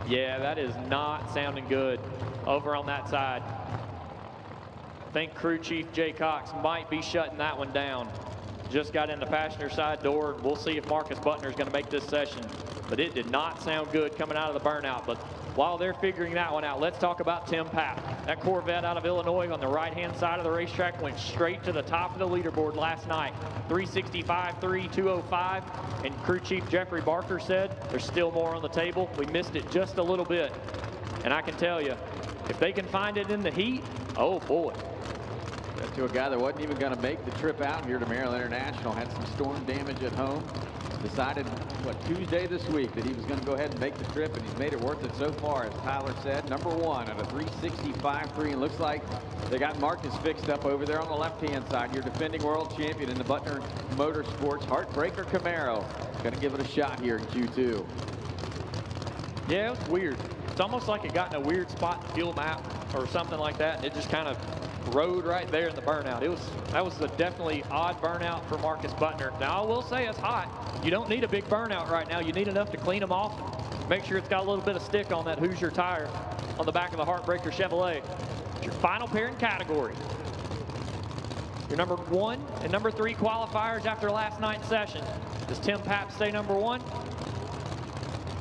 Yeah, that is not sounding good over on that side. I think crew chief Jay Cox might be shutting that one down. Just got in the passenger side door. We'll see if Marcus Butner is going to make this session. But it did not sound good coming out of the burnout. But while they're figuring that one out, let's talk about Tim Papp. That Corvette out of Illinois on the right-hand side of the racetrack went straight to the top of the leaderboard last night. 365.3, 205. And crew chief Jeffrey Barker said there's still more on the table. We missed it just a little bit. And I can tell you, If they can find it in the heat, oh boy. Got to a guy that wasn't even going to make the trip out here to Maryland International. Had some storm damage at home. Decided, Tuesday this week that he was going to go ahead and make the trip, and he's made it worth it so far, as Tyler said. #1 at a 365.3, and looks like they got Marcus fixed up over there on the left-hand side. Your defending world champion in the Butner Motorsports Heartbreaker Camaro. Going to give it a shot here in Q2. Yeah, it was weird. It's almost like it got in a weird spot in the fuel map or something like that, and it just kind of rode right there in the burnout. That was a definitely odd burnout for Marcus Butner. Now I will say it's hot. You don't need a big burnout right now. You need enough to clean them off. Make sure it's got a little bit of stick on that Hoosier tire on the back of the Heartbreaker Chevrolet. It's your final pairing category. Your #1 and #3 qualifiers after last night's session. Does Tim Papp stay #1?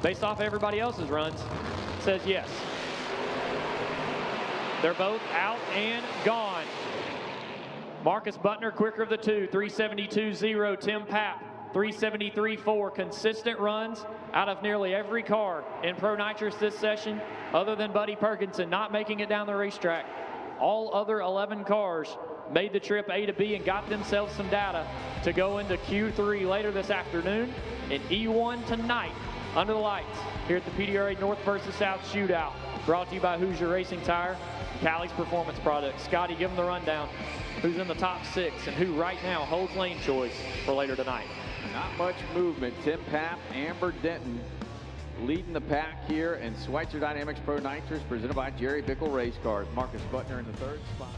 Based off everybody else's runs, it says yes. They're both out and gone. Marcus Butner, quicker of the two, 372.0. Tim Papp, 373.4. Consistent runs out of nearly every car in Pro Nitrous this session, other than Buddy Perkinson not making it down the racetrack. All other 11 cars made the trip A to B and got themselves some data to go into Q3 later this afternoon, and E1 tonight under the lights here at the PDRA North versus South Shootout. Brought to you by Hoosier Racing Tire, Callie's Performance Products. Scotty, give them the rundown. Who's in the top 6 and who right now holds lane choice for later tonight? Not much movement. Tim Papp, Amber Denton leading the pack here, and Schweitzer Dynamics Pro Nitrous presented by Jerry Bickle Race Cars. Marcus Butner in the 3rd spot.